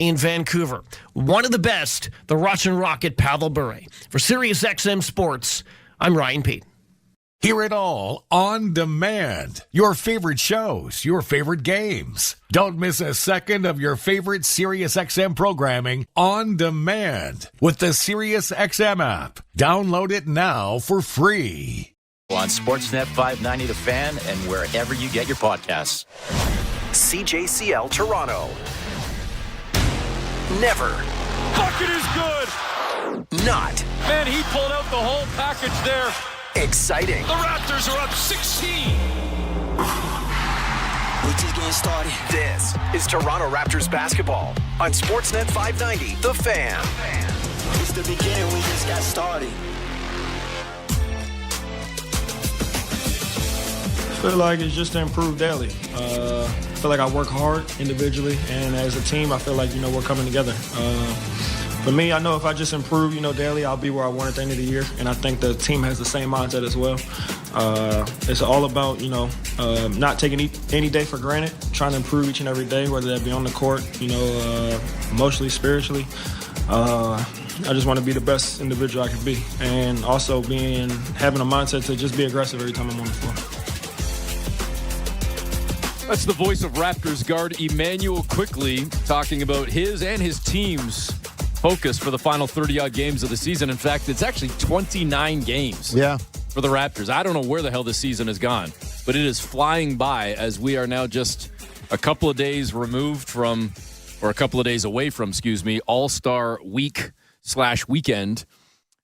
in Vancouver. One of the best, the Russian Rocket, Pavel Bure. For SiriusXM Sports, I'm Ryan Pete. Hear it all on demand. Your favorite shows, your favorite games. Don't miss a second of your favorite SiriusXM programming on demand with the SiriusXM app. Download it now for free. On Sportsnet 590 The Fan and wherever you get your podcasts. CJCL Toronto. Never. Bucket is good. Not. Man, he pulled out the whole package there. Exciting. The Raptors are up 16. We're just getting started. This is Toronto Raptors basketball on Sportsnet 590 The Fan. It's the beginning. We just got started. I feel like it's just to improve daily. I feel like I work hard individually, and as a team, I feel like, we're coming together. For me, I know if I just improve, daily, I'll be where I want at the end of the year, and I think the team has the same mindset as well. It's all about, not taking any day for granted, trying to improve each and every day, whether that be on the court, emotionally, spiritually. I just want to be the best individual I can be, and also having a mindset to just be aggressive every time I'm on the floor. That's the voice of Raptors guard Emmanuel Quickley talking about his and his team's focus for the final 30-odd games of the season. In fact, it's actually 29 games for the Raptors. I don't know where the hell this season has gone, but it is flying by as we are now just a couple of days removed from, or a couple of days away from, All-Star week/weekend.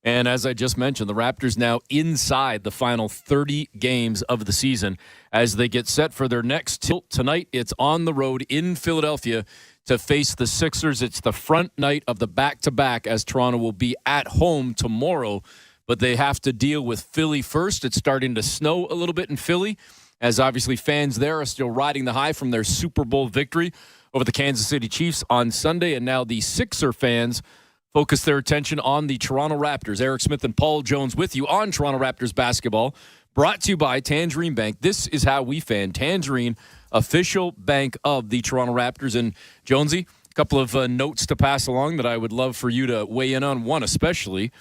And as I just mentioned, the Raptors now inside the final 30 games of the season as they get set for their next tilt. Tonight, it's on the road in Philadelphia to face the Sixers. It's the front night of the back-to-back as Toronto will be at home tomorrow. But they have to deal with Philly first. It's starting to snow a little bit in Philly, as obviously fans there are still riding the high from their Super Bowl victory over the Kansas City Chiefs on Sunday. And now the Sixer fans focus their attention on the Toronto Raptors. Eric Smith and Paul Jones with you on Toronto Raptors basketball, brought to you by Tangerine Bank. This is how we fan. Tangerine, official bank of the Toronto Raptors. And Jonesy, a couple of notes to pass along that I would love for you to weigh in on. One especially,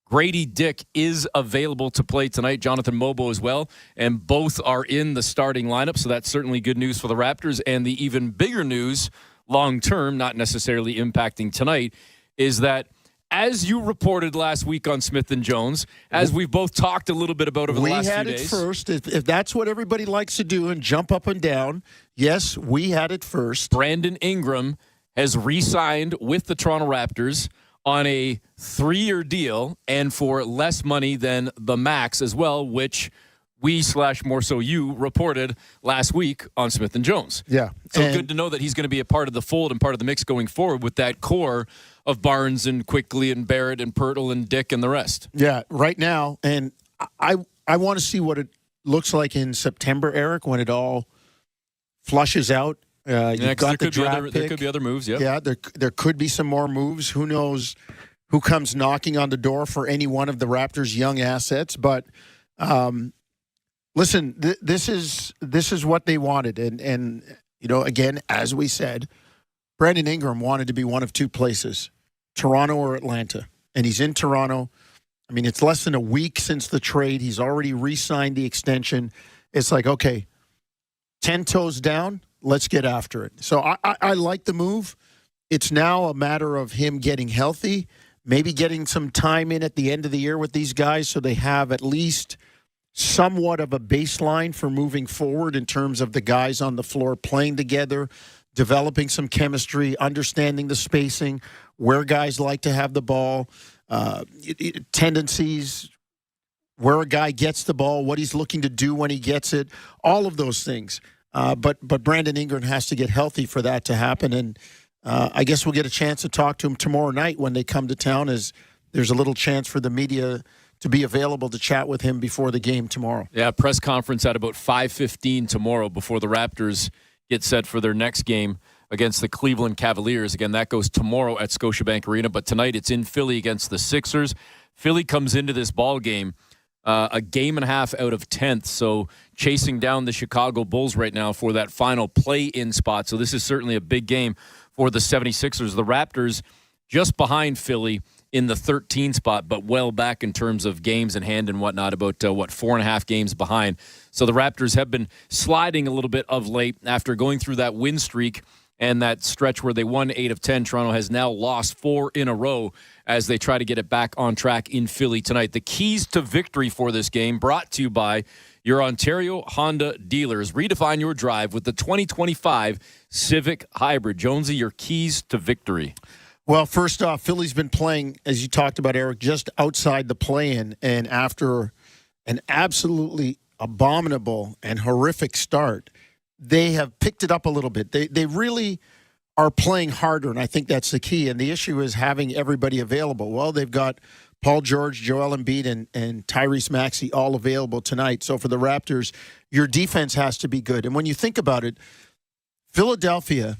Grady Dick is available to play tonight. Jonathan Mobo as well. And both are in the starting lineup, so that's certainly good news for the Raptors. And the even bigger news, long-term, not necessarily impacting tonight, is that, as you reported last week on Smith and Jones, as we've both talked a little bit about over the last few days. We had it first. If that's what everybody likes to do and jump up and down, yes, we had it first. Brandon Ingram has re-signed with the Toronto Raptors on a 3-year deal and for less money than the max as well, which we/more so you reported last week on Smith and Jones. Yeah. So good to know that he's going to be a part of the fold and part of the mix going forward with that core of Barnes and Quickley and Barrett and Pirtle and Dick and the rest. Yeah, right now. And I want to see what it looks like in September, Eric, when it all flushes out. You've got the draft pick. There could be other moves, yeah. Yeah, there could be some more moves. Who knows who comes knocking on the door for any one of the Raptors' young assets. But listen, this is what they wanted. And again, as we said, Brandon Ingram wanted to be one of two places, Toronto or Atlanta. And he's in Toronto. I mean, it's less than a week since the trade. He's already re-signed the extension. It's like, okay, 10 toes down, let's get after it. So I like the move. It's now a matter of him getting healthy, maybe getting some time in at the end of the year with these guys so they have at least somewhat of a baseline for moving forward in terms of the guys on the floor playing together, developing some chemistry, understanding the spacing, where guys like to have the ball, tendencies, where a guy gets the ball, what he's looking to do when he gets it, all of those things. But Brandon Ingram has to get healthy for that to happen. And I guess we'll get a chance to talk to him tomorrow night when they come to town, as there's a little chance for the media to be available to chat with him before the game tomorrow. Yeah, press conference at about 5:15 tomorrow before the Raptors get set for their next game against the Cleveland Cavaliers. Again, that goes tomorrow at Scotiabank Arena, but tonight it's in Philly against the Sixers. Philly comes into this ball game a game and a half out of 10th, so chasing down the Chicago Bulls right now for that final play-in spot. So this is certainly a big game for the 76ers. The Raptors just behind Philly in the 13 spot, but well back in terms of games in hand and whatnot, about, 4.5 games behind. So the Raptors have been sliding a little bit of late after going through that win streak and that stretch where they won 8 of 10. Toronto has now lost 4 in a row as they try to get it back on track in Philly tonight. The keys to victory for this game brought to you by your Ontario Honda dealers. Redefine your drive with the 2025 Civic Hybrid. Jonesy, your keys to victory. Well, first off, Philly's been playing, as you talked about, Eric, just outside the play-in, and after an absolutely abominable and horrific start, they have picked it up a little bit. They really are playing harder, and I think that's the key. And the issue is having everybody available. Well, they've got Paul George, Joel Embiid, and Tyrese Maxey all available tonight. So for the Raptors, your defense has to be good. And when you think about it, Philadelphia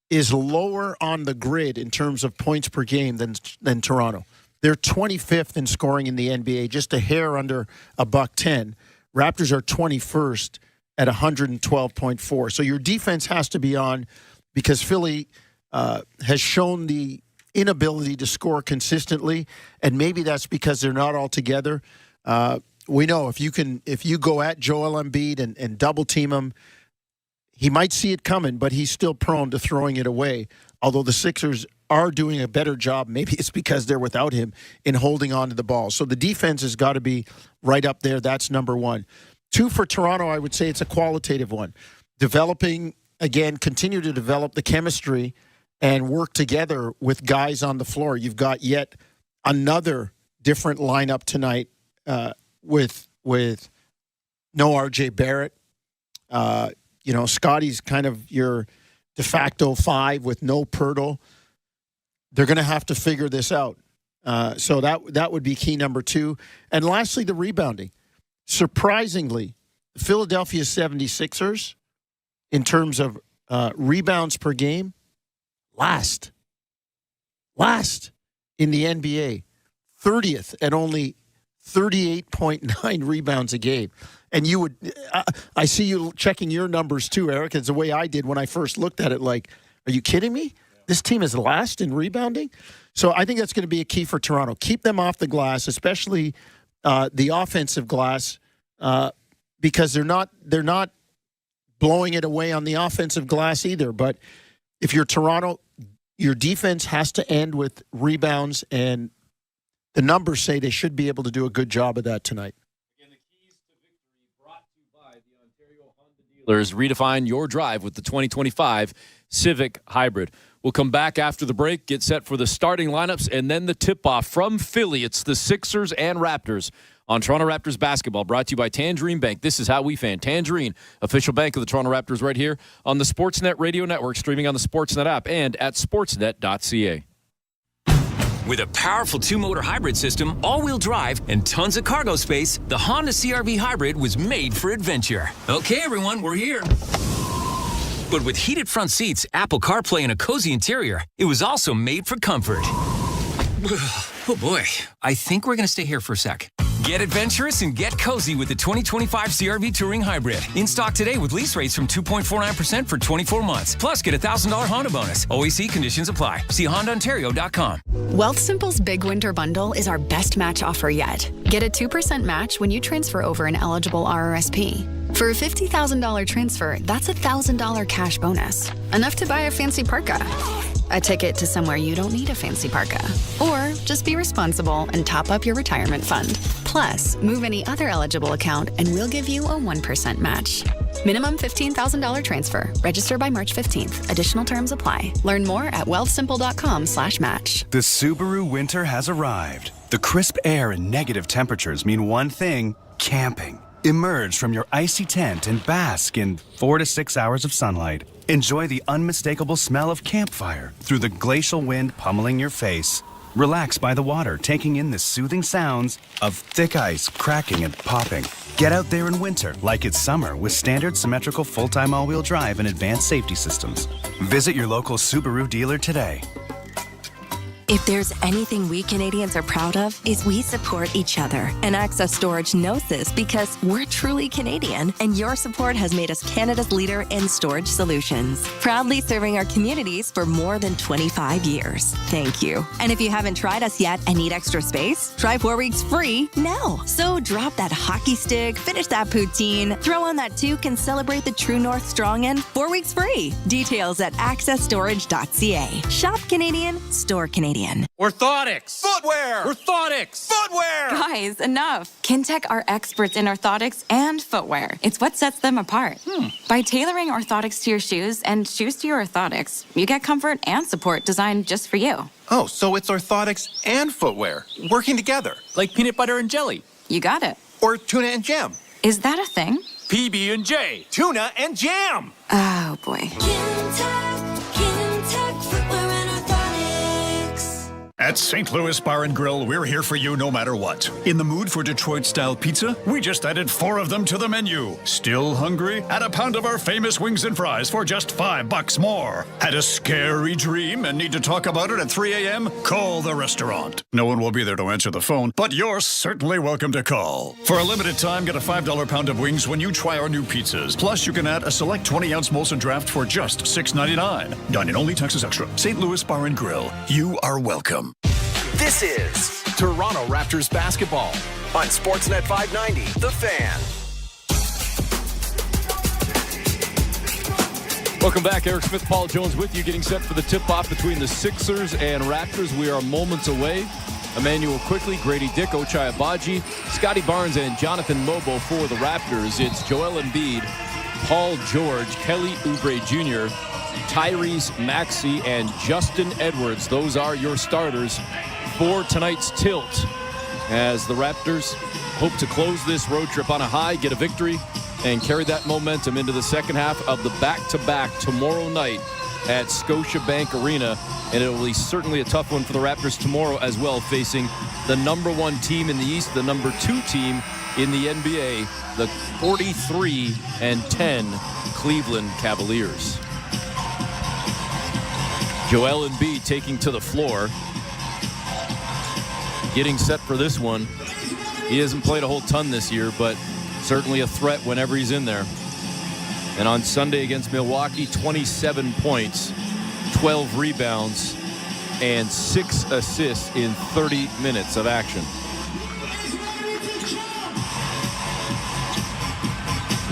is lower on the grid in terms of points per game than Toronto. They're 25th in scoring in the NBA, just a hair under $110. Raptors are 21st at 112.4. So your defense has to be on, because Philly has shown the inability to score consistently, and maybe that's because they're not all together. We know if you go at Joel Embiid and double team him, he might see it coming, but he's still prone to throwing it away. Although the Sixers are doing a better job, maybe it's because they're without him, in holding on to the ball. So the defense has got to be right up there. That's number one. 2 for Toronto, I would say it's a qualitative one. Developing, again, continue to develop the chemistry and work together with guys on the floor. You've got yet another different lineup tonight with no RJ Barrett. Scotty's kind of your de facto 5 with no Pirtle. They're going to have to figure this out. So that would be key number 2. And lastly, the rebounding. Surprisingly, the Philadelphia 76ers, in terms of rebounds per game, last in the NBA, 30th at only 38.9 rebounds a game. And you would, I see you checking your numbers too, Eric. It's the way I did when I first looked at it. Like, are you kidding me? This team is last in rebounding. So I think that's going to be a key for Toronto. Keep them off the glass, especially the offensive glass, because they're not blowing it away on the offensive glass either. But if you're Toronto, your defense has to end with rebounds, and the numbers say they should be able to do a good job of that tonight. Again, the keys to victory brought to you by the Ontario Honda dealers. Redefine your drive with the 2025 Civic Hybrid. We'll come back after the break, get set for the starting lineups, and then the tip-off from Philly. It's the Sixers and Raptors on Toronto Raptors basketball, brought to you by Tangerine Bank. This is how we fan. Tangerine, official bank of the Toronto Raptors, right here on the Sportsnet Radio Network, streaming on the Sportsnet app and at sportsnet.ca. With a powerful 2-motor hybrid system, all-wheel drive, and tons of cargo space, the Honda CR-V Hybrid was made for adventure. Okay, everyone, we're here. But with heated front seats, Apple CarPlay, and a cozy interior, it was also made for comfort. Oh boy, I think we're going to stay here for a sec. Get adventurous and get cozy with the 2025 CR-V Touring Hybrid. In stock today with lease rates from 2.49% for 24 months. Plus, get a $1,000 Honda bonus. OAC conditions apply. See HondaOntario.com. Wealthsimple's Big Winter Bundle is our best match offer yet. Get a 2% match when you transfer over an eligible RRSP. For a $50,000 transfer, that's a $1,000 cash bonus. Enough to buy a fancy parka. A ticket to somewhere you don't need a fancy parka. Or just be responsible and top up your retirement fund. Plus, move any other eligible account and we'll give you a 1% match. Minimum $15,000 transfer. Register by March 15th. Additional terms apply. Learn more at wealthsimple.com/match. The Subaru winter has arrived. The crisp air and negative temperatures mean one thing: camping. Emerge from your icy tent and bask in 4 to 6 hours of sunlight. Enjoy the unmistakable smell of campfire through the glacial wind pummeling your face. Relax by the water, taking in the soothing sounds of thick ice cracking and popping. Get out there in winter like it's summer with standard symmetrical full-time all-wheel drive and advanced safety systems. Visit your local Subaru dealer today. If there's anything we Canadians are proud of, is we support each other. And Access Storage knows this because we're truly Canadian, and your support has made us Canada's leader in storage solutions. Proudly serving our communities for more than 25 years. Thank you. And if you haven't tried us yet and need extra space, try 4 weeks free now. So drop that hockey stick, finish that poutine, throw on that toque, and celebrate the True North Strong in 4 weeks free. Details at accessstorage.ca. Shop Canadian, store Canadian. Orthotics. Footwear. Orthotics. Footwear. Guys, enough. Kintec are experts in orthotics and footwear. It's what sets them apart. By tailoring orthotics to your shoes and shoes to your orthotics, you get comfort and support designed just for you. Oh, so it's orthotics and footwear working together. Like peanut butter and jelly. You got it. Or tuna and jam. Is that a thing? PB&J. Tuna and jam. Oh, boy. At St. Louis Bar and Grill, we're here for you no matter what. In the mood for Detroit-style pizza? We just added 4 of them to the menu. Still hungry? Add a pound of our famous wings and fries for just $5 more. Had a scary dream and need to talk about it at 3 a.m.? Call the restaurant. No one will be there to answer the phone, but you're certainly welcome to call. For a limited time, get a $5 pound of wings when you try our new pizzas. Plus, you can add a select 20-ounce Molson Draft for just $6.99. Dine in only, Texas Extra. St. Louis Bar and Grill. You are welcome. This is Toronto Raptors basketball on Sportsnet 590, The Fan. Welcome back. Eric Smith, Paul Jones with you, getting set for the tip-off between the Sixers and Raptors. We are moments away. Emmanuel Quickly, Grady Dick, Ochai Agbaji, Scotty Barnes, and Jonathan Mobo for the Raptors. It's Joel Embiid, Paul George, Kelly Oubre Jr., Tyrese Maxey, and Justin Edwards. Those are your starters for tonight's tilt, as the Raptors hope to close this road trip on a high, get a victory, and carry that momentum into the second half of the back-to-back tomorrow night at Scotiabank Arena. And it will be certainly a tough one for the Raptors tomorrow as well, facing the number 1 team in the East, the number 2 team in the NBA, the 43-10 Cleveland Cavaliers. Joel Embiid taking to the floor, getting set for this one. He hasn't played a whole ton this year, but certainly a threat whenever he's in there. And on Sunday against Milwaukee, 27 points, 12 rebounds, and 6 assists in 30 minutes of action.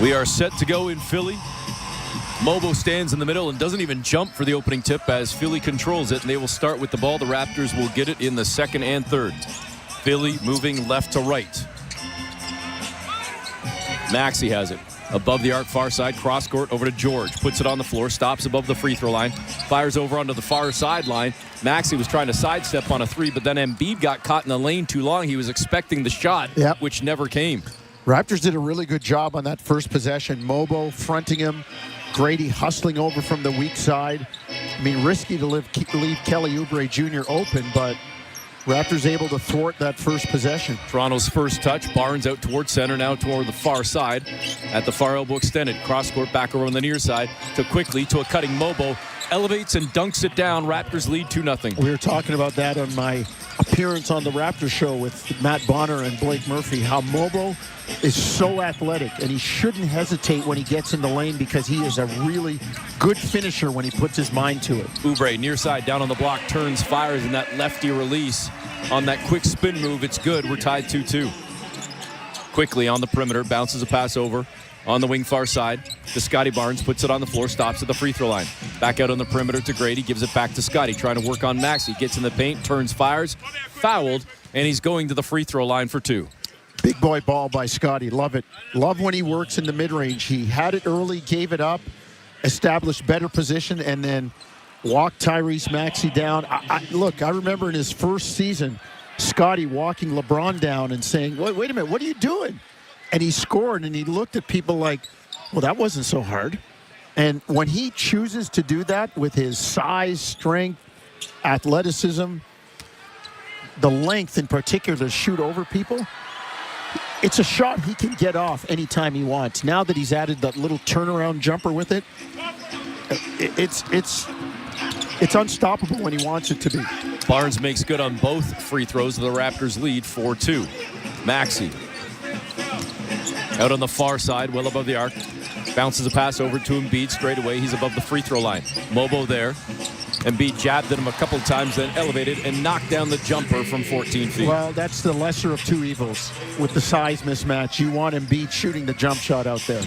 We are set to go in Philly. Mobo stands in the middle and doesn't even jump for the opening tip as Philly controls it, and they will start with the ball. The Raptors will get it in the second and third. Philly moving left to right. Maxey has it. Above the arc, far side, cross court, over to George. Puts it on the floor, stops above the free throw line, fires over onto the far sideline. Maxey was trying to sidestep on a 3, but then Embiid got caught in the lane too long. He was expecting the shot, which never came. Raptors did a really good job on that first possession. Mobo fronting him. Grady hustling over from the weak side. I mean, risky to leave Kelly Oubre Jr. open, but Raptors able to thwart that first possession. Toronto's first touch. Barnes out towards center, now toward the far side. At the far elbow extended. Cross court back over on the near side to Quickly to a cutting Mobo. Elevates and dunks it down. Raptors lead 2-0. We were talking about that on my appearance on the Raptors show with Matt Bonner and Blake Murphy, how Mobo is so athletic, and he shouldn't hesitate when he gets in the lane because he is a really good finisher when he puts his mind to it. Oubre near side down on the block, turns, fires, and that lefty release on that quick spin move. It's good. We're tied 2-2. Quickly on the perimeter, bounces a pass over on the wing far side to Scotty Barnes, puts it on the floor, stops at the free throw line. Back out on the perimeter to Grady, gives it back to Scotty, trying to work on Maxey. Gets in the paint, turns, fires, fouled, and he's going to the free throw line for 2. Big boy ball by Scotty. Love it. Love when he works in the mid-range. He had it early, gave it up, established better position, and then walked Tyrese Maxey down. Look, I remember in his first season, Scotty walking LeBron down and saying, wait a minute, what are you doing? And he scored, and he looked at people like, well, that wasn't so hard. And when he chooses to do that with his size, strength, athleticism, the length in particular to shoot over people, it's a shot he can get off anytime he wants. Now that he's added that little turnaround jumper with it, it's unstoppable when he wants it to be. Barnes makes good on both free throws. The Raptors lead 4-2. Maxey out on the far side, well above the arc. Bounces a pass over to Embiid straight away. He's above the free throw line. Mobo there. Embiid jabbed at him a couple times, then elevated and knocked down the jumper from 14 feet. Well, that's the lesser of two evils. With the size mismatch, you want Embiid shooting the jump shot out there.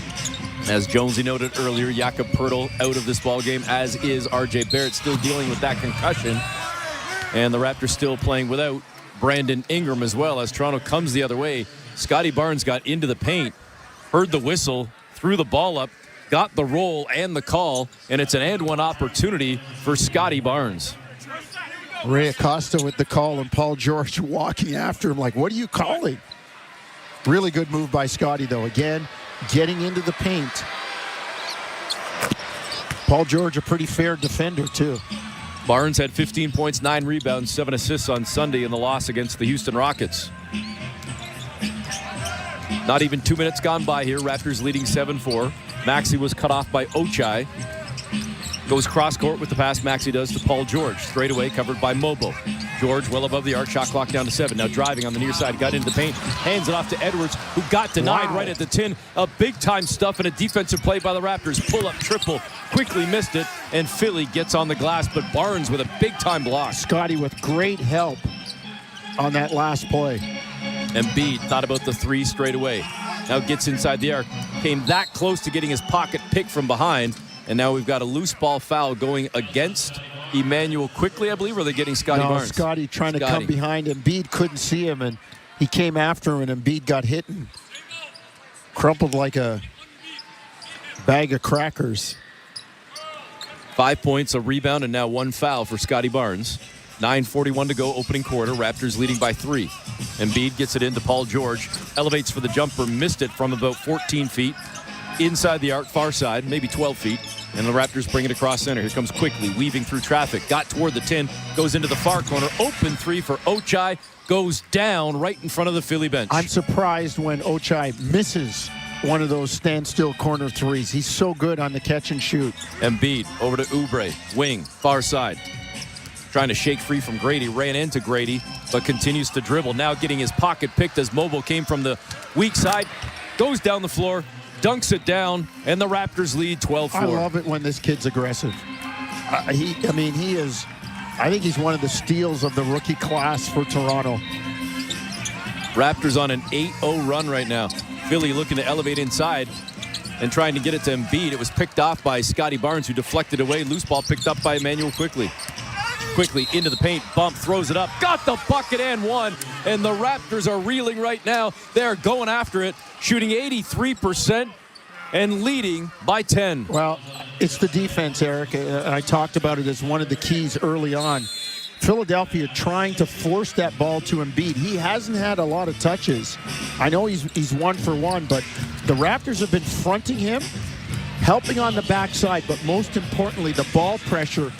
As Jonesy noted earlier, Jakob Poeltl out of this ball game, as is R.J. Barrett, still dealing with that concussion. And the Raptors still playing without Brandon Ingram as well, as Toronto comes the other way. Scotty Barnes got into the paint, heard the whistle, threw the ball up, got the roll and the call, and it's an and-one opportunity for Scotty Barnes. Ray Acosta with the call and Paul George walking after him like, what are you calling? Really good move by Scotty, though. Again, getting into the paint. Paul George, a pretty fair defender, too. Barnes had 15 points, 9 rebounds, 7 assists on Sunday in the loss against the Houston Rockets. Not even 2 minutes gone by here. Raptors leading 7-4. Maxey was cut off by Ochai. Goes cross-court with the pass. Maxey does to Paul George. Straight away covered by Mobo. George well above the arc. Shot clock down to 7. Now driving on the near side. Got into the paint. Hands it off to Edwards, who got denied right at the 10. A big-time stuff and a defensive play by the Raptors. Pull-up triple. Quickly missed it. And Philly gets on the glass. But Barnes with a big-time block. Scotty with great help on that last play. Embiid thought about the 3 straight away. Now gets inside the arc. Came that close to getting his pocket picked from behind. And now we've got a loose ball foul going against Emmanuel quickly, I believe, or are they getting Scotty Barnes? Scotty trying to come behind. Embiid couldn't see him, and he came after him, and Embiid got hit and crumpled like a bag of crackers. 5 points, a rebound, and now 1 foul for Scotty Barnes. 9:41 to go, opening quarter. Raptors leading by 3. Embiid gets it into Paul George. Elevates for the jumper, missed it from about 14 feet. Inside the arc, far side, maybe 12 feet. And the Raptors bring it across center. Here comes quickly, weaving through traffic. Got toward the 10, goes into the far corner. Open 3 for Ochai. Goes down right in front of the Philly bench. I'm surprised when Ochai misses one of those standstill corner threes. He's so good on the catch and shoot. Embiid over to Oubre, wing, far side. Trying to shake free from Grady. Ran into Grady, but continues to dribble. Now getting his pocket picked as Mobile came from the weak side. Goes down the floor. Dunks it down, and the Raptors lead 12-4. I love it when this kid's aggressive. He is, I think he's one of the steals of the rookie class for Toronto. Raptors on an 8-0 run right now. Philly looking to elevate inside and trying to get it to Embiid. It was picked off by Scotty Barnes, who deflected away. Loose ball picked up by Emmanuel quickly. Quickly into the paint, bump, throws it up, got the bucket and 1, and the Raptors are reeling right now. They're going after it, shooting 83% and leading by 10. Well, it's the defense, Eric. I talked about it as one of the keys early on. Philadelphia trying to force that ball to Embiid. He hasn't had a lot of touches. I know he's 1 for 1, but the Raptors have been fronting him, helping on the backside, but most importantly, the ball pressure.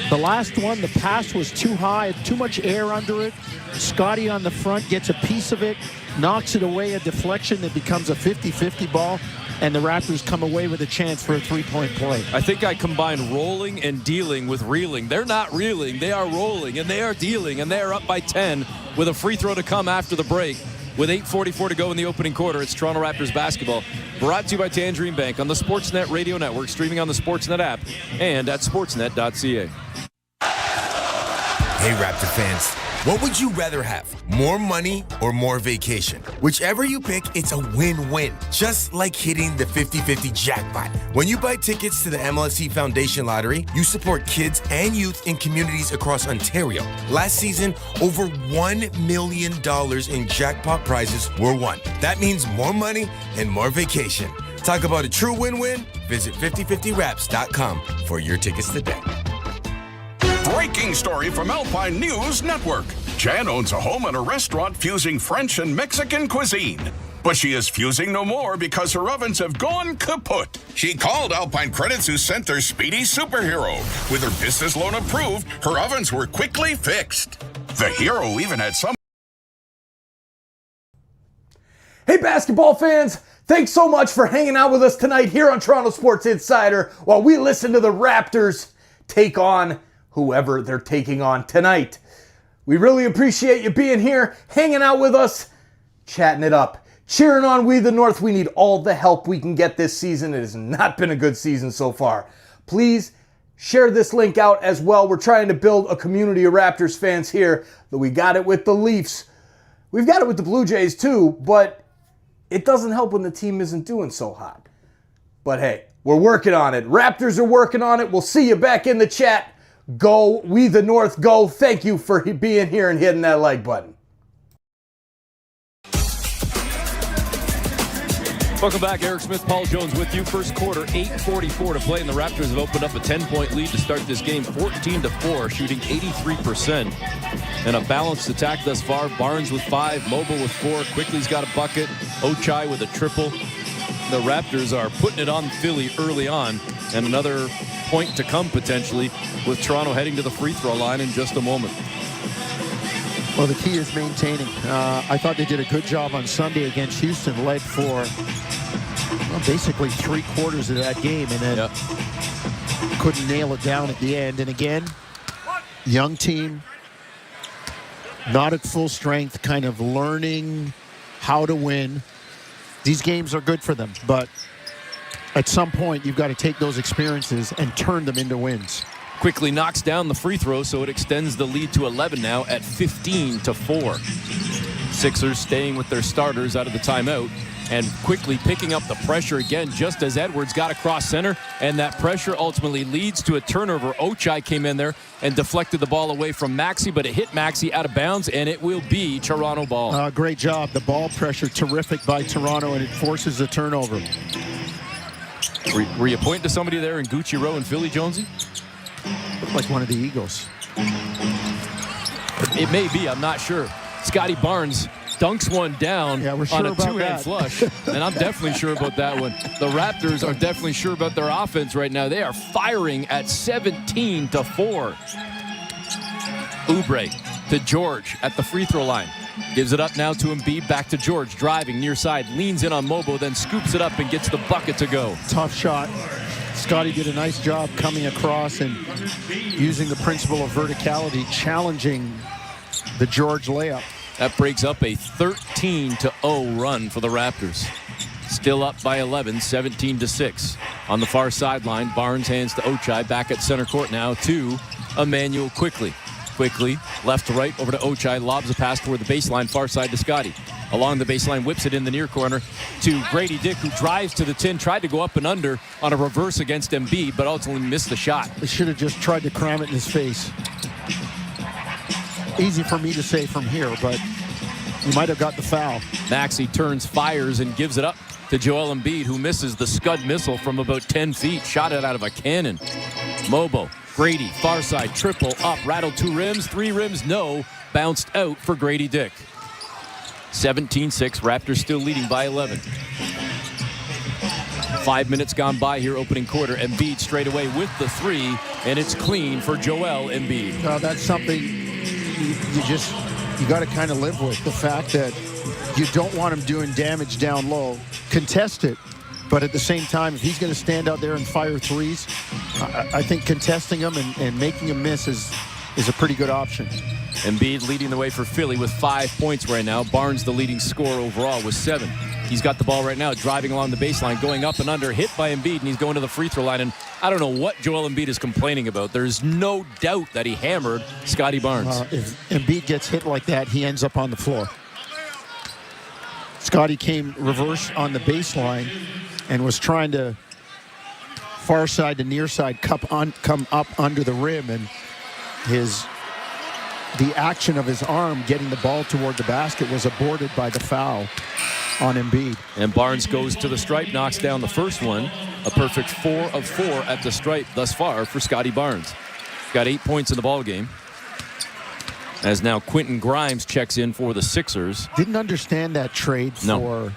The last one, the pass was too high, too much air under it. Scotty on the front gets a piece of it, knocks it away, a deflection that becomes a 50-50 ball, and the Raptors come away with a chance for a 3-point play. I think I combined rolling and dealing with reeling. They're not reeling, they are rolling, and they are dealing, and they are up by 10 with a free throw to come after the break. With 8:44 to go in the opening quarter, it's Toronto Raptors basketball. Brought to you by Tangerine Bank on the Sportsnet Radio Network, streaming on the Sportsnet app and at sportsnet.ca. Hey, Raptor fans, what would you rather have? More money or more vacation? Whichever you pick, it's a win-win. Just like hitting the 50-50 jackpot. When you buy tickets to the MLSE Foundation Lottery, you support kids and youth in communities across Ontario. Last season, over $1 million in jackpot prizes were won. That means more money and more vacation. Talk about a true win-win? Visit 5050raps.com for your tickets today. Breaking story from Alpine News Network. Jan owns a home and a restaurant fusing French and Mexican cuisine. But she is fusing no more because her ovens have gone kaput. She called Alpine Credits, who sent their speedy superhero. With her business loan approved, her ovens were quickly fixed. The hero even had some... Hey, basketball fans. Thanks so much for hanging out with us tonight here on Toronto Sports Insider while we listen to the Raptors take on whoever they're taking on tonight. We really appreciate you being here, hanging out with us, chatting it up, cheering on We the North. We need all the help we can get this season. It has not been a good season so far. Please share this link out as well. We're trying to build a community of Raptors fans here. We got it with the Leafs. We've got it with the Blue Jays too, but it doesn't help when the team isn't doing so hot. But hey, we're working on it. Raptors are working on it. We'll see you back in the chat. Go, We the North, go. Thank you for being here and hitting that like button. Welcome back. Eric Smith, Paul Jones with you. First quarter, 8:44 to play, and the Raptors have opened up a 10-point lead to start this game, 14-4, shooting 83%. And a balanced attack thus far. Barnes with 5, Mobile with 4, Quickly's got a bucket, Ochai with a triple. The Raptors are putting it on Philly early on, and another point to come potentially with Toronto heading to the free throw line in just a moment. Well, the key is maintaining. I thought they did a good job on Sunday against Houston, led for basically 3/4 of that game, and then couldn't nail it down at the end. And again, young team, not at full strength, kind of learning how to win. These games are good for them, but at some point, you've got to take those experiences and turn them into wins. Quickly knocks down the free throw, so it extends the lead to 11 now at 15-4. Sixers staying with their starters out of the timeout, and Quickly picking up the pressure again just as Edwards got across center, and that pressure ultimately leads to a turnover. Ochai came in there and deflected the ball away from Maxey, but it hit Maxey out of bounds, and it will be Toronto ball. Great job. The ball pressure terrific by Toronto, and it forces a turnover. Were you pointing to somebody there in Gucci Row in Philly, Jonesy? Looked like one of the Eagles. It may be, I'm not sure. Scotty Barnes dunks one down on a two-hand flush, and I'm definitely sure about that one. The Raptors are definitely sure about their offense right now. They are firing at 17-4. Oubre to George at the free throw line. Gives it up now to Embiid, back to George, driving near side, leans in on Mobo, then scoops it up and gets the bucket to go. Tough shot. Scotty did a nice job coming across and using the principle of verticality, challenging the George layup. That breaks up a 13-0 run for the Raptors. Still up by 11, 17-6. On the far sideline, Barnes hands to Ochai, back at center court now to Emmanuel Quickly. Quickly, left to right, over to Ochai, lobs a pass toward the baseline, far side to Scotty. Along the baseline, whips it in the near corner to Grady Dick, who drives to the 10, tried to go up and under on a reverse against Embiid, but ultimately missed the shot. They should have just tried to cram it in his face. Easy for me to say from here, but you might have got the foul. Maxey turns, fires, and gives it up to Joel Embiid, who misses the Scud missile from about 10 feet. Shot it out of a cannon. Mobo, Grady, far side, triple up, rattled 2 rims, 3 rims, no. Bounced out for Grady Dick. 17-6, Raptors still leading by 11. 5 minutes gone by here, opening quarter. Embiid straight away with the 3, and it's clean for Joel Embiid. That's something you got to kind of live with. The fact that you don't want him doing damage down low. Contest it, but at the same time, if he's going to stand out there and fire threes, I think contesting him and making him miss is a pretty good option. Embiid leading the way for Philly with 5 points right now. Barnes, the leading scorer overall, with 7. He's got the ball right now, driving along the baseline, going up and under, hit by Embiid, and he's going to the free throw line. And I don't know what Joel Embiid is complaining about. There's no doubt that he hammered Scotty Barnes. If Embiid gets hit like that, he ends up on the floor. Scotty came reverse on the baseline and was trying to far side to near side come up under the rim, and the action of his arm getting the ball toward the basket was aborted by the foul on Embiid. And Barnes goes to the stripe, knocks down the first one. A perfect 4 of 4 at the stripe thus far for Scotty Barnes. Got 8 points in the ball game. As now Quentin Grimes checks in for the Sixers. Didn't understand that trade for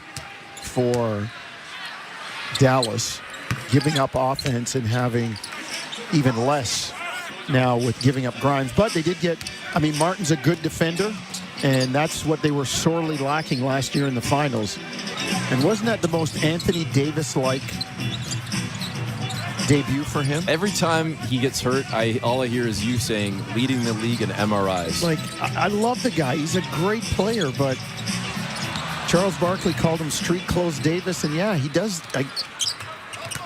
Dallas, giving up offense and having even less now with giving up Grimes. But they did get, Martin's a good defender, and that's what they were sorely lacking last year in the finals. And wasn't that the most Anthony Davis-like debut for him? Every time he gets hurt, all I hear is you saying leading the league in MRIs. Like, I love the guy. He's a great player, but Charles Barkley called him Street Clothes Davis, and yeah, he does.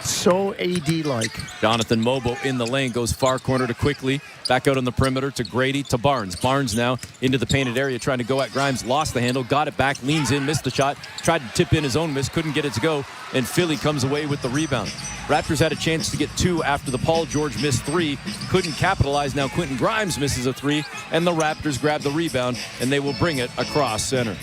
So AD-like. Jonathan Mobo in the lane, goes far corner to Quickly, back out on the perimeter to Grady to Barnes. Barnes now into the painted area trying to go at Grimes, lost the handle, got it back, leans in, missed the shot, tried to tip in his own miss, couldn't get it to go, and Philly comes away with the rebound. Raptors had a chance to get 2 after the Paul George missed 3, couldn't capitalize. Now Quentin Grimes misses a 3, and the Raptors grab the rebound, and they will bring it across center.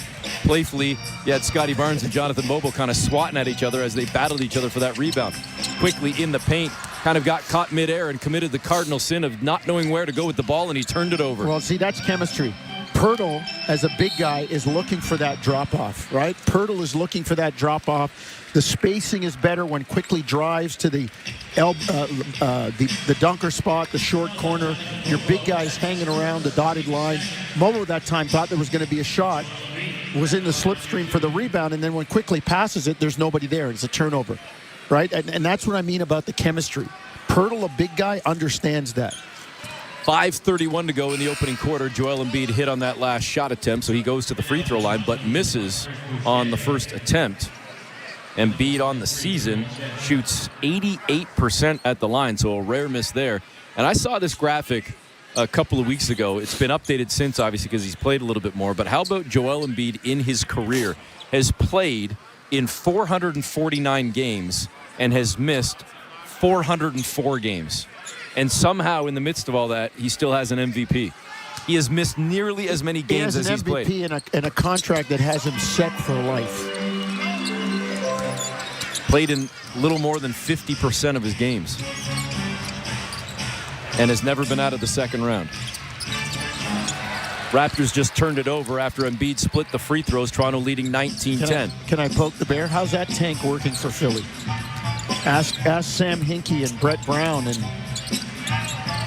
Playfully, you had Scotty Barnes and Jonathan Mobo kind of swatting at each other as they battled each other for that rebound. Quickly in the paint, kind of got caught midair and committed the cardinal sin of not knowing where to go with the ball, and he turned it over. Well, see, that's chemistry. Pirtle, as a big guy, is looking for that drop-off, right? Pirtle is looking for that drop-off. The spacing is better when Quickly drives to the dunker spot, the short corner. Your big guy's hanging around the dotted line. Momo that time thought there was going to be a shot, was in the slipstream for the rebound, and then when Quickly passes it, there's nobody there. It's a turnover, right? And that's what I mean about the chemistry. Pirtle, a big guy, understands that. 5:31 to go in the opening quarter. Joel Embiid hit on that last shot attempt, so he goes to the free throw line, but misses on the first attempt. Embiid on the season shoots 88% at the line, so a rare miss there. And I saw this graphic a couple of weeks ago. It's been updated since, obviously, because he's played a little bit more. But how about Joel Embiid in his career has played in 449 games and has missed 404 games. And somehow, in the midst of all that, he still has an MVP. He has missed nearly as many games as he's played. He has an MVP and a contract that has him set for life. Played in little more than 50% of his games. And has never been out of the second round. Raptors just turned it over after Embiid split the free throws, Toronto leading 19-10. Can I poke the bear? How's that tank working for Philly? Ask Sam Hinkie and Brett Brown and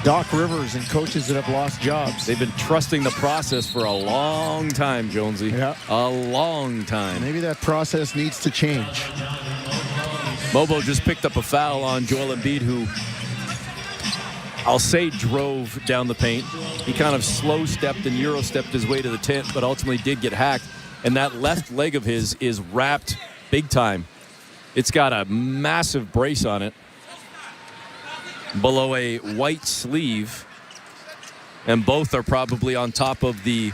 Doc Rivers and coaches that have lost jobs. They've been trusting the process for a long time, Jonesy. Yeah. A long time. Maybe that process needs to change. Mobo just picked up a foul on Joel Embiid, who I'll say drove down the paint. He kind of slow-stepped and Euro-stepped his way to the tent, but ultimately did get hacked. And that left leg of his is wrapped big time. It's got a massive brace on it below a white sleeve, and both are probably on top of the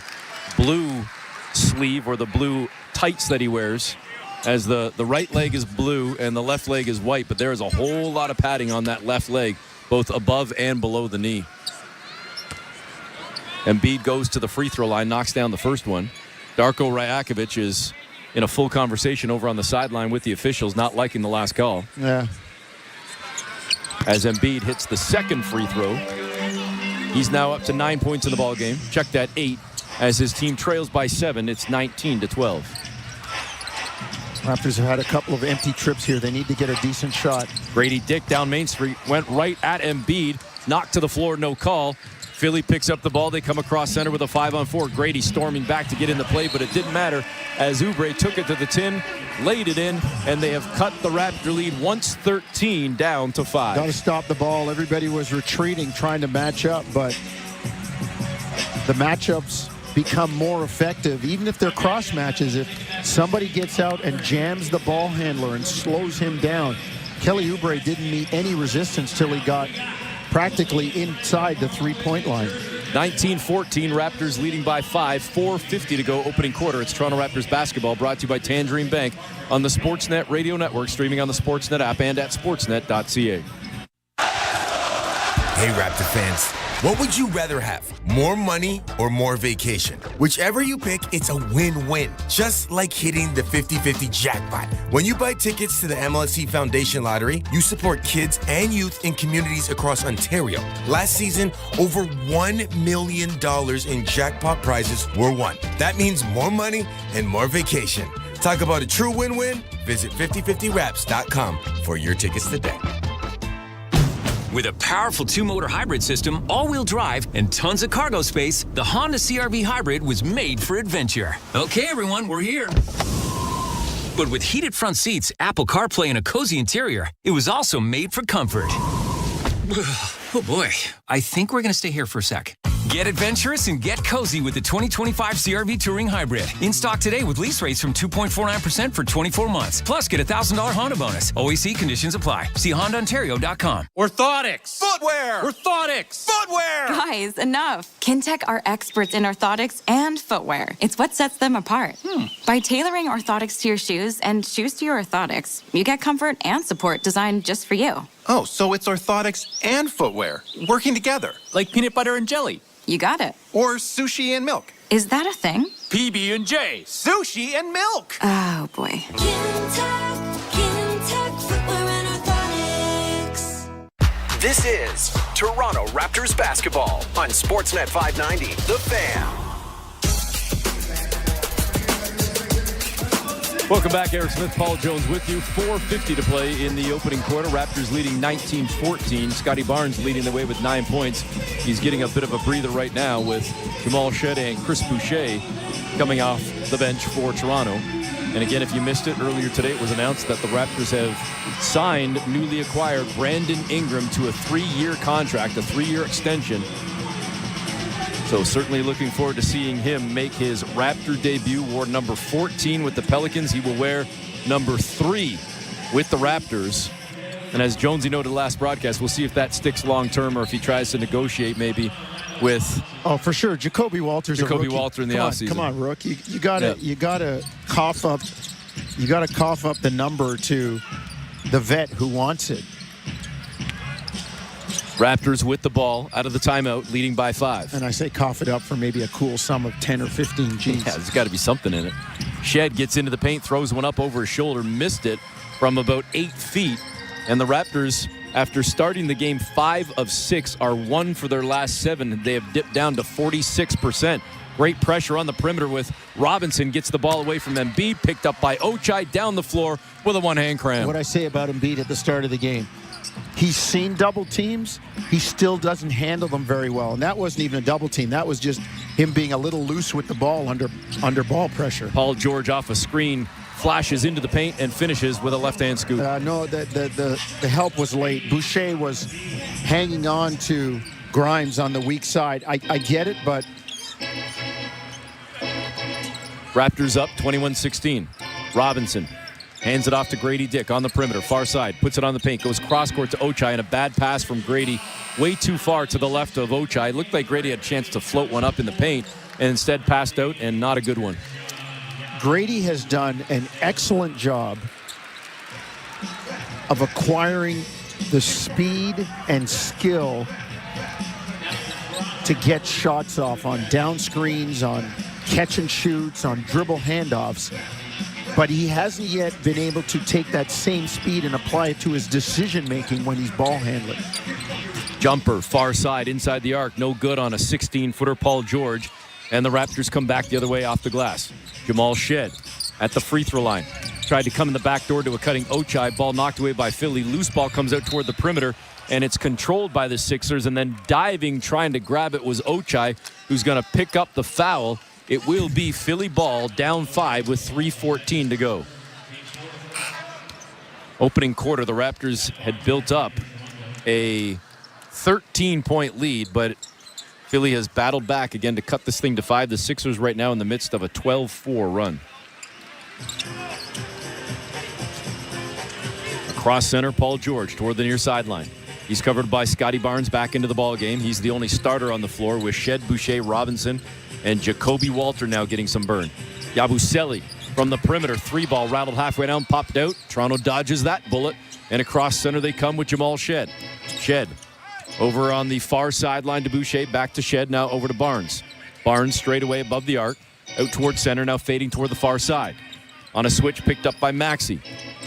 blue sleeve or the blue tights that he wears, as the right leg is blue and the left leg is white, but there is a whole lot of padding on that left leg, both above and below the knee. Embiid goes to the free throw line, knocks down the first one. Darko Rajakovic is in a full conversation over on the sideline with the officials, not liking the last call. Yeah. As Embiid hits the second free throw. He's now up to 9 points in the ballgame. Check that 8 as his team trails by 7. It's 19-12. Raptors have had a couple of empty trips here. They need to get a decent shot. Grady Dick down Main Street, went right at Embiid, knocked to the floor, no call. Philly picks up the ball. They come across center with a 5-on-4. Grady storming back to get in the play, but it didn't matter as Oubre took it to the tin, laid it in, and they have cut the Raptor lead once 13 down to 5. Got to stop the ball. Everybody was retreating, trying to match up, but the matchups become more effective, even if they're cross matches. If somebody gets out and jams the ball handler and slows him down, Kelly Oubre didn't meet any resistance till he got practically inside the three-point line. 19-14, Raptors leading by 5, 4:50 to go opening quarter. It's Toronto Raptors basketball, brought to you by Tangerine Bank on the Sportsnet Radio Network, streaming on the Sportsnet app and at sportsnet.ca. Hey, Raptor fans. What would you rather have? More money or more vacation? Whichever you pick, it's a win-win. Just like hitting the 50-50 jackpot. When you buy tickets to the MLSE Foundation Lottery, you support kids and youth in communities across Ontario. Last season, over $1 million in jackpot prizes were won. That means more money and more vacation. Talk about a true win-win? Visit 5050raps.com for your tickets today. With a powerful two-motor hybrid system, all-wheel drive, and tons of cargo space, the Honda CR-V Hybrid was made for adventure. Okay, everyone, we're here. But with heated front seats, Apple CarPlay, and a cozy interior, it was also made for comfort. Oh boy, I think we're going to stay here for a sec. Get adventurous and get cozy with the 2025 CR-V Touring Hybrid. In stock today with lease rates from 2.49% for 24 months. Plus, get a $1,000 Honda bonus. OEC conditions apply. See HondaOntario.com. Orthotics. Footwear. Orthotics. Footwear. Guys, enough. Kintec are experts in orthotics and footwear. It's what sets them apart. By tailoring orthotics to your shoes and shoes to your orthotics, you get comfort and support designed just for you. Oh, so it's orthotics and footwear working together. Like peanut butter and jelly. You got it. Or sushi and milk. Is that a thing? PB&J. Sushi and milk. Oh, boy. This is Toronto Raptors basketball on Sportsnet 590, The Fan. Welcome back, Eric Smith, Paul Jones with you. 4:50 to play in the opening quarter. Raptors leading 19-14. Scotty Barnes leading the way with 9 points. He's getting a bit of a breather right now with Jamal Shead and Chris Boucher coming off the bench for Toronto. And again, if you missed it earlier today, it was announced that the Raptors have signed newly acquired Brandon Ingram to a 3-year contract, a 3-year extension. So certainly looking forward to seeing him make his Raptor debut. Wore number 14 with the Pelicans. He will wear number 3 with the Raptors. And as Jonesy noted last broadcast, we'll see if that sticks long term or if he tries to negotiate maybe with. Oh, for sure. Jacoby Walter's Jacoby Walter in the offseason. Come on, Rook. You gotta cough up. You gotta cough up the number to the vet who wants it. Raptors with the ball out of the timeout, leading by 5. And I say cough it up for maybe a cool sum of 10 or 15 G's. Yeah, there's got to be something in it. Shed gets into the paint, throws one up over his shoulder, missed it from about 8 feet. And the Raptors, after starting the game 5 of 6, are 1 for their last 7. They have dipped down to 46%. Great pressure on the perimeter with Robinson gets the ball away from Embiid, picked up by Ochai down the floor with a one-hand cram. What I say about Embiid at the start of the game. He's seen double teams. He still doesn't handle them very well. And that wasn't even a double team. That was just him being a little loose with the ball under ball pressure. Paul George off a screen, flashes into the paint and finishes with a left-hand scoop. No, the help was late. Boucher was hanging on to Grimes on the weak side. I get it, but... Raptors up 21-16. Robinson hands it off to Grady Dick on the perimeter, far side, puts it on the paint, goes cross-court to Ochai, and a bad pass from Grady way too far to the left of Ochai. It looked like Grady had a chance to float one up in the paint and instead passed out, and not a good one. Grady has done an excellent job of acquiring the speed and skill to get shots off on down screens, on catch and shoots, on dribble handoffs. But he hasn't yet been able to take that same speed and apply it to his decision-making when he's ball handling. Jumper, far side, inside the arc. No good on a 16-footer, Paul George. And the Raptors come back the other way off the glass. Jamal Shead at the free throw line. Tried to come in the back door to a cutting Ochai. Ball knocked away by Philly. Loose ball comes out toward the perimeter, and it's controlled by the Sixers. And then diving, trying to grab it was Ochai, who's going to pick up the foul. It will be Philly ball, down 5 with 3:14 to go. Opening quarter, the Raptors had built up a 13-point lead, but Philly has battled back again to cut this thing to 5. The Sixers right now in the midst of a 12-4 run. Across center, Paul George toward the near sideline. He's covered by Scotty Barnes back into the ball game. He's the only starter on the floor with Shed, Boucher, Robinson, and Jacoby Walter now getting some burn. Yabusele from the perimeter. 3-ball rattled halfway down, popped out. Toronto dodges that bullet. And across center they come with Jamal Shed. Shed over on the far sideline to Boucher. Back to Shed. Now over to Barnes. Barnes straight away above the arc. Out toward center. Now fading toward the far side. On a switch picked up by Maxey.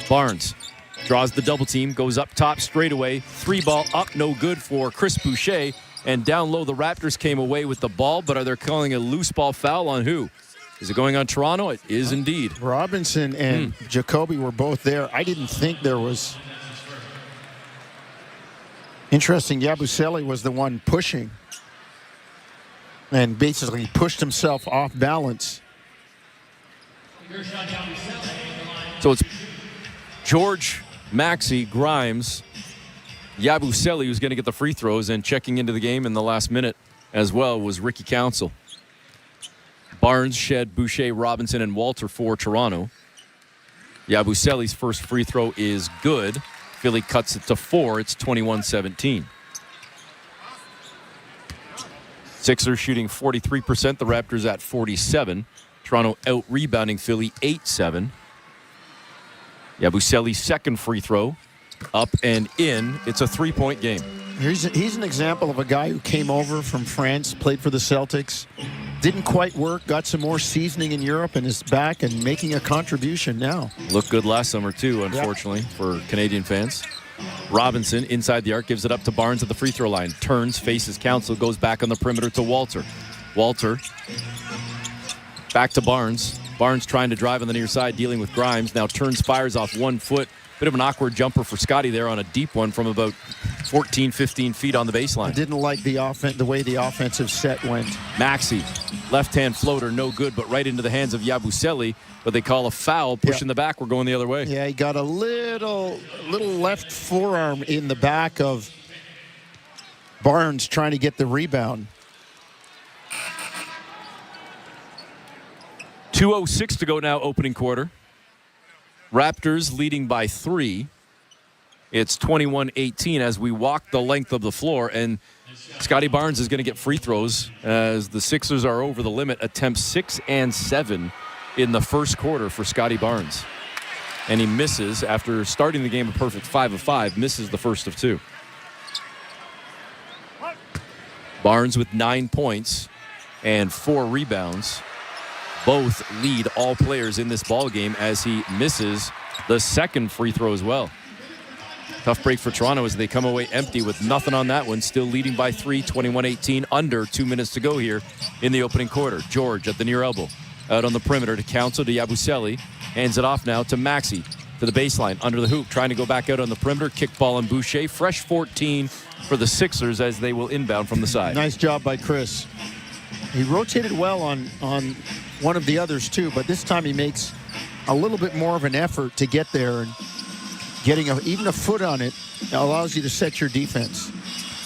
Barnes draws the double team. Goes up top straight away. 3-ball up. No good for Chris Boucher. And down low, the Raptors came away with the ball, but are they calling a loose ball foul on who? Is it going on Toronto? It is indeed. Robinson and Jacoby were both there. I didn't think there was... Interesting, Yabusele was the one pushing and basically pushed himself off balance. So it's George, Maxey, Grimes, Yabusele, who's going to get the free throws, and checking into the game in the last minute as well was Ricky Council. Barnes, Shed, Boucher, Robinson, and Walter for Toronto. Yabusele's first free throw is good. Philly cuts it to 4. It's 21-17. Sixers shooting 43%. The Raptors at 47%. Toronto out-rebounding Philly 8-7. Yabusele's second free throw. Up and in. It's a 3-point game. He's an example of a guy who came over from France, played for the Celtics, didn't quite work, got some more seasoning in Europe, and is back and making a contribution now. Looked good last summer, too, unfortunately, for Canadian fans. Robinson, inside the arc, gives it up to Barnes at the free throw line. Turns, faces Council, goes back on the perimeter to Walter. Walter, back to Barnes. Barnes trying to drive on the near side, dealing with Grimes. Now turns, fires off 1 foot. Bit of an awkward jumper for Scotty there on a deep one from about 14, 15 feet on the baseline. I didn't like the way the offensive set went. Maxey, left-hand floater, no good, but right into the hands of Yabusele. But they call a foul, pushing the back. We're going the other way. Yeah, he got a little left forearm in the back of Barnes trying to get the rebound. 2:06 to go now, opening quarter. Raptors leading by 3. It's 21-18 as we walk the length of the floor, and Scotty Barnes is going to get free throws as the Sixers are over the limit. Attempts 6 and 7 in the first quarter for Scotty Barnes. And he misses after starting the game a perfect 5 of 5, misses the first of 2. Barnes with 9 points and 4 rebounds. Both lead all players in this ball game as he misses the second free throw as well. Tough break for Toronto as they come away empty with nothing on that one. Still leading by 3, 21-18, under 2 minutes to go here in the opening quarter. George at the near elbow. Out on the perimeter to Council to Yabusele. Hands it off now to Maxey to the baseline under the hoop. Trying to go back out on the perimeter. Kick ball on Boucher. Fresh 14 for the Sixers as they will inbound from the side. Nice job by Chris. He rotated well on one of the others too, but this time he makes a little bit more of an effort to get there, and getting even a foot on it allows you to set your defense.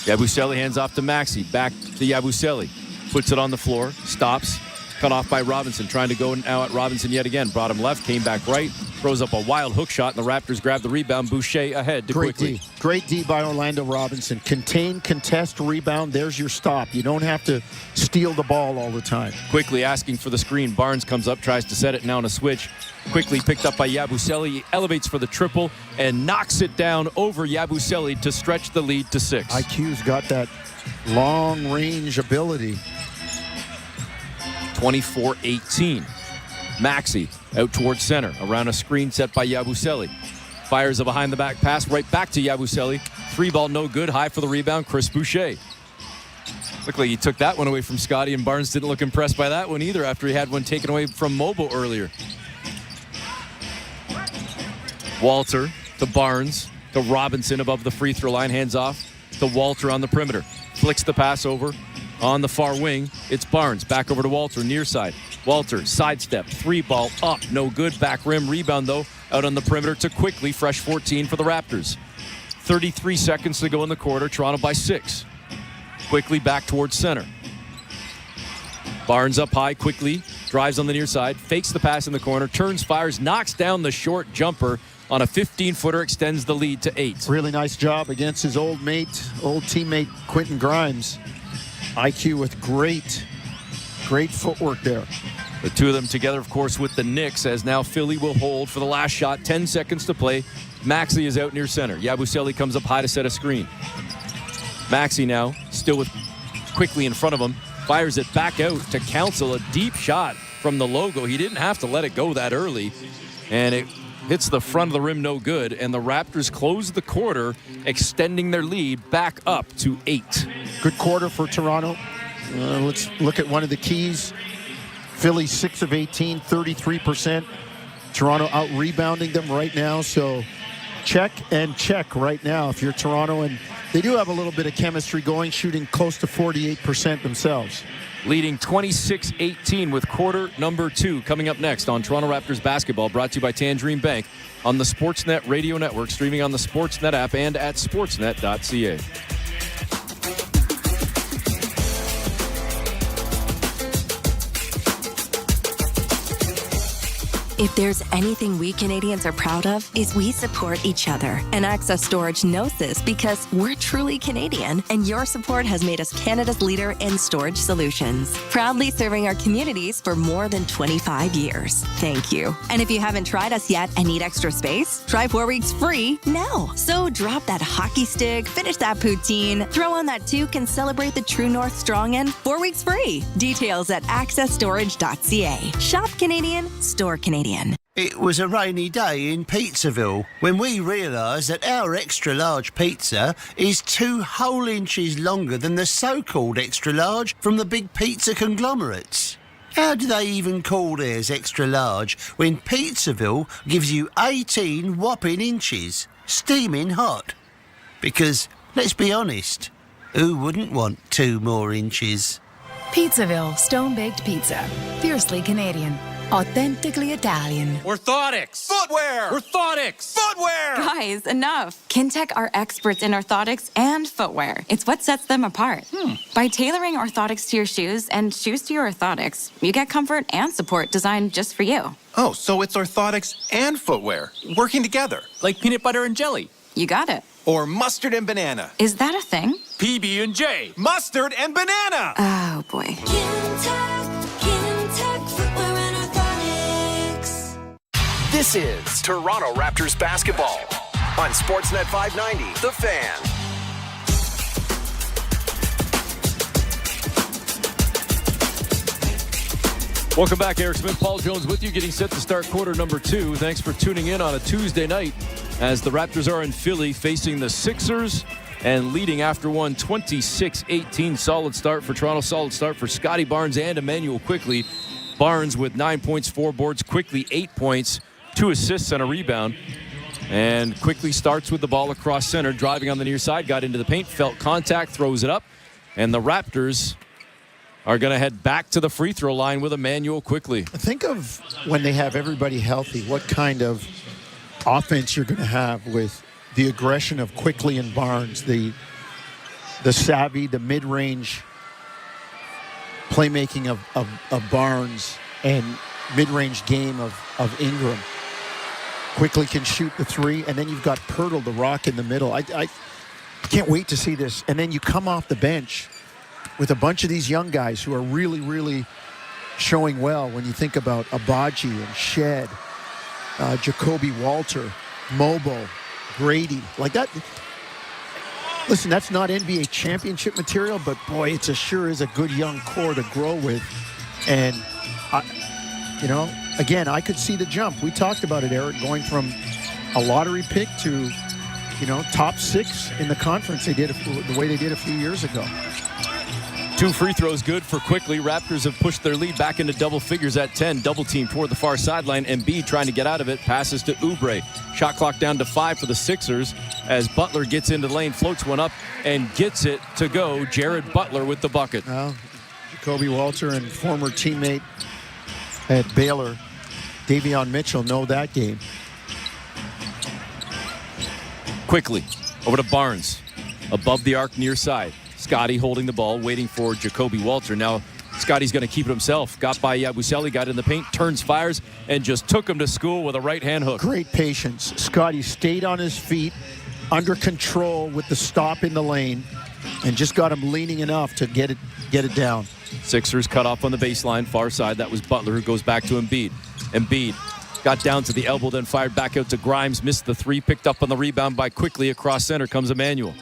Yabusele hands off to Maxey. Back to Yabusele. Puts it on the floor. Stops. Cut off by Robinson. Trying to go now at Robinson yet again. Brought him left. Came back right. Throws up a wild hook shot, and the Raptors grab the rebound. Boucher ahead to quickly. Great D by Orlando Robinson. Contain, contest, rebound. There's your stop. You don't have to steal the ball all the time. Quickly asking for the screen. Barnes comes up, tries to set it now on a switch. Quickly picked up by Yabusele. He elevates for the triple and knocks it down over Yabusele to stretch the lead to 6. IQ's got that long-range ability. 24-18. Maxey out towards center. Around a screen set by Yabusele. Fires a behind-the-back pass right back to Yabusele. 3-ball no good. High for the rebound. Chris Boucher. Looked like he took that one away from Scotty, and Barnes didn't look impressed by that one either after he had one taken away from Mobo earlier. Walter to Barnes to Robinson above the free throw line. Hands off to Walter on the perimeter. Flicks the pass over. On the far wing, it's Barnes. Back over to Walter, near side. Walter, sidestep, 3-ball up, no good. Back rim, rebound though, out on the perimeter to quickly. Fresh 14 for the Raptors. 33 seconds to go in the quarter. Toronto by 6. Quickly back towards center. Barnes up high, quickly. Drives on the near side, fakes the pass in the corner, turns, fires, knocks down the short jumper on a 15-footer, extends the lead to 8. Really nice job against his old teammate, Quentin Grimes. IQ with great footwork there. The two of them together, of course, with the Knicks, as now Philly will hold for the last shot. 10 seconds to play. Maxey is out near center. Yabusele comes up high to set a screen. Maxey now, still with quickly in front of him, fires it back out to Council. A deep shot from the logo. He didn't have to let it go that early. And it hits the front of the rim, no good. And the Raptors close the quarter, extending their lead back up to 8. Good quarter for Toronto. Let's look at one of the keys. Philly 6 of 18, 33%. Toronto out rebounding them right now. So check and check right now if you're Toronto. And they do have a little bit of chemistry going, shooting close to 48% themselves. leading 26-18 with quarter number 2 coming up next on Toronto Raptors basketball, brought to you by Tangerine Bank on the Sportsnet Radio Network, streaming on the Sportsnet app and at sportsnet.ca. If there's anything we Canadians are proud of, is we support each other. And Access Storage knows this because we're truly Canadian, and your support has made us Canada's leader in storage solutions. Proudly serving our communities for more than 25 years. Thank you. And if you haven't tried us yet and need extra space, try 4 weeks free now. So drop that hockey stick, finish that poutine, throw on that toque, and celebrate the True North Strong End 4 weeks free. Details at accessstorage.ca. Shop Canadian, store Canadian. It was a rainy day in Pizzaville when we realised that our extra large pizza is 2 whole inches longer than the so-called extra large from the big pizza conglomerates. How do they even call theirs extra large when Pizzaville gives you 18 whopping inches, steaming hot? Because, let's be honest, who wouldn't want 2 more inches? Pizzaville Stone-Baked Pizza. Fiercely Canadian. Authentically Italian. Orthotics. Footwear. Orthotics. Footwear. Guys, enough. Kintec are experts in orthotics and footwear. It's what sets them apart. By tailoring orthotics to your shoes and shoes to your orthotics, you get comfort and support designed just for you. Oh, so it's orthotics and footwear working together. Like peanut butter and jelly. You got it. Or mustard and banana. Is that a thing? PB&J. Mustard and banana. Oh, boy. This is Toronto Raptors basketball on Sportsnet 590, The Fan. Welcome back, Eric Smith, Paul Jones with you, getting set to start quarter number 2. Thanks for tuning in on a Tuesday night as the Raptors are in Philly facing the Sixers and leading after one 26-18. Solid start for Toronto, solid start for Scotty Barnes and Emmanuel Quickley. Barnes with 9 points, 4 boards, Quickley 8 points, 2 assists and a rebound. And Quickley starts with the ball across center, driving on the near side, got into the paint, felt contact, throws it up. And the Raptors are going to head back to the free throw line with Emmanuel Quickley. Think of when they have everybody healthy, what kind of offense you're going to have with the aggression of Quickley and Barnes, the savvy, the mid-range playmaking of Barnes and mid-range game of Ingram. Quickley can shoot the 3, and then you've got Pirtle, the rock in the middle. I can't wait to see this. And then you come off the bench with a bunch of these young guys who are really, really showing well when you think about Abaji and Shed, Jacoby Walter, Mobo, Grady. Like that. Listen, that's not NBA championship material, but boy, it sure is a good young core to grow with. And, again, I could see the jump. We talked about it, Eric, going from a lottery pick to, top 6 in the conference they did the way they did a few years ago. 2 free throws good for Quickley. Raptors have pushed their lead back into double figures at 10. Double team toward the far sideline. Embiid trying to get out of it. Passes to Oubre. Shot clock down to 5 for the Sixers as Butler gets into the lane, floats one up, and gets it to go. Jared Butler with the bucket. Well, Jacoby Walter and former teammate at Baylor, Davion Mitchell, know that game. Quickly over to Barnes. Above the arc near side. Scotty holding the ball, waiting for Jacoby Walter. Now, Scotty's going to keep it himself. Got by Yabusele, got in the paint, turns, fires, and just took him to school with a right-hand hook. Great patience. Scotty stayed on his feet, under control with the stop in the lane, and just got him leaning enough to get it down. Sixers cut off on the baseline, far side. That was Butler, who goes back to Embiid. Embiid got down to the elbow, then fired back out to Grimes. Missed the 3, picked up on the rebound by Quickley. Across center comes Emmanuel.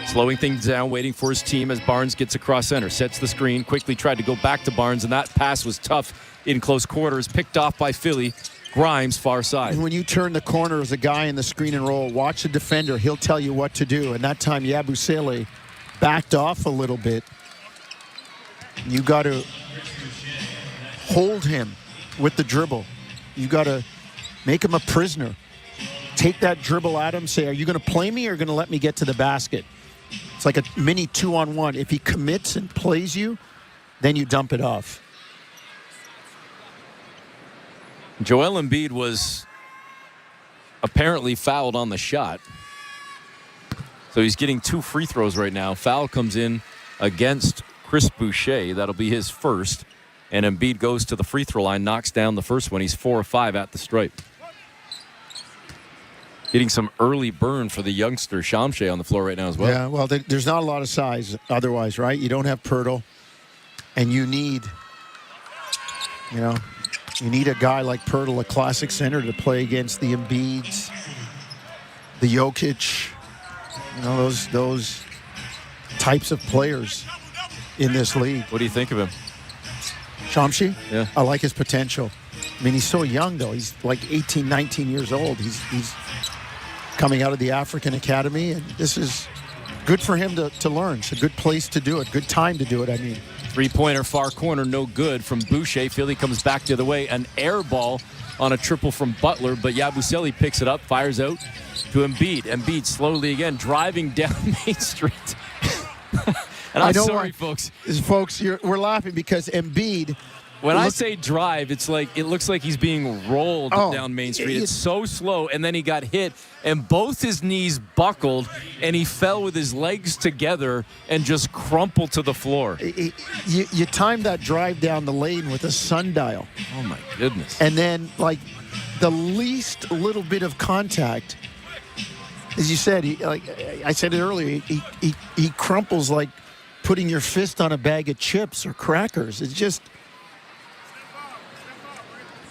Slowing things down, waiting for his team as Barnes gets across center. Sets the screen, Quickly tried to go back to Barnes, and that pass was tough in close quarters. Picked off by Philly. Grimes, far side. And when you turn the corner as a guy in the screen and roll, watch the defender. He'll tell you what to do. And that time, Yabusele backed off a little bit. You got to hold him with the dribble. You got to make him a prisoner. Take that dribble at him, say, are you going to play me or going to let me get to the basket? It's like a mini 2-on-1. If he commits and plays you, then you dump it off. Joel Embiid was apparently fouled on the shot. So he's getting 2 free throws right now. Foul comes in against Chris Boucher. That'll be his first. And Embiid goes to the free throw line, knocks down the first one. He's 4 of 5 at the stripe. Getting some early burn for the youngster Shamshe on the floor right now as well. Yeah, well, there's not a lot of size otherwise, right? You don't have Pirtle, and you need a guy like Pirtle, a classic center, to play against the Embiids, the Jokic, those types of players in this league. What do you think of him? Shamshi? Yeah. I like his potential. I mean, he's so young, though. He's like 18, 19 years old. He's coming out of the African Academy, and this is good for him to learn. It's a good place to do it, good time to do it, I mean. Three-pointer, far corner, no good from Boucher. Philly comes back the other way. An air ball on a triple from Butler, but Yabusele picks it up, fires out to Embiid. Embiid slowly again driving down Main Street. And I'm sorry, folks. Folks, we're laughing because Embiid... When I say drive, it looks like he's being rolled down Main Street. It's so slow, and then he got hit, and both his knees buckled, and he fell with his legs together and just crumpled to the floor. You timed that drive down the lane with a sundial. Oh, my goodness. And then, like, the least little bit of contact, as you said, I said it earlier, he crumples like putting your fist on a bag of chips or crackers. It's just...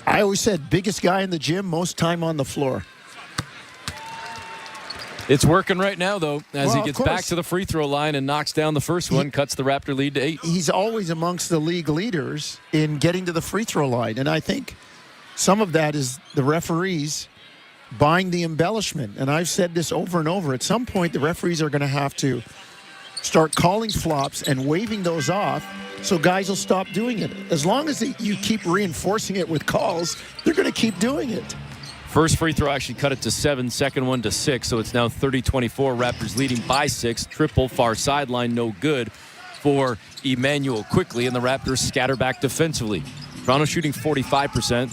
I always said, biggest guy in the gym, most time on the floor. It's working right now, though, as he gets back to the free throw line and knocks down the first one, cuts the Raptor lead to 8. He's always amongst the league leaders in getting to the free throw line, and I think some of that is the referees buying the embellishment. And I've said this over and over. At some point, the referees are going to have to start calling flops and waving those off, so guys will stop doing it. As long as you keep reinforcing it with calls, they're going to keep doing it. First free throw actually cut it to 7, second one to 6, so it's now 30-24. Raptors leading by 6. Triple far sideline, no good for Emmanuel quickly, and the Raptors scatter back defensively. Toronto shooting 45%.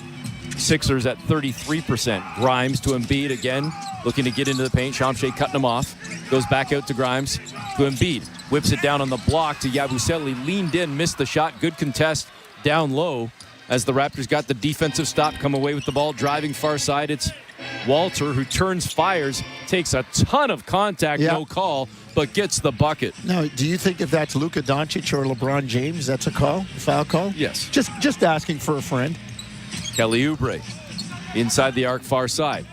Sixers at 33%. Grimes to Embiid again, looking to get into the paint. Shamshe cutting him off. Goes back out to Grimes to Embiid. Whips it down on the block to Yabusele. Leaned in, missed the shot. Good contest down low as the Raptors got the defensive stop, come away with the ball. Driving far side, it's Walter, who turns, fires, takes a ton of contact, no call, but gets the bucket. Now, do you think if that's Luka Doncic or LeBron James, that's a call, foul call? Yes. Just asking for a friend. Kelly Oubre inside the arc, far side.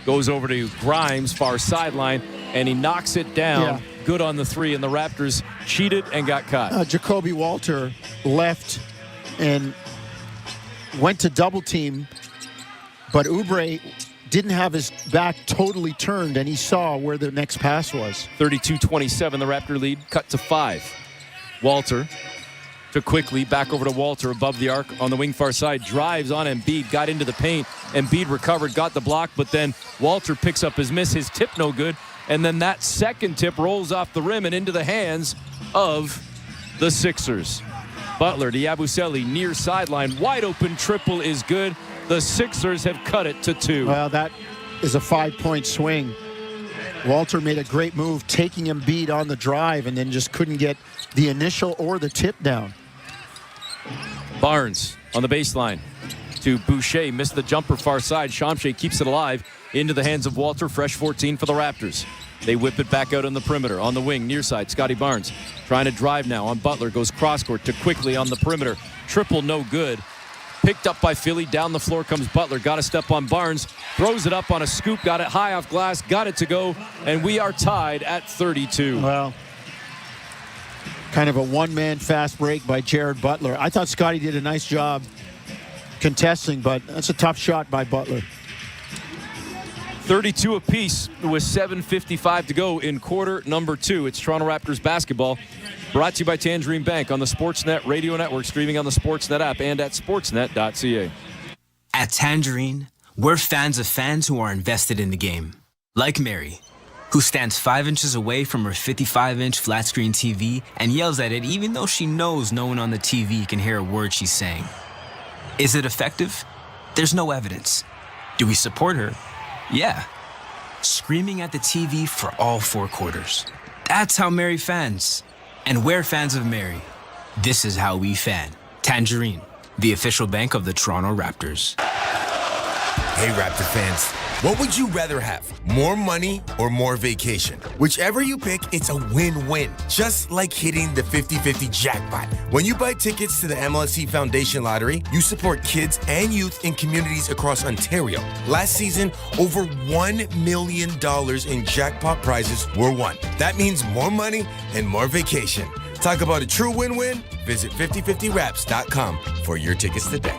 Goes over to Grimes, far sideline, and he knocks it down. Yeah. Good on the 3, and the Raptors cheated and got caught. Jacoby Walter left and went to double team, but Oubre didn't have his back totally turned, and he saw where the next pass was. 32-27, the Raptor lead cut to 5. Walter to quickly back over to Walter above the arc on the wing far side. Drives on Embiid, got into the paint. Embiid recovered, got the block, but then Walter picks up his miss. His tip no good. And then that second tip rolls off the rim and into the hands of the Sixers. Butler to Yabusele, near sideline. Wide open triple is good. The Sixers have cut it to 2. Well, that is a 5-point swing. Walter made a great move, taking Embiid on the drive, and then just couldn't get the initial or the tip down. Barnes on the baseline to Boucher. Missed the jumper far side. Shamshe keeps it alive into the hands of Walter. Fresh 14 for the Raptors. They whip it back out on the perimeter. On the wing, near side, Scotty Barnes trying to drive now on Butler. Goes cross court to quickly on the perimeter. Triple no good. Picked up by Philly. Down the floor comes Butler. Got a step on Barnes. Throws it up on a scoop. Got it high off glass. Got it to go. And we are tied at 32. Well, kind of a one-man fast break by Jared Butler. I thought Scotty did a nice job contesting, but that's a tough shot by Butler. 32 apiece with 7:55 to go in quarter number 2. It's Toronto Raptors basketball, brought to you by Tangerine Bank on the Sportsnet Radio Network, streaming on the Sportsnet app and at sportsnet.ca. At Tangerine, we're fans of fans who are invested in the game. Like Mary, who stands 5 inches away from her 55-inch flat-screen TV and yells at it even though she knows no one on the TV can hear a word she's saying. Is it effective? There's no evidence. Do we support her? Yeah. Screaming at the TV for all 4 quarters. That's how Mary fans. And we're fans of Mary. This is how we fan. Tangerine, the official bank of the Toronto Raptors. Hey, Raptor fans. What would you rather have? More money or more vacation? Whichever you pick, it's a win-win. Just like hitting the 50-50 jackpot. When you buy tickets to the MLSE Foundation Lottery, you support kids and youth in communities across Ontario. Last season, over $1 million in jackpot prizes were won. That means more money and more vacation. Talk about a true win-win? Visit 5050raps.com for your tickets today.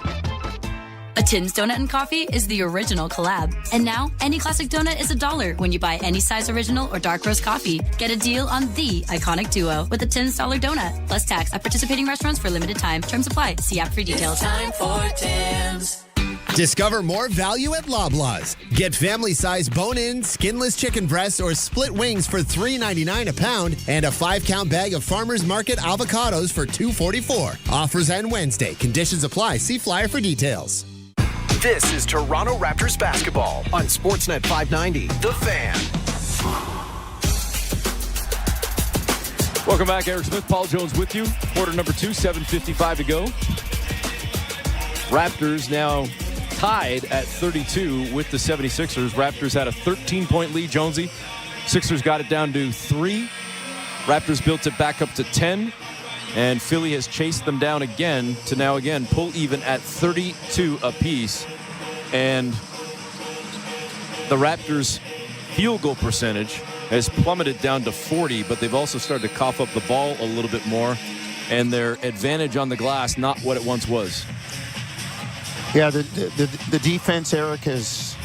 A Tim's Donut and Coffee is the original collab. And now, any classic donut is $1 when you buy any size original or dark roast coffee. Get a deal on the iconic duo with a Tim's $1 donut. Plus tax at participating restaurants for a limited time. Terms apply. See app for details. It's time for Tim's. Discover more value at Loblaws. Get family-size bone-in, skinless chicken breasts or split wings for $3.99 a pound and a 5-count bag of Farmers Market avocados for $2.44. Offers end Wednesday. Conditions apply. See flyer for details. This is Toronto Raptors basketball on Sportsnet 590, The Fan. Welcome back. Eric Smith, Paul Jones with you. Quarter number 2, 7:55 to go. Raptors now tied at 32 with the 76ers. Raptors had a 13-point lead, Jonesy. Sixers got it down to 3. Raptors built it back up to 10. And Philly has chased them down again to now again pull even at 32 apiece. And the Raptors' field goal percentage has plummeted down to 40, but they've also started to cough up the ball a little bit more. And their advantage on the glass, not what it once was. Yeah, the defense, Eric, has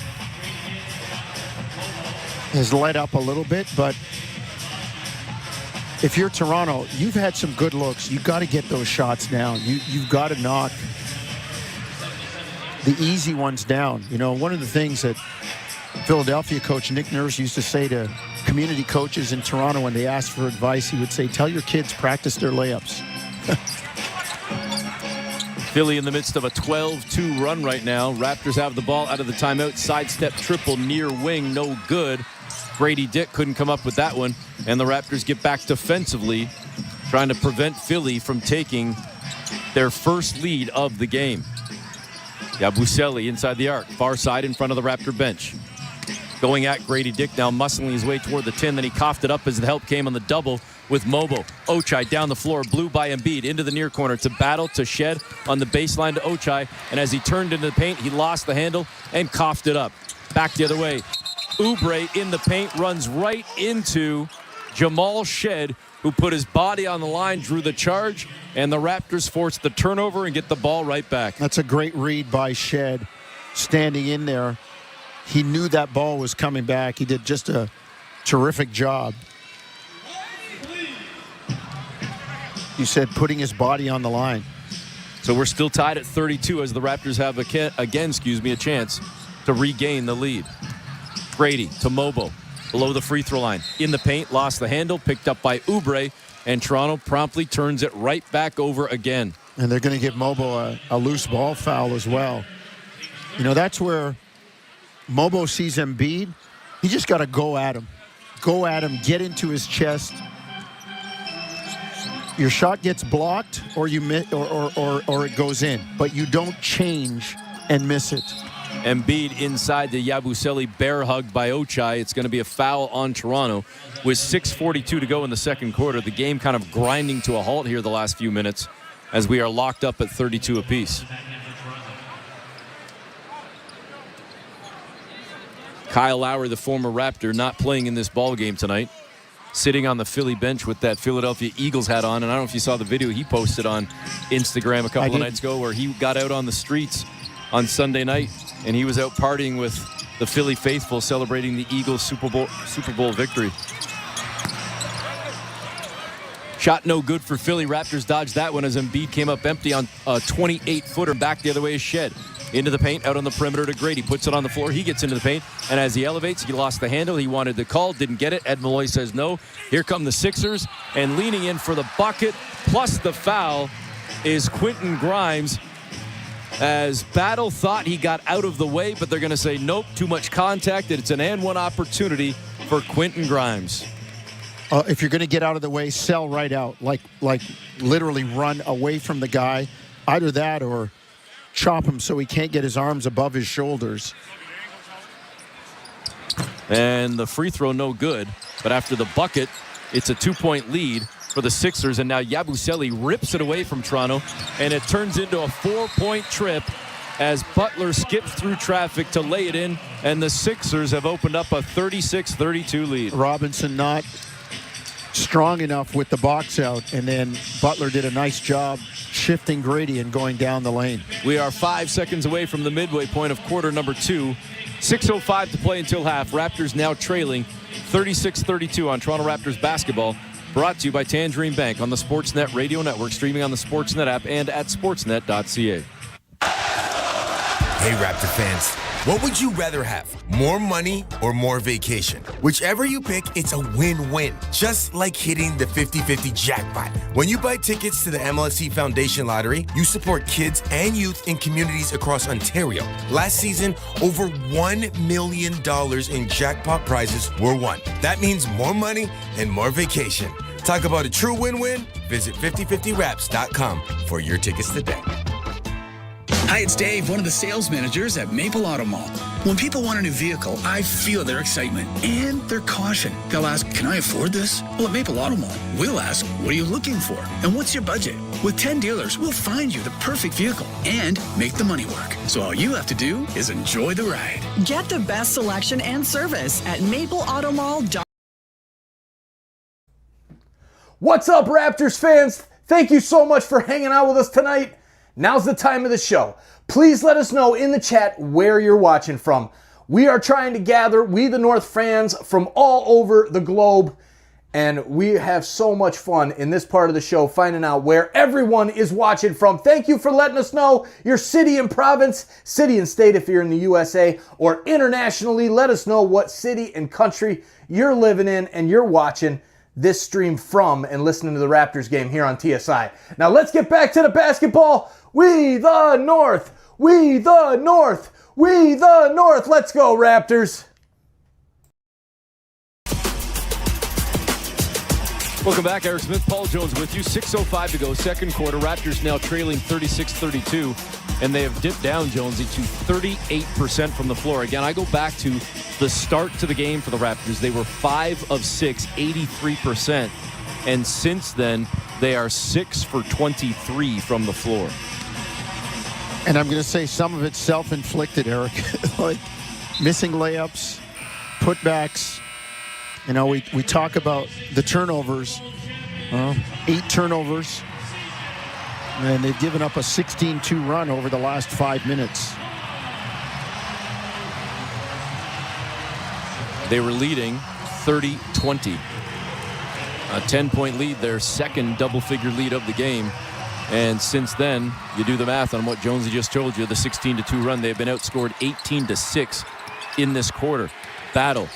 let up a little bit, but if you're Toronto, you've had some good looks. You've got to get those shots down. You've got to knock the easy ones down. You know, one of the things that Philadelphia coach Nick Nurse used to say to community coaches in Toronto when they asked for advice, he would say, tell your kids practice their layups. Philly in the midst of a 12-2 run right now. Raptors have the ball out of the timeout. Sidestep triple near wing, no good. Grady Dick couldn't come up with that one. And the Raptors get back defensively, trying to prevent Philly from taking their first lead of the game. Yabusele inside the arc, far side in front of the Raptor bench. Going at Grady Dick now, muscling his way toward the 10. Then he coughed it up as the help came on the double with Mobo. Ochai down the floor, blue by Embiid, into the near corner to battle, to Shed on the baseline to Ochai. And as he turned into the paint, he lost the handle and coughed it up. Back the other way. Oubre in the paint, runs right into Jamal Shed, who put his body on the line, drew the charge, and the Raptors forced the turnover and get the ball right back. That's a great read by Shed, standing in there. He knew that ball was coming back. He did just a terrific job. You said putting his body on the line. So we're still tied at 32 as the Raptors have a chance to regain the lead. Grady to Mobo, below the free throw line. In the paint, lost the handle, picked up by Oubre, and Toronto promptly turns it right back over again. And they're going to give Mobo a loose ball foul as well. You know, that's where Mobo sees Embiid. He just got to go at him. Go at him, get into his chest. Your shot gets blocked or you miss, or it goes in, but you don't change and miss it. Embiid inside the Yabusele, bear hugged by Ochai. It's going to be a foul on Toronto with 6:42 to go in the second quarter. The game kind of grinding to a halt here the last few minutes as we are locked up at 32 apiece. Kyle Lowry, the former Raptor, not playing in this ball game tonight. Sitting on the Philly bench with that Philadelphia Eagles hat on. And I don't know if you saw the video he posted on Instagram a couple of nights ago where he got out on the streets on Sunday night and he was out partying with the Philly faithful celebrating the Eagles Super Bowl victory. Shot no good for Philly. Raptors dodged that one as Embiid came up empty on a 28-footer back the other way as Shed. Into the paint, out on the perimeter to Grady. Puts it on the floor. He gets into the paint. And as he elevates, he lost the handle. He wanted the call, didn't get it. Ed Malloy says no. Here come the Sixers. And leaning in for the bucket, plus the foul, is Quentin Grimes. As Battle thought he got out of the way, but they're going to say nope, too much contact. It's an and one opportunity for Quentin Grimes. If you're going to get out of the way, sell right out. Like literally run away from the guy. Either that or chop him so he can't get his arms above his shoulders. And the free throw no good. But after the bucket, it's a 2-point lead for the Sixers. And now Yabusele rips it away from Toronto. And it turns into a 4-point trip as Butler skips through traffic to lay it in. And the Sixers have opened up a 36-32 lead. Robinson not strong enough with the box out. And then Butler did a nice job shifting Grady and going down the lane. We are 5 seconds away from the midway point of quarter number 2. 6:05 to play until half. Raptors now trailing 36-32 on Toronto Raptors basketball. Brought to you by Tangerine Bank on the Sportsnet Radio Network, streaming on the Sportsnet app and at sportsnet.ca. Hey, Raptor fans, what would you rather have? More money or more vacation? Whichever you pick, it's a win-win. Just like hitting the 50-50 jackpot. When you buy tickets to the MLSE Foundation Lottery, you support kids and youth in communities across Ontario. Last season, over $1 million in jackpot prizes were won. That means more money and more vacation. Talk about a true win-win? Visit 5050raps.com for your tickets today. Hi, it's Dave, one of the sales managers at Maple Auto Mall. When people want a new vehicle, I feel their excitement and their caution. They'll ask, can I afford this? Well, at Maple Auto Mall, we'll ask, what are you looking for? And what's your budget? With 10 dealers, we'll find you the perfect vehicle and make the money work. So all you have to do is enjoy the ride. Get the best selection and service at mapleautomall.com. What's up, Raptors fans? Thank you so much for hanging out with us tonight. Now's the time of the show. Please let us know in the chat where you're watching from. We are trying to gather We the North fans from all over the globe, and we have so much fun in this part of the show finding out where everyone is watching from. Thank you for letting us know your city and province, city and state if you're in the USA, or internationally. Let us know what city and country you're living in and you're watching this stream from and listening to the Raptors game here on TSI. Now let's get back to the basketball. We the North! We the North! We the North! Let's go, Raptors! Welcome back. Eric Smith, Paul Jones with you. 6:05 to go, second quarter. Raptors now trailing 36-32, and they have dipped down, Jonesy, to 38% from the floor. Again, I go back to the start to the game for the Raptors. They were 5 of 6, 83%, and since then, they are 6 for 23 from the floor. And I'm going to say some of it's self-inflicted, Eric. Like missing layups, putbacks. You know, we talk about the turnovers. 8 turnovers. And they've given up a 16-2 run over the last 5 minutes. They were leading 30-20. A 10-point lead, their second double-figure lead of the game. And since then, you do the math on what Jonesy just told you, the 16-2 run, they've been outscored 18-6 in this quarter. Battle.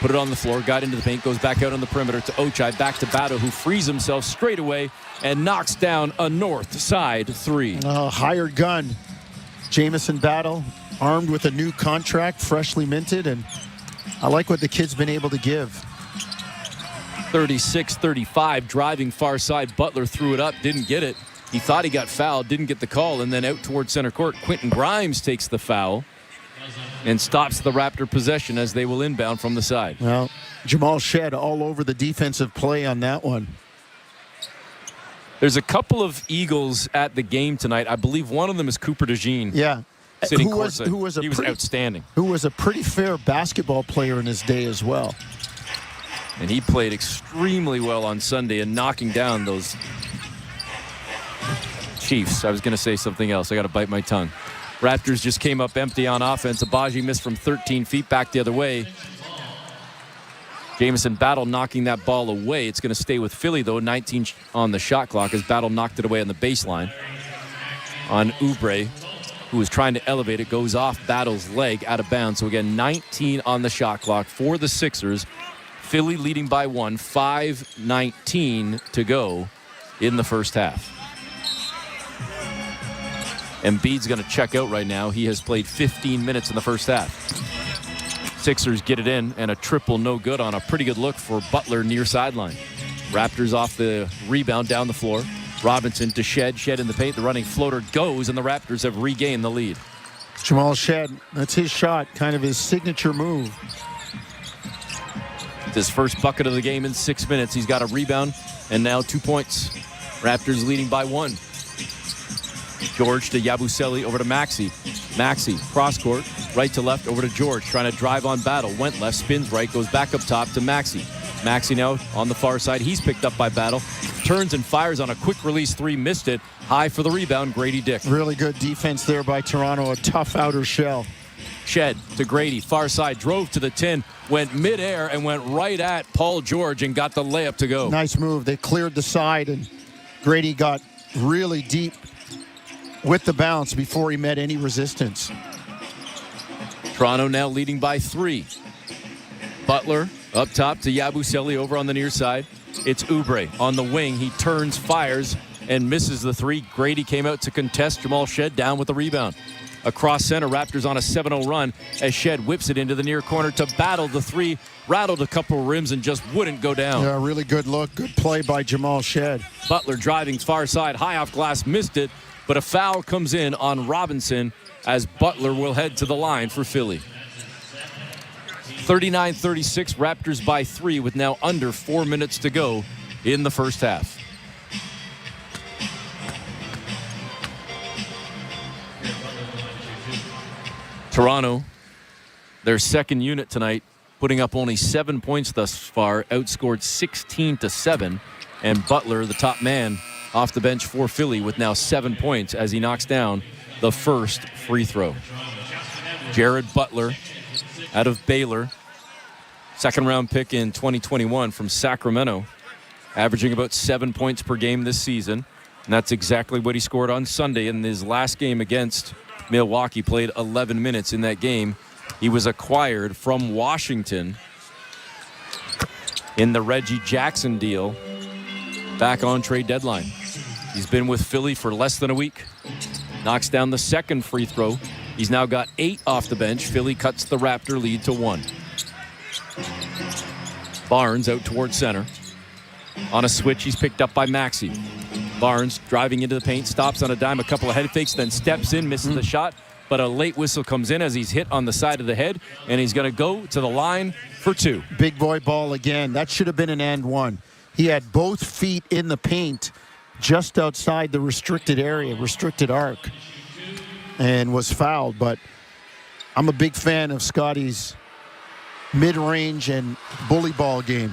Put it on the floor, got into the paint, goes back out on the perimeter to Ochai, back to Battle, who frees himself straight away and knocks down a north side 3. Hired gun. Jamison Battle, armed with a new contract, freshly minted, and I like what the kid's been able to give. 36-35, driving far side. Butler threw it up, didn't get it. He thought he got fouled, didn't get the call, and then out towards center court. Quentin Grimes takes the foul and stops the Raptor possession as they will inbound from the side. Well, Jamal Shed all over the defensive play on that one. There's a couple of Eagles at the game tonight. I believe one of them is Cooper DeJean. Yeah. Sitting he was outstanding. Who was a pretty fair basketball player in his day as well. And he played extremely well on Sunday and knocking down those Chiefs. I was going to say something else. I got to bite my tongue. Raptors just came up empty on offense. Abaji missed from 13 feet back the other way. Jamison Battle knocking that ball away. It's going to stay with Philly, though. 19 on the shot clock as Battle knocked it away on the baseline on Oubre. who was trying to elevate it, goes off Battle's leg out of bounds. So again, 19 on the shot clock for the Sixers. Philly leading by 1, 5:19 to go in the first half. Embiid's going to check out right now. He has played 15 minutes in the first half. Sixers get it in, and a triple no good on a pretty good look for Butler near sideline. Raptors off the rebound down the floor. Robinson to Shed in the paint. The running floater goes, and the Raptors have regained the lead. Jamal Shed, that's his shot, kind of his signature move. It's his first bucket of the game in 6 minutes. He's got a rebound and now 2 points. Raptors leading by 1. George to Yabusele over to Maxey. Maxey, cross court, right to left over to George, trying to drive on Battle. Went left, spins right, goes back up top to Maxey. Maxey now on the far side. He's picked up by Battle. Turns and fires on a quick release 3. Missed it. High for the rebound, Grady Dick. Really good defense there by Toronto. A tough outer shell. Shed to Grady, far side, drove to the 10, went midair and went right at Paul George and got the layup to go. Nice move. They cleared the side, and Grady got really deep with the bounce before he met any resistance. Toronto now leading by 3. Butler up top to Yabusele over on the near side. It's Oubre on the wing. He turns, fires, and misses the 3. Grady came out to contest. Jamal Shed down with the rebound. Across center, Raptors on a 7-0 run as Shed whips it into the near corner to Battle. The 3 rattled a couple of rims and just wouldn't go down. Yeah, really good look. Good play by Jamal Shed. Butler driving far side, high off glass, missed it, but a foul comes in on Robinson as Butler will head to the line for Philly. 39-36, Raptors by 3 with now under 4 minutes to go in the first half. Toronto, their second unit tonight, putting up only 7 points thus far, outscored 16-7. And Butler, the top man, off the bench for Philly with now 7 points as he knocks down the first free throw. Jared Butler out of Baylor, second-round pick in 2021 from Sacramento, averaging about 7 points per game this season. And that's exactly what he scored on Sunday in his last game against Milwaukee. Played 11 minutes in that game. He was acquired from Washington in the Reggie Jackson deal back on trade deadline. He's been with Philly for less than a week. Knocks down the second free throw. He's now got 8 off the bench. Philly cuts the Raptor lead to 1. Barnes out towards center. On a switch, he's picked up by Maxey. Barnes driving into the paint, stops on a dime, a couple of head fakes, then steps in, misses the shot. But a late whistle comes in as he's hit on the side of the head, and he's going to go to the line for 2. Big boy ball again. That should have been an and 1. He had both feet in the paint just outside the restricted area, restricted arc, and was fouled. But I'm a big fan of Scotty's mid-range and bully ball game.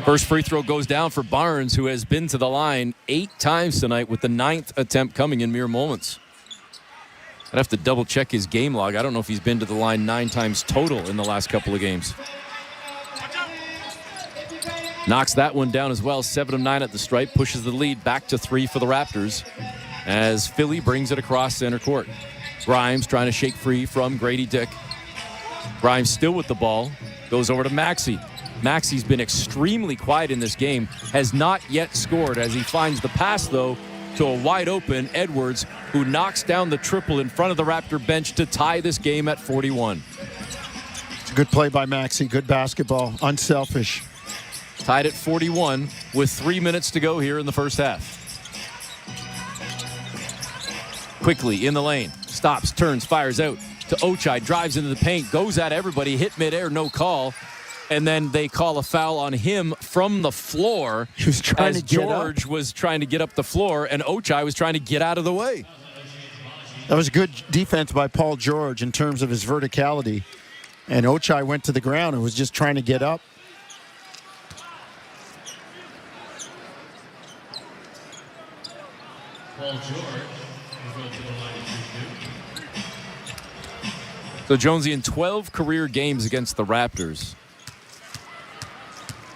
First free throw goes down for Barnes, who has been to the line 8 times tonight, with the 9th attempt coming in mere moments. I'd have to double check his game log. I don't know if he's been to the line 9 times total in the last couple of games. Knocks that one down as well. 7 of 9 at the stripe, pushes the lead back to 3 for the Raptors as Philly brings it across center court. Grimes trying to shake free from Grady Dick. Grimes still with the ball, goes over to Maxey. Maxey's been extremely quiet in this game, has not yet scored as he finds the pass, though, to a wide-open Edwards, who knocks down the triple in front of the Raptor bench to tie this game at 41. It's a good play by Maxey. Good basketball. Unselfish. Tied at 41 with 3 minutes to go here in the first half. Quickly in the lane. Stops, turns, fires out to Ochai. Drives into the paint, goes at everybody, hit midair, no call. And then they call a foul on him from the floor. He was trying to get up. George was trying to get up the floor, and Ochai was trying to get out of the way. That was good defense by Paul George in terms of his verticality. And Ochai went to the ground and was just trying to get up. Paul George will go to the line of 3-2. So Jonesy, in 12 career games against the Raptors,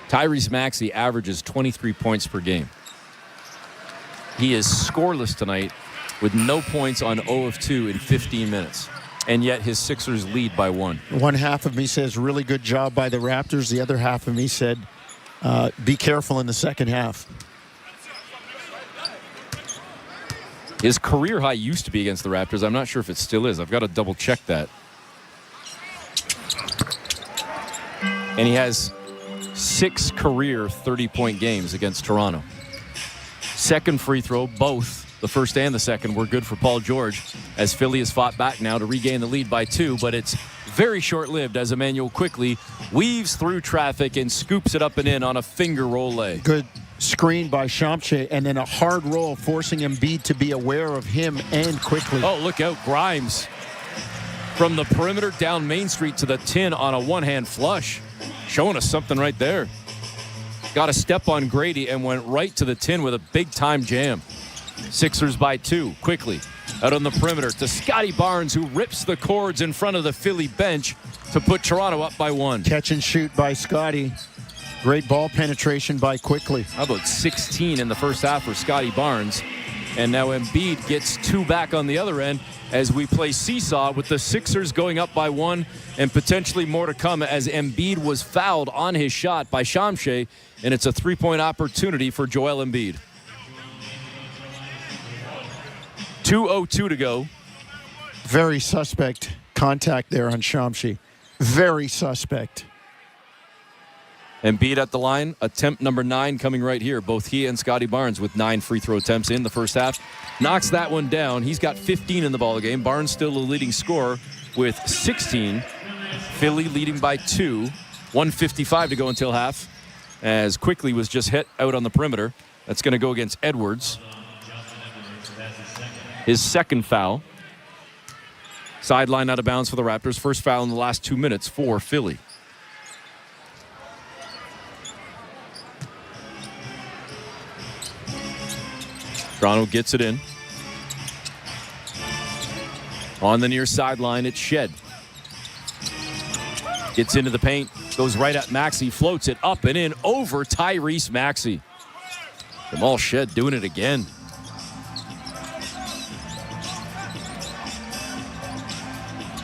Tyrese Maxey averages 23 points per game. He is scoreless tonight with no points on 0 of 2 in 15 minutes. And yet his Sixers lead by 1. One half of me says really good job by the Raptors. The other half of me said be careful in the second half. His career high used to be against the Raptors. I'm not sure if it still is. I've got to double check that. And he has 6 career 30-point games against Toronto. Second free throw, both the first and the second, were good for Paul George as Philly has fought back now to regain the lead by 2, but it's very short-lived as Emmanuel quickly weaves through traffic and scoops it up and in on a finger roll lay. Good screen by Shamche, and then a hard roll forcing Embiid to be aware of him and quickly. Oh, look out, Grimes. From the perimeter down Main Street to the tin on a one-hand flush. Showing us something right there. Got a step on Grady and went right to the tin with a big-time jam. Sixers by 2, quickly. Out on the perimeter to Scotty Barnes, who rips the cords in front of the Philly bench to put Toronto up by 1. Catch and shoot by Scotty. Great ball penetration by Quickly. How about 16 in the first half for Scotty Barnes? And now Embiid gets 2 back on the other end as we play seesaw with the Sixers going up by 1 and potentially more to come as Embiid was fouled on his shot by Shamche, and it's a 3-point opportunity for Joel Embiid. 2:02 to go. Very suspect contact there on Shamshi. Very suspect. Embiid at the line, attempt number 9 coming right here. Both he and Scotty Barnes with 9 free throw attempts in the first half. Knocks that one down. He's got 15 in the ball game. Barnes still the leading scorer with 16. Philly leading by 2. 1:55 to go until half. As Quickly was just hit out on the perimeter. That's going to go against Edwards. His second foul. Sideline out of bounds for the Raptors. First foul in the last 2 minutes for Philly. Toronto gets it in. On the near sideline, it's Shed. Gets into the paint, goes right at Maxey, floats it up and in over Tyrese Maxey. Jamal Shed doing it again.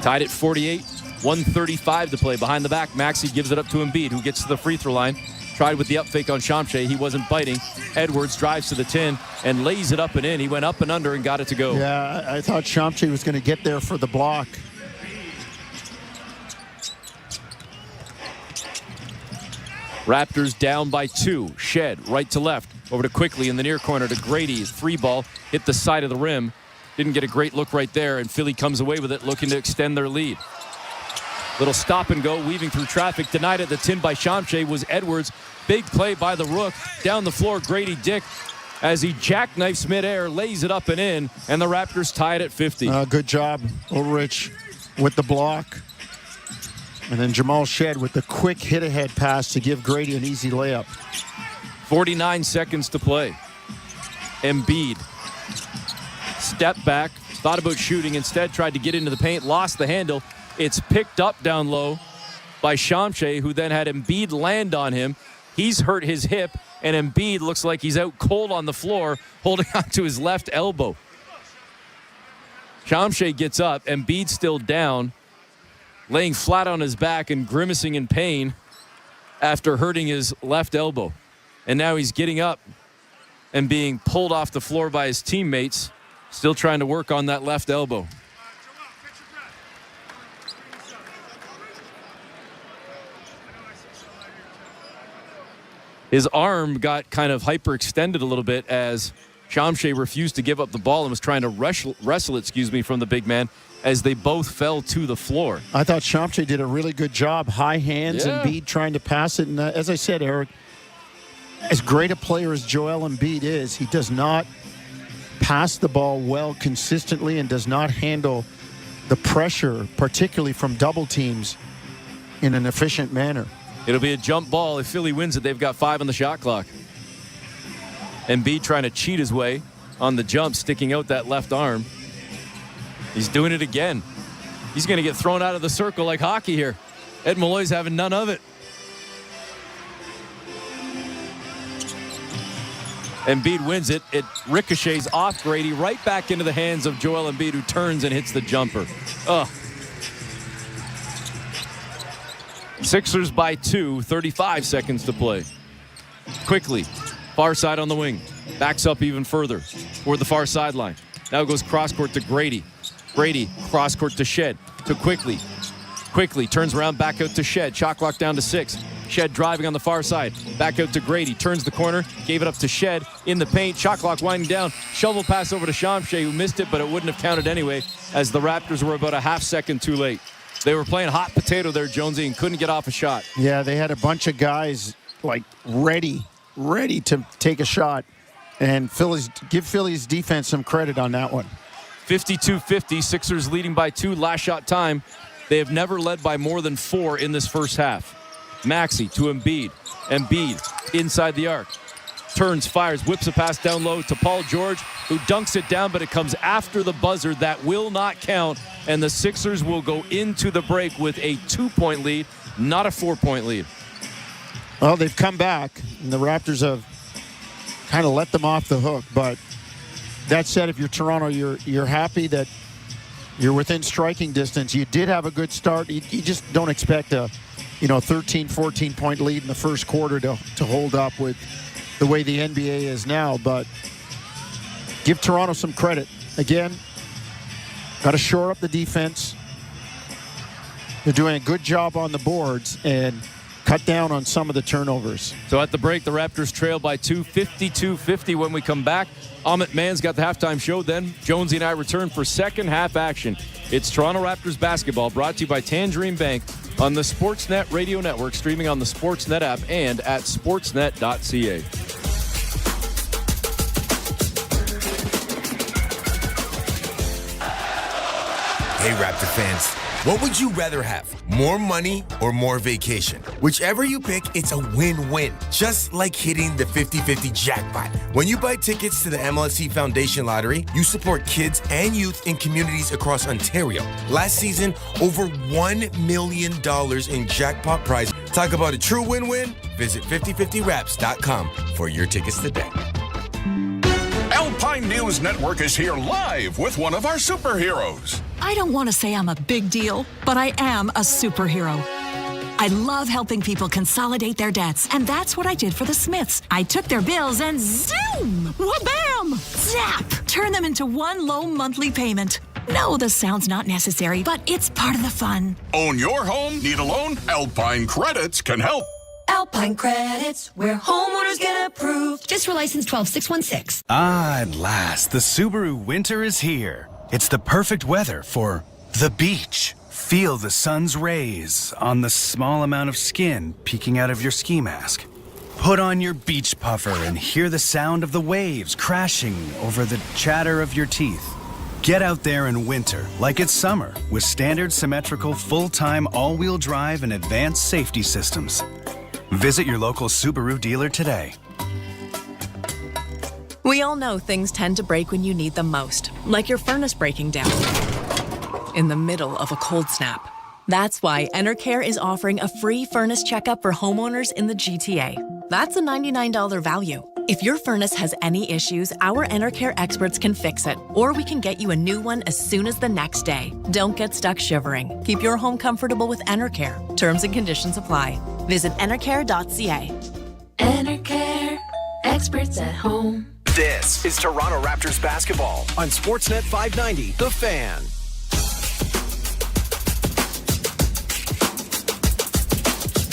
Tied at 48, 1:35 to play. Behind the back, Maxey gives it up to Embiid, who gets to the free throw line. Tried with the up fake on Shamche. He wasn't biting. Edwards drives to the tin and lays it up and in. He went up and under and got it to go. Yeah, I thought Shamche was going to get there for the block. Raptors down by 2. Shed right to left. Over to Quickly in the near corner to Grady. 3 ball hit the side of the rim. Didn't get a great look right there, and Philly comes away with it, looking to extend their lead. Little stop and go, weaving through traffic. Denied at the tin by Shamche was Edwards. Big play by the Rook. Down the floor, Grady Dick, as he jackknifes midair, lays it up and in, and the Raptors tie it at 50. Good job, Ulrich, with the block. And then Jamal Shed with the quick hit-ahead pass to give Grady an easy layup. 49 seconds to play. Embiid. Step back, thought about shooting, instead tried to get into the paint, lost the handle. It's picked up down low by Shamche, who then had Embiid land on him. He's hurt his hip, and Embiid looks like he's out cold on the floor, holding onto his left elbow. Shamche gets up, Embiid still down, laying flat on his back and grimacing in pain after hurting his left elbow. And now he's getting up and being pulled off the floor by his teammates, still trying to work on that left elbow. His arm got kind of hyperextended a little bit as Shamche refused to give up the ball and was trying to wrestle from the big man as they both fell to the floor. I thought Shamche did a really good job. High hands, Embiid trying to pass it. And as I said, Eric, as great a player as Joel Embiid is, he does not pass the ball well consistently and does not handle the pressure, particularly from double teams, in an efficient manner. It'll be a jump ball. If Philly wins it, they've got 5 on the shot clock. Embiid trying to cheat his way on the jump, sticking out that left arm. He's doing it again. He's going to get thrown out of the circle like hockey here. Ed Malloy's having none of it. Embiid wins it. It ricochets off Grady, right back into the hands of Joel Embiid, who turns and hits the jumper. Sixers by 2, 35 seconds to play. Quickly, far side on the wing. Backs up even further toward the far sideline. Now goes cross court to Grady. Grady, cross court to Shed. To Quickly. Quickly turns around, back out to Shed. Shot clock down to 6. Shed driving on the far side. Back out to Grady. Turns the corner. Gave it up to Shed in the paint. Shot clock winding down. Shovel pass over to Shamshay, who missed it, but it wouldn't have counted anyway, as the Raptors were about a half second too late. They were playing hot potato there, Jonesy, and couldn't get off a shot. Yeah, they had a bunch of guys like ready to take a shot. And give Philly's defense some credit on that one. 52-50, Sixers leading by 2, last shot time. They have never led by more than 4 in this first half. Maxey to Embiid. Embiid inside the arc. Turns, fires, whips a pass down low to Paul George, who dunks it down, but it comes after the buzzer. That will not count, and the Sixers will go into the break with a 2-point lead, not a 4-point lead. Well, they've come back, and the Raptors have kind of let them off the hook. But that said, if you're Toronto, you're happy that you're within striking distance. You did have a good start. You just don't expect a 13, 14-point lead in the first quarter to hold up with the way the NBA is now. But give Toronto some credit. Again, got to shore up the defense. They're doing a good job on the boards and cut down on some of the turnovers. So at the break, the Raptors trail by 2, 52-50. When we come back, Amit Mann's got the halftime show. Then Jonesy and I return for second half action. It's Toronto Raptors basketball, brought to you by Tangerine Bank on the Sportsnet Radio Network, streaming on the Sportsnet app and at sportsnet.ca. Hey, Raptor fans, what would you rather have? More money or more vacation? Whichever you pick, it's a win-win. Just like hitting the 50-50 jackpot. When you buy tickets to the MLSE Foundation Lottery, you support kids and youth in communities across Ontario. Last season, over $1 million in jackpot prizes. Talk about a true win-win? Visit 5050raps.com for your tickets today. Alpine News Network is here live with one of our superheroes. I don't want to say I'm a big deal, but I am a superhero. I love helping people consolidate their debts, and that's what I did for the Smiths. I took their bills and zoom, wha-bam, zap, turn them into one low monthly payment. No, the sound's not necessary, but it's part of the fun. Own your home? Need a loan? Alpine Credits can help. Alpine Credits, where homeowners get approved. Just for license 12616. Ah, at last, the Subaru winter is here. It's the perfect weather for the beach. Feel the sun's rays on the small amount of skin peeking out of your ski mask. Put on your beach puffer and hear the sound of the waves crashing over the chatter of your teeth. Get out there in winter like it's summer with standard symmetrical full-time all-wheel drive and advanced safety systems. Visit your local Subaru dealer today. We all know things tend to break when you need them most, like your furnace breaking down in the middle of a cold snap. That's why Enercare is offering a free furnace checkup for homeowners in the GTA. That's a $99 value. If your furnace has any issues, our Enercare experts can fix it, or we can get you a new one as soon as the next day. Don't get stuck shivering. Keep your home comfortable with Enercare. Terms and conditions apply. Visit enercare.ca. Enercare, experts at home. This is Toronto Raptors basketball on Sportsnet 590, The Fan.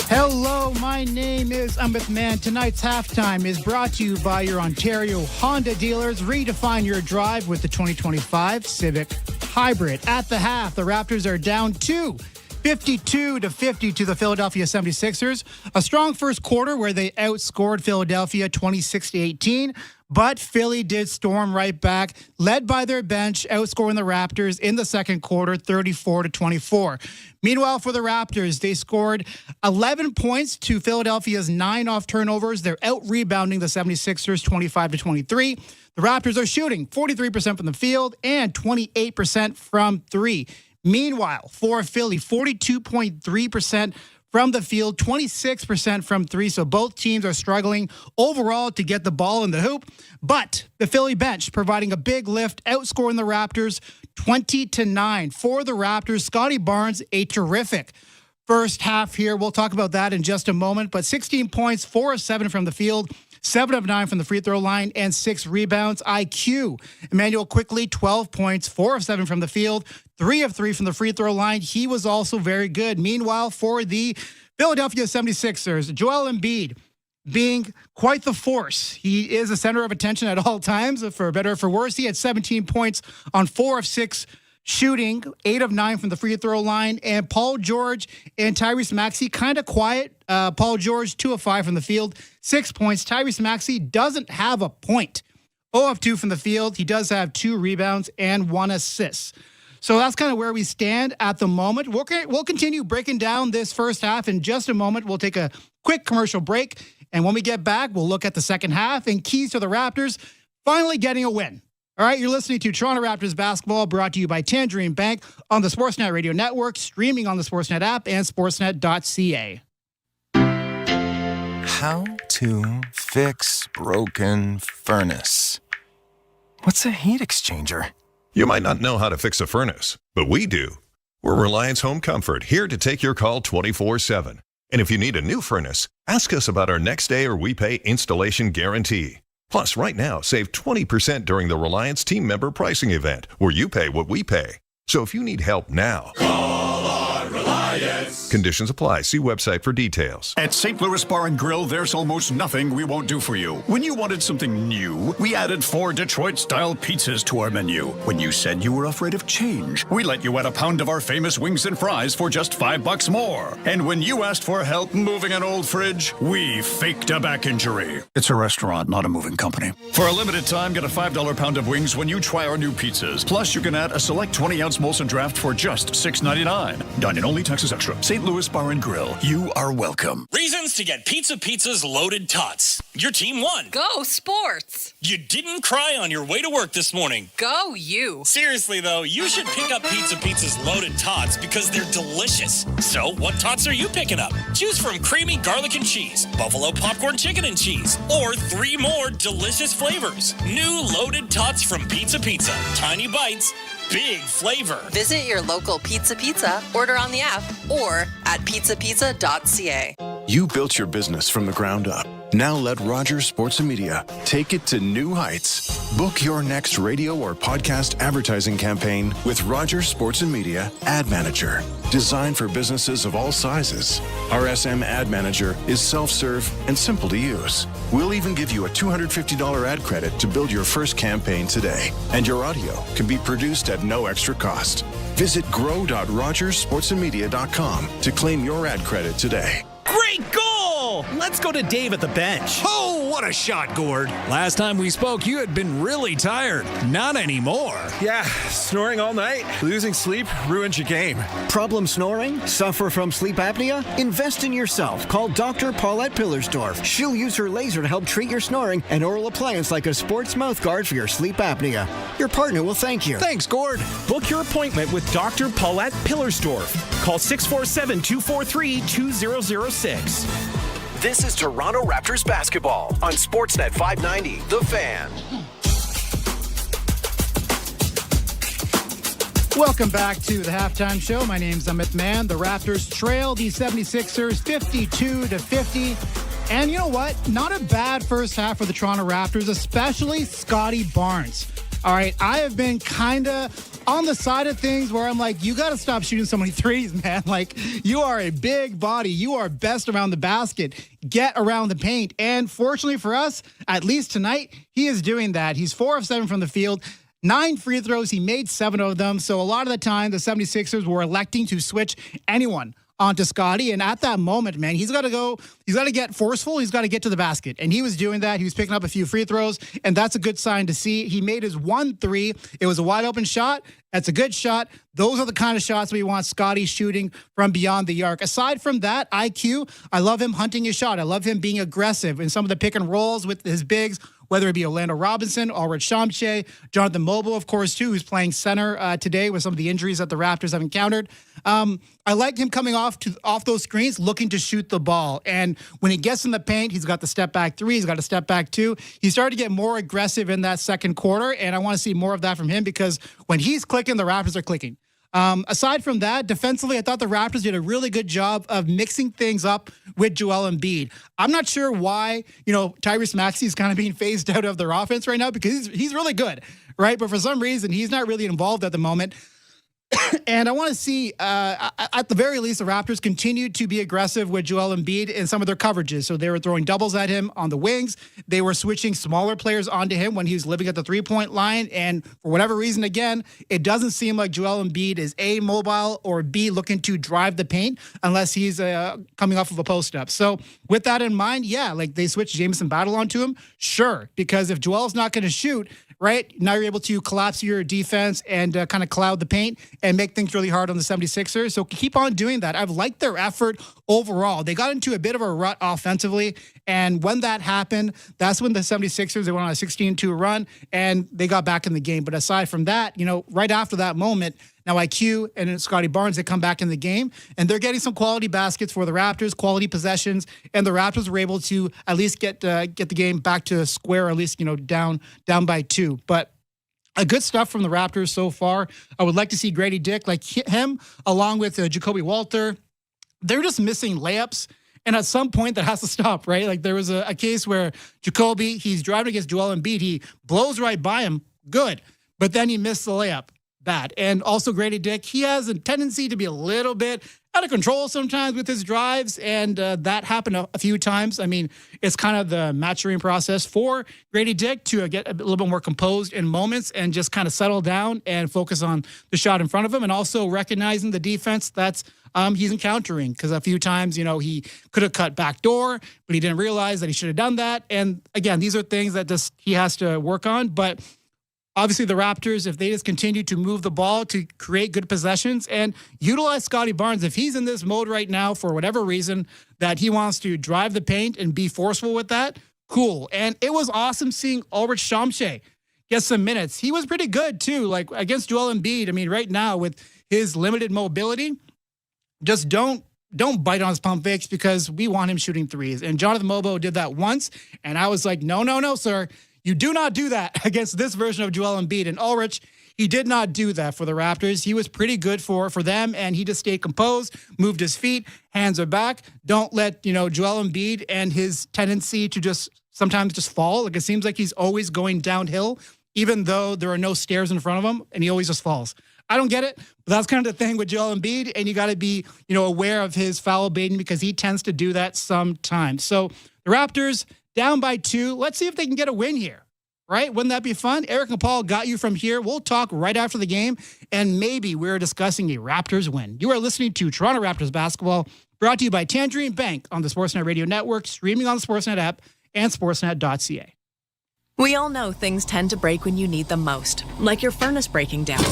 Hello, my name is Amit Mann. Tonight's halftime is brought to you by your Ontario Honda dealers. Redefine your drive with the 2025 Civic Hybrid. At the half, the Raptors are down 52-50 to the Philadelphia 76ers. A strong first quarter where they outscored Philadelphia 26-18. But Philly did storm right back, led by their bench, outscoring the Raptors in the second quarter, 34-24. Meanwhile, for the Raptors, they scored 11 points to Philadelphia's 9 off turnovers. They're out-rebounding the 76ers 25-23. The Raptors are shooting 43% from the field and 28% from three. Meanwhile, for Philly, 42.3% from the field, 26% from three. So both teams are struggling overall to get the ball in the hoop. But the Philly bench providing a big lift, outscoring the Raptors 20-9. For the Raptors, Scotty Barnes, a terrific first half here. We'll talk about that in just a moment. But 16 points, 4 of 7 from the field, 7 of 9 from the free throw line, and 6 rebounds. IQ, Emmanuel Quickly, 12 points, 4 of 7 from the field, 3 of 3 from the free throw line. He was also very good. Meanwhile, for the Philadelphia 76ers, Joel Embiid being quite the force. He is a center of attention at all times, for better or for worse. He had 17 points on 4 of 6 shooting, 8 of 9 from the free throw line. And Paul George and Tyrese Maxey, kind of quiet. Paul George, 2 of 5 from the field, 6 points. Tyrese Maxey doesn't have a point. 0 of 2 from the field. He does have 2 rebounds and 1 assist. So that's kind of where we stand at the moment. We'll continue breaking down this first half in just a moment. We'll take a quick commercial break. And when we get back, we'll look at the second half and keys to the Raptors finally getting a win. All right, you're listening to Toronto Raptors basketball, brought to you by Tangerine Bank on the Sportsnet Radio Network, streaming on the Sportsnet app and sportsnet.ca. How to fix broken furnace. What's a heat exchanger? You might not know how to fix a furnace, but we do. We're Reliance Home Comfort, here to take your call 24/7. And if you need a new furnace, ask us about our next day or we pay installation guarantee. Plus, right now, save 20% during the Reliance team member pricing event, where you pay what we pay. So if you need help now, Call on Reliance. Conditions apply. See website for details. At St. Louis Bar and Grill, there's almost nothing we won't do for you. When you wanted something new, we added 4 Detroit-style pizzas to our menu. When you said you were afraid of change, we let you add a pound of our famous wings and fries for just $5 more. And when you asked for help moving an old fridge, we faked a back injury. It's a restaurant, not a moving company. For a limited time, get a $5 pound of wings when you try our new pizzas. Plus, you can add a select 20-ounce Molson Draft for just $6.99. Dine in only, taxes extra. St. Louis Bar and Grill. You are welcome. Reasons to get Pizza's loaded tots. Your team won. Go sports. You didn't cry on your way to work this morning. Go you. Seriously though, you should pick up Pizza's loaded tots because they're delicious. So what tots are you picking up? Choose from creamy garlic and cheese, buffalo popcorn chicken and cheese, or 3 more delicious flavors. New loaded tots from Pizza. Tiny bites, big flavor. Visit your local Pizza, order on the app, or at pizzapizza.ca. You built your business from the ground up. Now let Rogers Sports and Media take it to new heights. Book your next radio or podcast advertising campaign with Rogers Sports and Media Ad Manager. Designed for businesses of all sizes, RSM Ad Manager is self-serve and simple to use. We'll even give you a $250 ad credit to build your first campaign today. And your audio can be produced at no extra cost. Visit grow.rogersportsandmedia.com to claim your ad credit today. Great goal! Let's go to Dave at the bench. Oh, what a shot, Gord. Last time we spoke, you had been really tired. Not anymore. Yeah, snoring all night. Losing sleep ruins your game. Problem snoring? Suffer from sleep apnea? Invest in yourself. Call Dr. Paulette Pillersdorf. She'll use her laser to help treat your snoring and oral appliance like a sports mouth guard for your sleep apnea. Your partner will thank you. Thanks, Gord. Book your appointment with Dr. Paulette Pillersdorf. Call 647-243-2006. This is Toronto Raptors basketball on Sportsnet 590, The Fan. Welcome back to the halftime show. My name's Amit Mann. The Raptors trail the 76ers 52-50. And you know what? Not a bad first half for the Toronto Raptors, especially Scotty Barnes. All right, I have been kind of on the side of things where I'm like, you got to stop shooting so many threes, man. Like, you are a big body. You are best around the basket. Get around the paint. And fortunately for us, at least tonight, he is doing that. He's 4 of 7 from the field. 9 free throws. He made 7 of them. So a lot of the time, the 76ers were electing to switch anyone onto Scotty. And at that moment, man, he's got to get forceful. He's got to get to the basket. And he was doing that. He was picking up a few free throws. And that's a good sign to see. He made his 1 3. It was a wide open shot. That's a good shot. Those are the kind of shots we want Scotty shooting from beyond the arc. Aside from that, IQ, I love him hunting his shot. I love him being aggressive in some of the pick and rolls with his bigs whether it be Orlando Robinson, Ulrich Shamche, Jonathan Mobo, of course, too, who's playing center today with some of the injuries that the Raptors have encountered. I like him coming off those screens, looking to shoot the ball. And when he gets in the paint, he's got the step back three, he's got a step back two. He started to get more aggressive in that second quarter, and I want to see more of that from him because when he's clicking, the Raptors are clicking. Aside from that, defensively, I thought the Raptors did a really good job of mixing things up with Joel Embiid. I'm not sure why, Tyrese Maxey is kind of being phased out of their offense right now because he's really good, right? But for some reason, he's not really involved at the moment. And I want to see, at the very least, the Raptors continue to be aggressive with Joel Embiid in some of their coverages. So they were throwing doubles at him on the wings. They were switching smaller players onto him when he was living at the three-point line. And for whatever reason, again, it doesn't seem like Joel Embiid is A, mobile, or B, looking to drive the paint unless he's coming off of a post-up. So with that in mind, they switched Jamison Battle onto him. Sure, because if Joel's not going to shoot, right, now you're able to collapse your defense and kind of cloud the paint and make things really hard on the 76ers. So keep on doing that. I've liked their effort overall. They got into a bit of a rut offensively, and when that happened, that's when the 76ers, they went on a 16-2 run, and they got back in the game. But aside from that, right after that moment, now IQ and Scotty Barnes, they come back in the game, and they're getting some quality baskets for the Raptors, quality possessions, and the Raptors were able to at least get the game back to square, or at least down by 2. But a good stuff from the Raptors so far. I would like to see Grady Dick, like him, along with Jacoby Walter. They're just missing layups. And at some point, that has to stop, right? Like there was a case where Jacoby, he's driving against Joel Embiid. He blows right by him. Good. But then he missed the layup. Bad. And also Grady Dick, he has a tendency to be a little bit out of control sometimes with his drives, and that happened a few times. I mean, it's kind of the maturing process for Grady Dick to get a little bit more composed in moments and just kind of settle down and focus on the shot in front of him, and also recognizing the defense that's he's encountering, because a few times, he could have cut back door, but he didn't realize that he should have done that. And again, these are things that he has to work on, but obviously, the Raptors, if they just continue to move the ball to create good possessions and utilize Scotty Barnes, if he's in this mode right now for whatever reason that he wants to drive the paint and be forceful with that, cool. And it was awesome seeing Ulrich Shamche get some minutes. He was pretty good, too, like against Joel Embiid. I mean, right now with his limited mobility, just don't bite on his pump fakes because we want him shooting threes. And Jonathan Mobo did that once, and I was like, no, sir. You do not do that against this version of Joel Embiid. And Ulrich, he did not do that for the Raptors. He was pretty good for them, and he just stayed composed, moved his feet, hands are back. Don't let, Joel Embiid and his tendency to just sometimes just fall. Like it seems like he's always going downhill, even though there are no stairs in front of him, and he always just falls. I don't get it, but that's kind of the thing with Joel Embiid, and you got to be, aware of his foul baiting because he tends to do that sometimes. So the Raptors down by 2. Let's see if they can get a win here, right? Wouldn't that be fun? Eric and Paul got you from here. We'll talk right after the game, and maybe we're discussing a Raptors win. You are listening to Toronto Raptors basketball, brought to you by Tangerine Bank on the Sportsnet Radio Network, streaming on the Sportsnet app and sportsnet.ca. We all know things tend to break when you need them most, like your furnace breaking down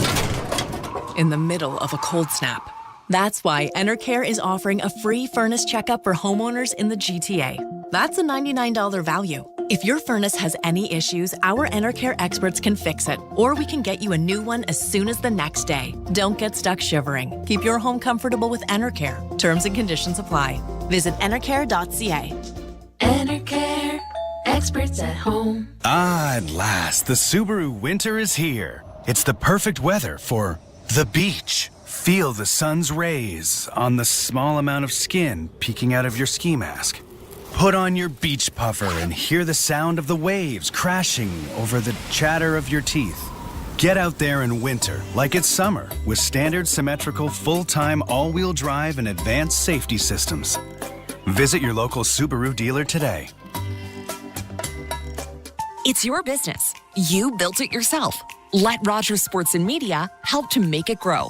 in the middle of a cold snap. That's why Enercare is offering a free furnace checkup for homeowners in the GTA. That's a $99 value. If your furnace has any issues, our Enercare experts can fix it, or we can get you a new one as soon as the next day. Don't get stuck shivering. Keep your home comfortable with Enercare. Terms and conditions apply. Visit enercare.ca. Enercare, experts at home. Ah, at last, the Subaru winter is here. It's the perfect weather for the beach. Feel the sun's rays on the small amount of skin peeking out of your ski mask. Put on your beach puffer and hear the sound of the waves crashing over the chatter of your teeth. Get out there in winter like it's summer with standard symmetrical full-time all-wheel drive and advanced safety systems. Visit your local Subaru dealer today. It's your business. You built it yourself. Let Rogers Sports and Media help to make it grow.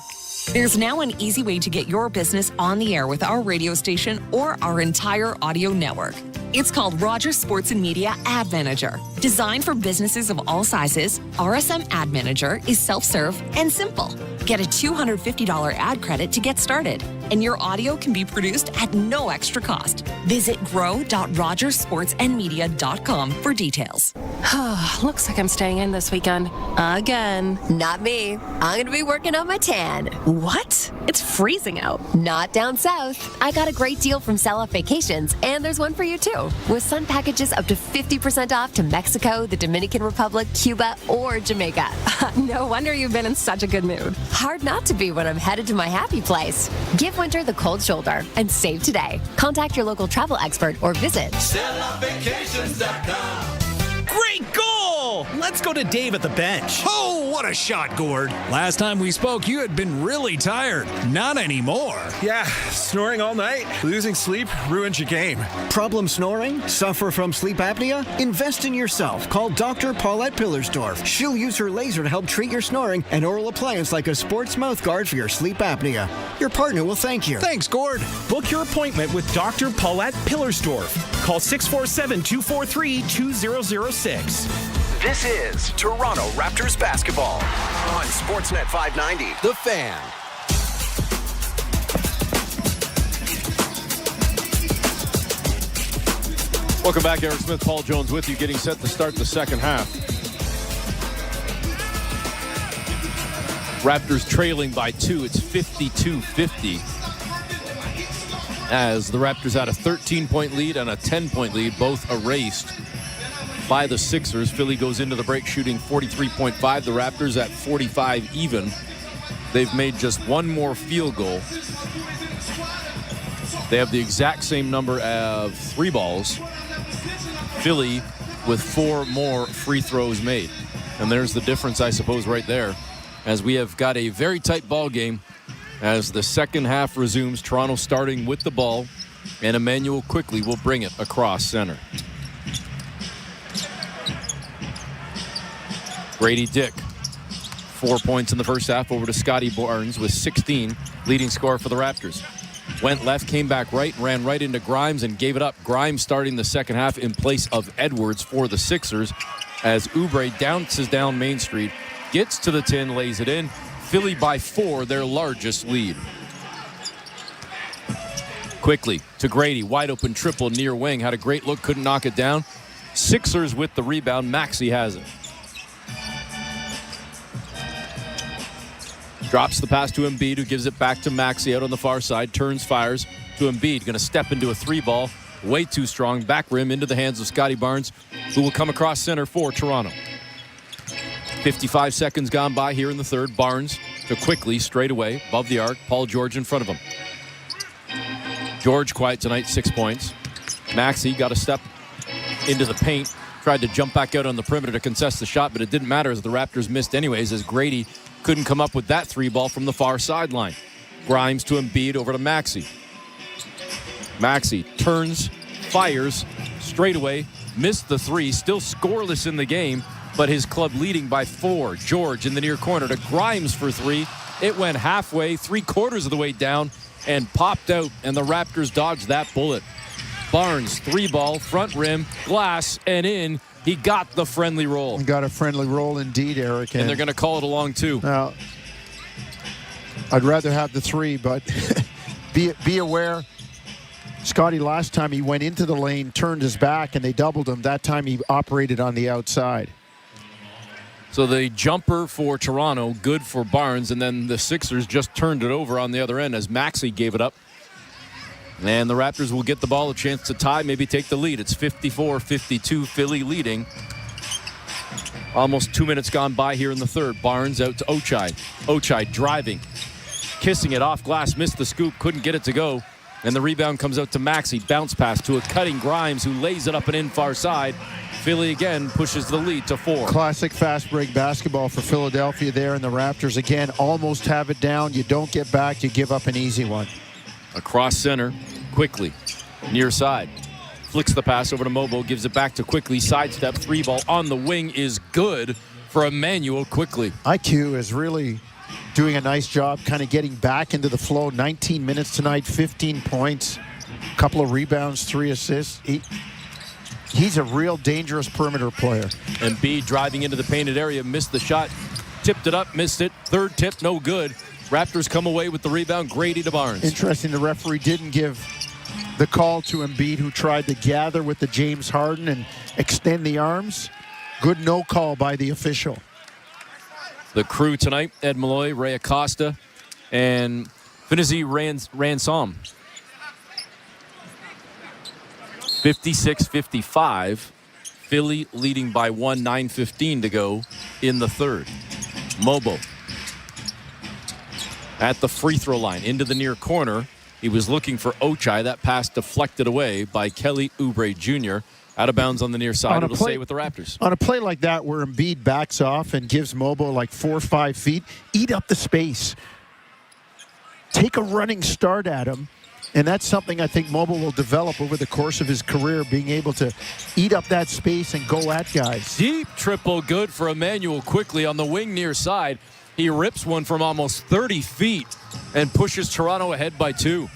There's now an easy way to get your business on the air with our radio station or our entire audio network. It's called Rogers Sports and Media Ad Manager. Designed for businesses of all sizes, RSM Ad Manager is self-serve and simple. Get a $250 ad credit to get started, and your audio can be produced at no extra cost. Visit grow.rogersportsandmedia.com for details. Looks like I'm staying in this weekend. Again. Not me. I'm going to be working on my tan. What? It's freezing out. Not down south. I got a great deal from Sell Off Vacations, and there's one for you too. With sun packages up to 50% off to Mexico, the Dominican Republic, Cuba, or Jamaica. No wonder you've been in such a good mood. Hard not to be when I'm headed to my happy place. Give winter the cold shoulder and save today. Contact your local travel expert or visit selloffvacations.com. Great goal! Let's go to Dave at the bench. Oh, what a shot, Gord. Last time we spoke, you had been really tired. Not anymore. Yeah, snoring all night. Losing sleep ruins your game. Problem snoring? Suffer from sleep apnea? Invest in yourself. Call Dr. Paulette Pillersdorf. She'll use her laser to help treat your snoring and oral appliance like a sports mouth guard for your sleep apnea. Your partner will thank you. Thanks, Gord. Book your appointment with Dr. Paulette Pillersdorf. Call 647-243-2006. This is Toronto Raptors basketball on Sportsnet 590, The Fan. Welcome back, Eric Smith, Paul Jones with you, getting set to start the second half. Raptors trailing by 2. It's 52-50. As the Raptors had a 13-point lead and a 10-point lead, both erased by the Sixers. Philly goes into the break shooting 43.5. The Raptors at 45 even. They've made just one more field goal. They have the exact same number of 3 balls. Philly with 4 more free throws made. And there's the difference, I suppose, right there. As we have got a very tight ball game as the second half resumes. Toronto starting with the ball, and Emmanuel quickly will bring it across center. Grady Dick, 4 points in the first half over to Scotty Barnes with 16, leading scorer for the Raptors. Went left, came back right, ran right into Grimes and gave it up. Grimes starting the second half in place of Edwards for the Sixers as Oubre bounces down Main Street, gets to the 10, lays it in. Philly by 4, their largest lead. Quickly to Grady, wide open triple near wing, had a great look, couldn't knock it down. Sixers with the rebound, Maxey has it. Drops the pass to Embiid, who gives it back to Maxey out on the far side. Turns, fires to Embiid. Going to step into a 3-ball. Way too strong. Back rim into the hands of Scotty Barnes, who will come across center for Toronto. 55 seconds gone by here in the third. Barnes to quickly, straight away, above the arc. Paul George in front of him. George quiet tonight, 6 points. Maxey got a step into the paint. Tried to jump back out on the perimeter to contest the shot, but it didn't matter as the Raptors missed anyways, as Grady couldn't come up with that 3-ball from the far sideline. Grimes to Embiid, over to Maxey. Maxey turns, fires, straight away, missed the 3, still scoreless in the game, but his club leading by 4. George in the near corner to Grimes for 3. It went halfway, 3/4 of the way down, and popped out, and the Raptors dodged that bullet. Barnes, 3-ball, front rim, glass, and in. He got the friendly roll. Got a friendly roll indeed, Eric. And they're going to call it along, too. Now, I'd rather have the 3, but be aware. Scotty, last time he went into the lane, turned his back, and they doubled him. That time he operated on the outside. So the jumper for Toronto, good for Barnes, and then the Sixers just turned it over on the other end as Maxey gave it up. And the Raptors will get the ball, a chance to tie, maybe take the lead. It's 54-52, Philly leading. Almost 2 minutes gone by here in the third. Barnes out to Ochai. Ochai driving, kissing it off glass, missed the scoop, couldn't get it to go. And the rebound comes out to Maxey. Bounce pass to a cutting Grimes, who lays it up and in far side. Philly again pushes the lead to 4. Classic fast break basketball for Philadelphia there, and the Raptors again almost have it down. You don't get back, you give up an easy one. Across center, quickly, near side. Flicks the pass over to Mobo, gives it back to Quickly. Sidestep, 3-ball on the wing is good for Emmanuel Quickly. IQ is really doing a nice job kind of getting back into the flow. 19 minutes tonight, 15 points, a couple of rebounds, 3 assists. He's a real dangerous perimeter player. Embiid driving into the painted area, missed the shot, tipped it up, missed it. Third tip, no good. Raptors come away with the rebound. Grady to Barnes. Interesting, the referee didn't give the call to Embiid, who tried to gather with the James Harden and extend the arms. Good no call by the official. The crew tonight, Ed Malloy, Ray Acosta, and Finney Ransom. 56-55. Philly leading by 1, 9:15 to go in the third. Mobo at the free throw line, into the near corner. He was looking for Ochai. That pass deflected away by Kelly Oubre Jr. Out of bounds on the near side. It'll stay with the Raptors. On a play like that where Embiid backs off and gives Mobo like 4 or 5 feet, eat up the space. Take a running start at him. And that's something I think Mobo will develop over the course of his career, being able to eat up that space and go at guys. Deep triple good for Emmanuel quickly on the wing near side. He rips one from almost 30 feet and pushes Toronto ahead by 2.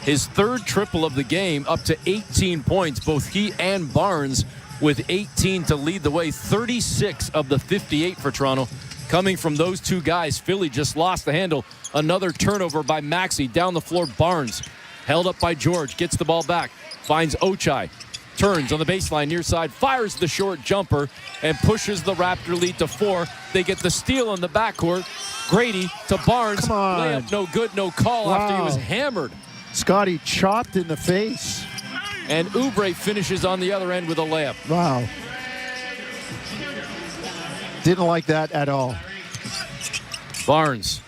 His third triple of the game, up to 18 points. Both he and Barnes with 18 to lead the way. 36 of the 58 for Toronto coming from those two guys. Philly just lost the handle. Another turnover by Maxey. Down the floor, Barnes held up by George. Gets the ball back. Finds Ochai. Turns on the baseline near side. Fires the short jumper and pushes the Raptor lead to 4. They get the steal on the backcourt. Grady to Barnes. Layup no good, no call after he was hammered. Scotty chopped in the face. And Oubre finishes on the other end with a layup. Wow. Didn't like that at all. Barnes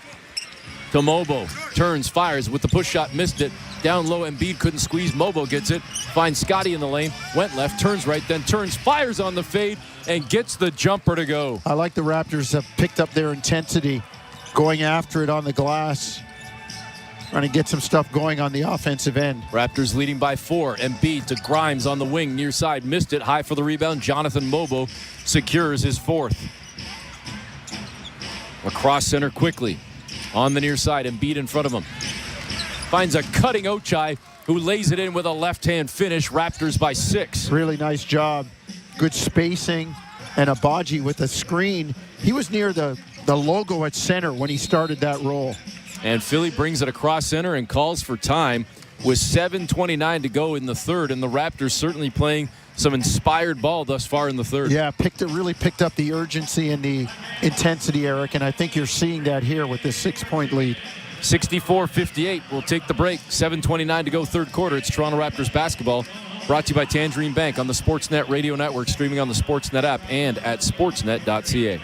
to Mobo. Turns, fires with the push shot, missed it. Down low, Embiid couldn't squeeze. Mobo gets it. Finds Scotty in the lane. Went left, turns right, then turns, fires on the fade, and gets the jumper to go. I like the Raptors have picked up their intensity, going after it on the glass. Trying to get some stuff going on the offensive end. Raptors leading by 4. Embiid to Grimes on the wing, near side. Missed it. High for the rebound. Jonathan Mobo secures his 4th. Across center quickly. On the near side. Embiid in front of him. Finds a cutting Ochai, who lays it in with a left-hand finish. Raptors by 6. Really nice job. Good spacing. And Abaji with a screen. He was near the logo at center when he started that roll. And Philly brings it across center and calls for time with 7:29 to go in the third. And the Raptors certainly playing some inspired ball thus far in the third. Yeah, really picked up the urgency and the intensity, Eric. And I think you're seeing that here with this 6-point lead. 64-58. We'll take the break. 7:29 to go third quarter. It's Toronto Raptors basketball. Brought to you by Tangerine Bank on the Sportsnet Radio Network, streaming on the Sportsnet app and at sportsnet.ca.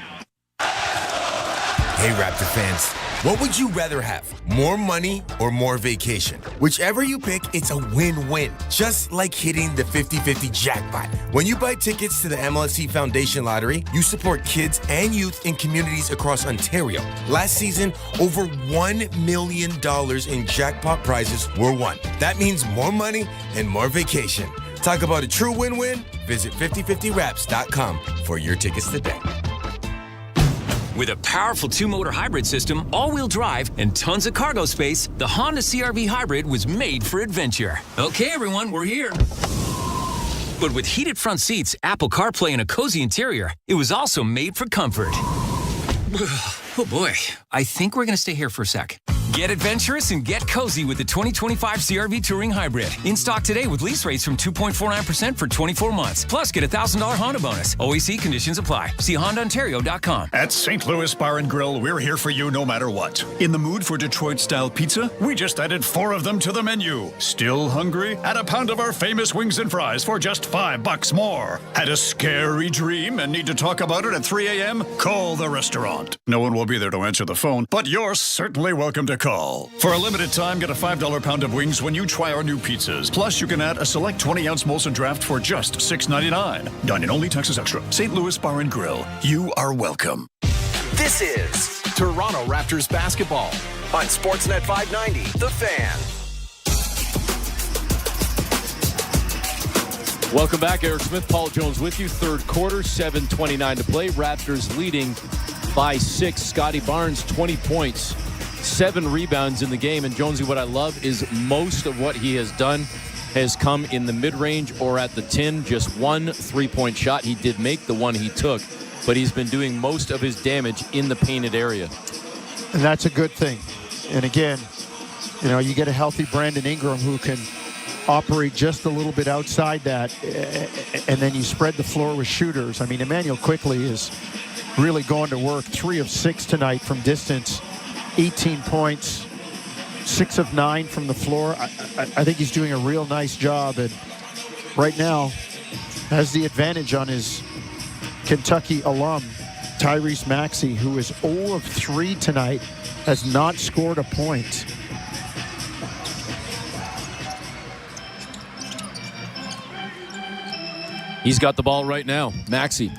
Hey, Raptor fans. What would you rather have? More money or more vacation? Whichever you pick, it's a win-win. Just like hitting the 50-50 jackpot. When you buy tickets to the MLSE Foundation Lottery, you support kids and youth in communities across Ontario. Last season, over $1 million in jackpot prizes were won. That means more money and more vacation. Talk about a true win-win? Visit 5050raps.com for your tickets today. With a powerful 2-motor hybrid system, all-wheel drive, and tons of cargo space, the Honda CR-V Hybrid was made for adventure. Okay, everyone, we're here. But with heated front seats, Apple CarPlay, and a cozy interior, it was also made for comfort. Oh boy, I think we're going to stay here for a sec. Get adventurous and get cozy with the 2025 CR-V Touring Hybrid. In stock today with lease rates from 2.49% for 24 months. Plus, get a $1,000 Honda bonus. OEC conditions apply. See HondaOntario.com. At St. Louis Bar and Grill, we're here for you no matter what. In the mood for Detroit-style pizza? We just added 4 of them to the menu. Still hungry? Add a pound of our famous wings and fries for just $5 more. Had a scary dream and need to talk about it at 3 a.m.? Call the restaurant. No one will be there to answer the phone, but you're certainly welcome to call. For a limited time, get a $5 pound of wings when you try our new pizzas. Plus, you can add a select 20-ounce Molson Draft for just $6.99. Dine-in only, taxes extra. St. Louis Bar and Grill. You are welcome. This is Toronto Raptors basketball on Sportsnet 590, The Fan. Welcome back. Eric Smith, Paul Jones with you. Third quarter, 7:29 to play. Raptors leading by 6. Scotty Barnes, 20 points, 7 rebounds in the game. And Jonesy, what I love is most of what he has done has come in the mid-range or at the tin. Just one three-point shot. He did make the one he took, but he's been doing most of his damage in the painted area. And that's a good thing. And again, you get a healthy Brandon Ingram who can operate just a little bit outside that, and then you spread the floor with shooters. I mean, Emmanuel Quickley is really going to work. 3 of 6 tonight from distance, 18 points, 6 of 9 from the floor. I think he's doing a real nice job, and right now has the advantage on his Kentucky alum, Tyrese Maxey, who is 0 of 3 tonight, has not scored a point. He's got the ball right now. Maxey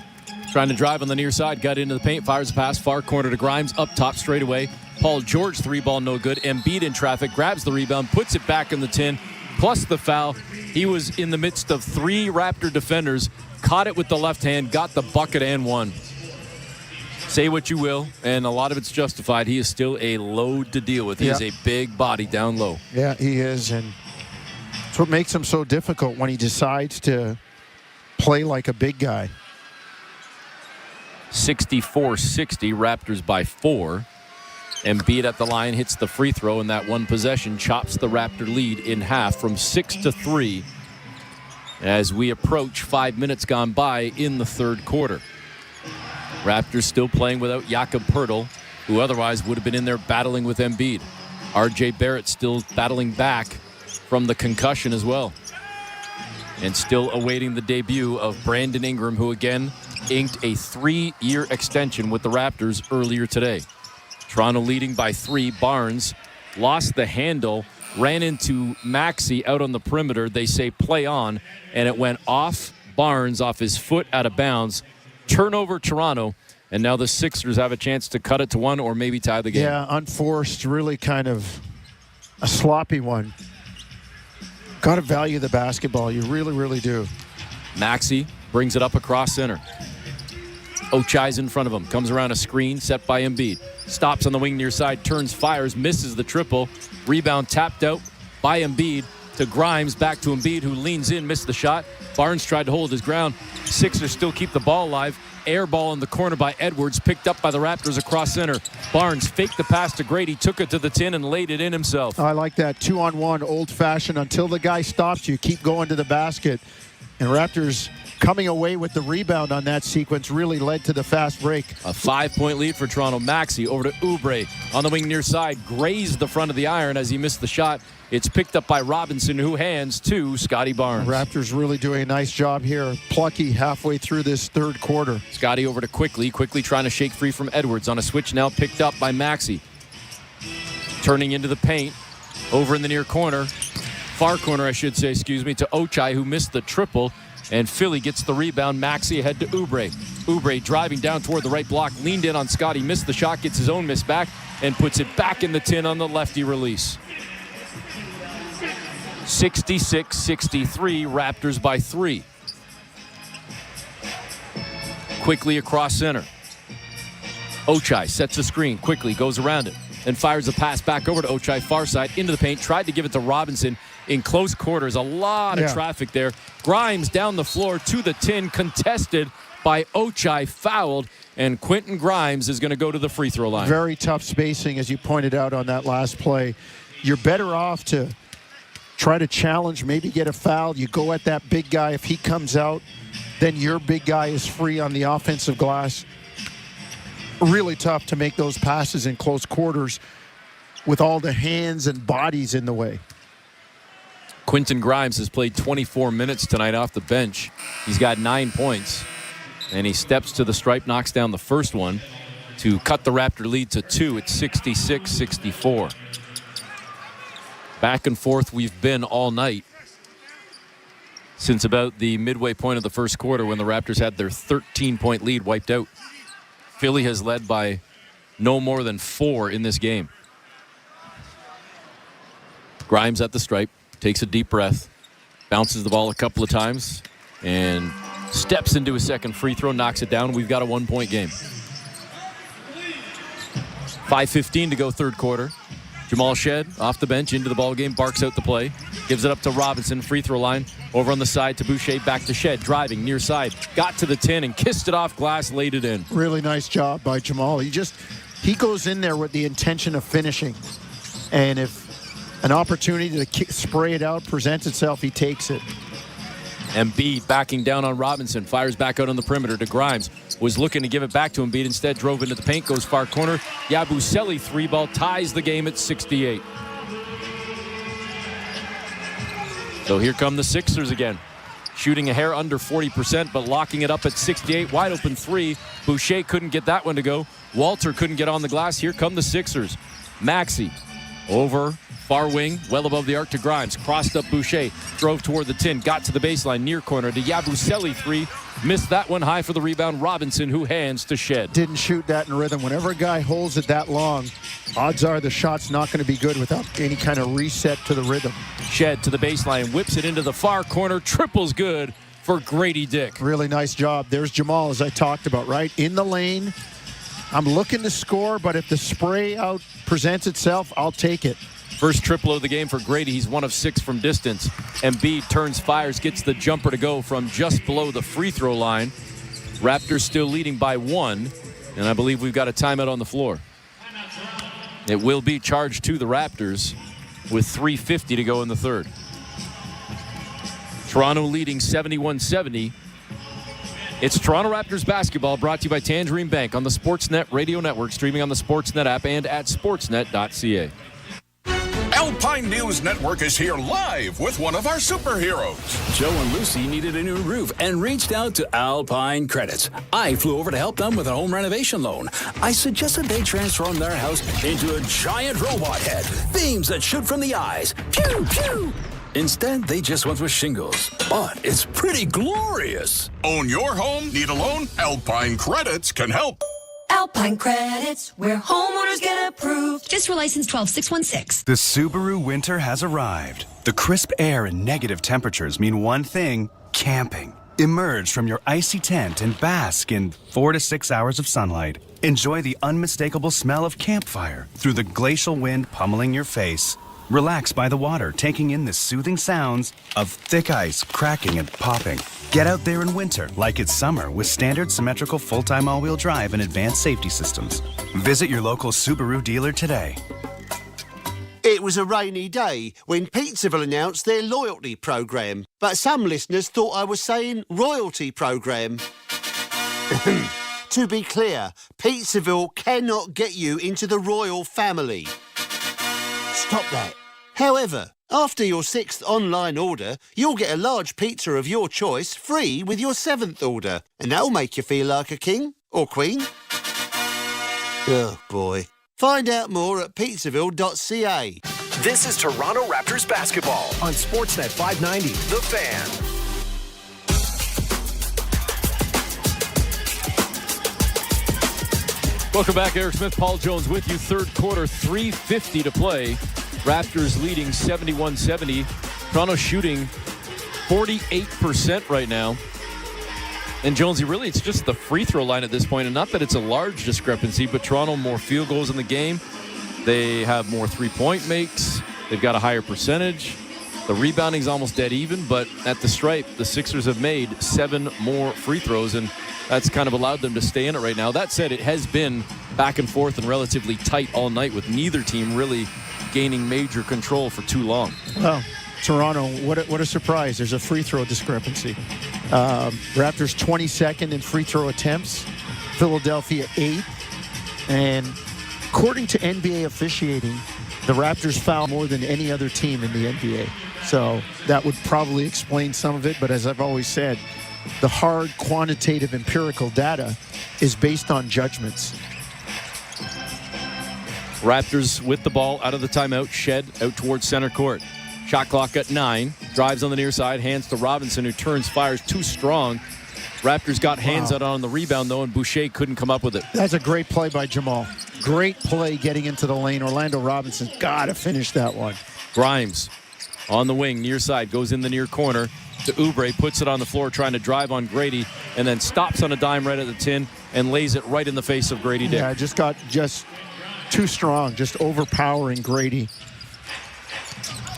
trying to drive on the near side, got into the paint, fires a pass, far corner to Grimes, up top straight away. Paul George, 3-ball, no good. Embiid in traffic, grabs the rebound, puts it back in the tin, plus the foul. He was in the midst of 3 Raptor defenders, caught it with the left hand, got the bucket and one. Say what you will, and a lot of it's justified. He is still a load to deal with. He is a big body down low. Yeah, he is, and it's what makes him so difficult when he decides to play like a big guy. 64-60, Raptors by 4. Embiid at the line, hits the free throw, and that one possession chops the Raptor lead in half from 6-3 as we approach 5 minutes gone by in the third quarter. Raptors still playing without Jakob Poeltl, who otherwise would have been in there battling with Embiid. RJ Barrett still battling back from the concussion as well. And still awaiting the debut of Brandon Ingram, who again inked a 3-year extension with the Raptors earlier today. Toronto leading by 3. Barnes lost the handle, ran into Maxey out on the perimeter. They say play on, and it went off Barnes, off his foot, out of bounds. Turnover Toronto, and now the Sixers have a chance to cut it to 1 or maybe tie the game. Yeah, unforced, really kind of a sloppy one. Got to value the basketball. You really, really do. Maxey brings it up across center. Ochai's in front of him. Comes around a screen set by Embiid. Stops on the wing near side. Turns, fires, misses the triple. Rebound tapped out by Embiid to Grimes. Back to Embiid, who leans in, missed the shot. Barnes tried to hold his ground. Sixers still keep the ball alive. Air ball in the corner by Edwards, picked up by the Raptors across center. Barnes faked the pass to Grady, took it to the tin, and laid it in himself. I like that 2-on-1, old-fashioned. Until the guy stops you, keep going to the basket. And Raptors coming away with the rebound on that sequence really led to the fast break. A 5-point lead for Toronto. Maxey over to Oubre on the wing near side. Grazed the front of the iron as he missed the shot. It's picked up by Robinson, who hands to Scotty Barnes. Raptors really doing a nice job here. Plucky halfway through this third quarter. Scotty over to Quickley. Quickly trying to shake free from Edwards. On a switch now picked up by Maxey. Turning into the paint. Over in the near corner. Far corner, I should say, to Ochai, who missed the triple. And Philly gets the rebound. Maxey ahead to Oubre. Oubre driving down toward the right block. Leaned in on Scotty. Missed the shot. Gets his own miss back. And puts it back in the tin on the lefty release. 66-63. Raptors by 3. Quickly across center. Ochai sets a screen. Quickly goes around it. And fires a pass back over to Ochai. Far side into the paint. Tried to give it to Robinson. In close quarters, a lot of traffic there. Grimes down the floor to the tin, contested by Ochai, fouled, and Quentin Grimes is going to go to the free throw line. Very tough spacing, as you pointed out on that last play. You're better off to try to challenge, maybe get a foul. You go at that big guy. If he comes out, then your big guy is free on the offensive glass. Really tough to make those passes in close quarters with all the hands and bodies in the way. Quentin Grimes has played 24 minutes tonight off the bench. He's got 9 points. And he steps to the stripe, knocks down the first one to cut the Raptor lead to 2. It's 66-64. Back and forth we've been all night since about the midway point of the first quarter when the Raptors had their 13-point lead wiped out. Philly has led by no more than 4 in this game. Grimes at the stripe. Takes a deep breath, bounces the ball a couple of times, and steps into his second free throw, knocks it down. We've got a 1-point game. 5:15 to go third quarter. Jamal Shed off the bench into the ball game, barks out the play, gives it up to Robinson, free throw line, over on the side to Boucher, back to Shed, driving near side, got to the 10 and kissed it off glass, laid it in. Really nice job by Jamal. He goes in there with the intention of finishing, and if an opportunity to spray it out presents itself, he takes it. Embiid backing down on Robinson, fires back out on the perimeter to Grimes. Was looking to give it back to Embiid, instead drove into the paint, goes far corner. Yabusele 3-ball ties the game at 68. So here come the Sixers again. Shooting a hair under 40%, but locking it up at 68. Wide open three. Boucher couldn't get that one to go. Walter couldn't get on the glass. Here come the Sixers. Maxey over far wing, well above the arc to Grimes. Crossed up Boucher, drove toward the 10, got to the baseline, near corner to Yabusele 3. Missed that one, high for the rebound. Robinson, who hands to Shed. Didn't shoot that in rhythm. Whenever a guy holds it that long, odds are the shot's not going to be good without any kind of reset to the rhythm. Shed to the baseline, whips it into the far corner. Triples good for Grady Dick. Really nice job. There's Jamal, as I talked about, right? In the lane. I'm looking to score, but if the spray out presents itself, I'll take it. First triple of the game for Grady. He's 1 of 6 from distance. Embiid turns, fires, gets the jumper to go from just below the free throw line. Raptors still leading by 1, and I believe we've got a timeout on the floor. It will be charged to the Raptors with 3:50 to go in the third. Toronto leading 71-70. It's Toronto Raptors basketball, brought to you by Tangerine Bank on the Sportsnet Radio Network, streaming on the Sportsnet app and at sportsnet.ca. Alpine News Network is here live with one of our superheroes. Joe and Lucy needed a new roof and reached out to Alpine Credits. I flew over to help them with a home renovation loan. I suggested they transform their house into a giant robot head, beams that shoot from the eyes. Pew, pew. Instead, they just went with shingles. But it's pretty glorious. Own your home? Need a loan? Alpine Credits can help. Alpine Credits, where homeowners get approved. Just for license 12616. The Subaru winter has arrived. The crisp air and negative temperatures mean one thing: camping. Emerge from your icy tent and bask in 4 to 6 hours of sunlight. Enjoy the unmistakable smell of campfire through the glacial wind pummeling your face. Relax by the water, taking in the soothing sounds of thick ice cracking and popping. Get out there in winter like it's summer with standard symmetrical full-time all-wheel drive and advanced safety systems. Visit your local Subaru dealer today. It was a rainy day when Pizzaville announced their loyalty program, but some listeners thought I was saying royalty program. To be clear, Pizzaville cannot get you into the royal family. Stop that. However, after your 6th online order, you'll get a large pizza of your choice free with your 7th order, and that'll make you feel like a king or queen. Oh, boy. Find out more at pizzaville.ca. This is Toronto Raptors basketball on Sportsnet 590, The Fan. Welcome back. Eric Smith, Paul Jones with you. Third quarter, 3:50 to play. Raptors leading 71-70. Toronto shooting 48% right now. And Jonesy, really, it's just the free throw line at this point. And not that it's a large discrepancy, but Toronto more field goals in the game. They have more three-point makes. They've got a higher percentage. The rebounding's almost dead even, but at the stripe, the Sixers have made 7 more free throws, and that's kind of allowed them to stay in it right now. That said, it has been back and forth and relatively tight all night, with neither team really gaining major control for too long. Well, Toronto, what a surprise. There's a free throw discrepancy. Raptors 22nd in free throw attempts. Philadelphia 8th. And according to NBA officiating, the Raptors foul more than any other team in the NBA. So that would probably explain some of it. But as I've always said, the hard quantitative empirical data is based on judgments. Raptors with the ball out of the timeout. Shed out towards center court. Shot clock at 9. Drives on the near side. Hands to Robinson, who turns, fires too strong. Raptors got hands out on the rebound, though, and Boucher couldn't come up with it. That's a great play by Jamal. Great play getting into the lane. Orlando Robinson's got to finish that one. Grimes on the wing, near side, goes in the near corner to Oubre, puts it on the floor, trying to drive on Grady, and then stops on a dime right at the 10 and lays it right in the face of Grady Dick. Yeah, just too strong, just overpowering Grady.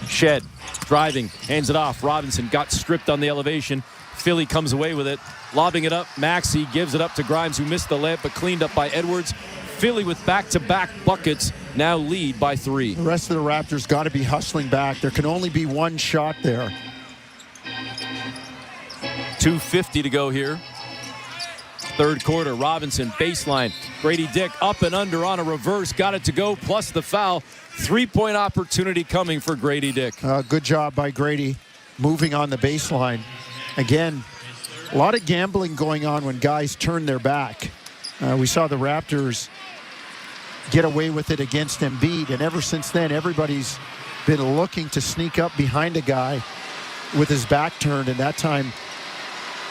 Shed, driving, hands it off. Robinson got stripped on the elevation. Philly comes away with it, lobbing it up. Maxey gives it up to Grimes, who missed the layup, but cleaned up by Edwards. Philly with back-to-back buckets now lead by 3. The rest of the Raptors got to be hustling back. There can only be one shot there. 2:50 to go here. Third quarter, Robinson, baseline. Grady Dick up and under on a reverse. Got it to go, plus the foul. 3-point opportunity coming for Grady Dick. Good job by Grady moving on the baseline. Again, a lot of gambling going on when guys turn their back. We saw the Raptors get away with it against Embiid, and ever since then, everybody's been looking to sneak up behind a guy with his back turned, and that time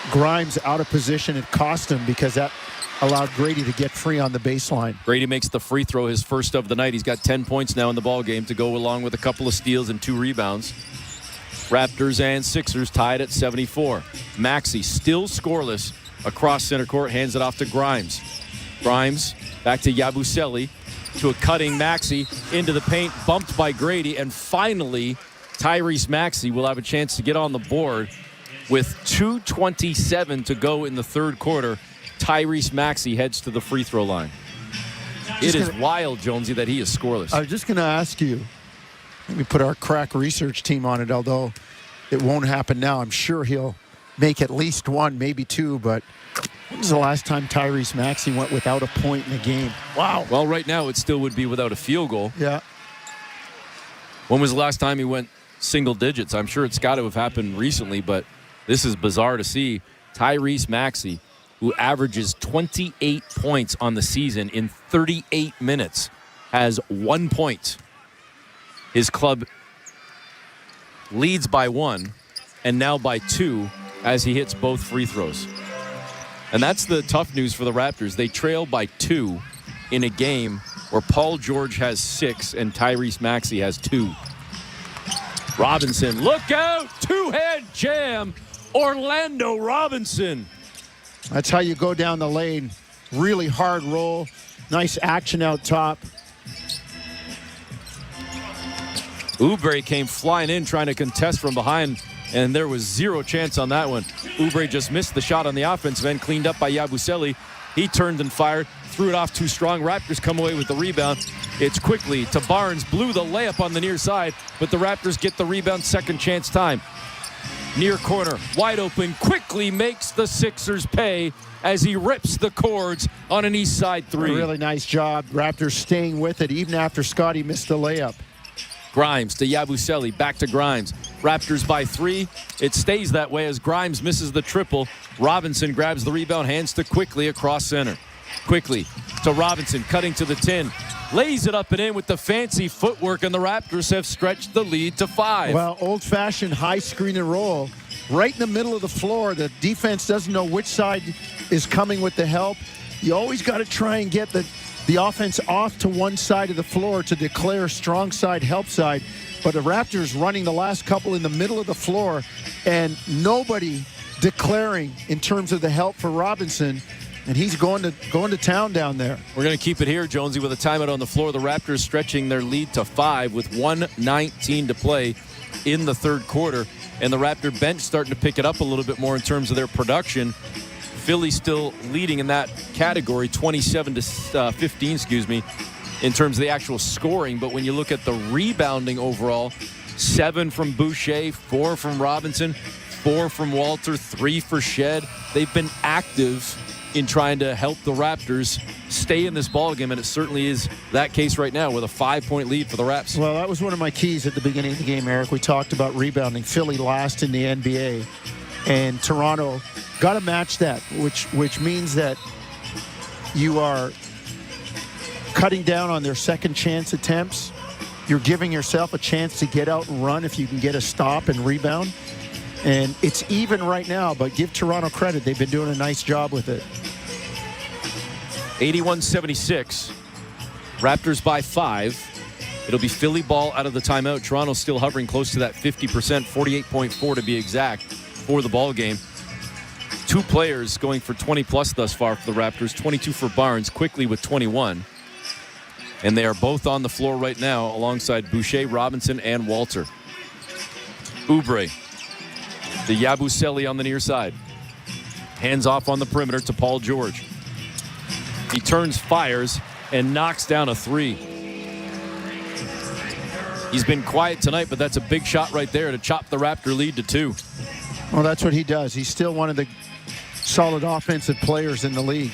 Grimes out of position. It cost him because that allowed Grady to get free on the baseline. Grady makes the free throw, his first of the night. He's got 10 points now in the ball game to go along with a couple of steals and 2 rebounds. Raptors and Sixers tied at 74. Maxey still scoreless across center court, hands it off to Grimes. Grimes back to Yabusele, to a cutting Maxey into the paint, bumped by Grady, and finally Tyrese Maxey will have a chance to get on the board with 2:27 to go in the third quarter. Tyrese Maxey heads to the free throw line. It is wild, Jonesy, that he is scoreless. I was just going to ask you, let me put our crack research team on it, although it won't happen now. I'm sure he'll make at least 1, maybe 2, but when was the last time Tyrese Maxey went without a point in the game? Wow. Well, right now it still would be without a field goal. Yeah. When was the last time he went single digits? I'm sure it's got to have happened recently, but this is bizarre to see. Tyrese Maxey, who averages 28 points on the season in 38 minutes, has 1 point. His club leads by 1 and now by 2 as he hits both free throws. And that's the tough news for the Raptors. They trail by 2 in a game where Paul George has 6 and Tyrese Maxey has 2. Robinson, look out! 2-hand jam! Orlando Robinson. That's how you go down the lane. Really hard roll. Nice action out top. Oubre came flying in trying to contest from behind, and there was zero chance on that one. Oubre just missed the shot on the offensive end, cleaned up by Yabusele. He turned and fired, threw it off too strong. Raptors come away with the rebound. It's quickly to Barnes, blew the layup on the near side, but the Raptors get the rebound, second chance time. Near corner, wide open, quickly makes the Sixers pay as he rips the cords on an east side 3. A really nice job. Raptors staying with it even after Scotty missed the layup. Grimes to Yabusele, back to Grimes. Raptors by 3. It stays that way as Grimes misses the triple. Robinson grabs the rebound, hands to Quickly across center. Quickly to Robinson, cutting to the 10. Lays it up and in with the fancy footwork, and the Raptors have stretched the lead to 5. Well, old-fashioned high screen and roll. Right in the middle of the floor. The defense doesn't know which side is coming with the help. You always got to try and get the offense off to one side of the floor to declare strong side, help side. But the Raptors running the last couple in the middle of the floor, and nobody declaring in terms of the help for Robinson. And he's going to town down there. We're going to keep it here, Jonesy, with a timeout on the floor. The Raptors stretching their lead to 5 with 1:19 to play in the third quarter. And the Raptor bench starting to pick it up a little bit more in terms of their production. Philly still leading in that category, 27-15, in terms of the actual scoring. But when you look at the rebounding overall, 7 from Boucher, 4 from Robinson, 4 from Walter, 3 for Shed. They've been active in trying to help the Raptors stay in this ballgame, and it certainly is that case right now with a 5-point lead for the Raps. Well, that was one of my keys at the beginning of the game, Eric. We talked about rebounding. Philly last in the NBA, and Toronto got to match that, which means that you are cutting down on their second chance attempts. You're giving yourself a chance to get out and run if you can get a stop and rebound. And it's even right now, but give Toronto credit. They've been doing a nice job with it. 81-76. Raptors by 5. It'll be Philly ball out of the timeout. Toronto still hovering close to that 50%, 48.4 to be exact, for the ball game. 2 players going for 20-plus thus far for the Raptors. 22 for Barnes, Quickly with 21. And they are both on the floor right now alongside Boucher, Robinson, and Walter. Oubre, the Yabusele on the near side. Hands off on the perimeter to Paul George. He turns, fires, and knocks down a three. He's been quiet tonight, but that's a big shot right there to chop the Raptor lead to 2. Well, that's what he does. He's still one of the solid offensive players in the league.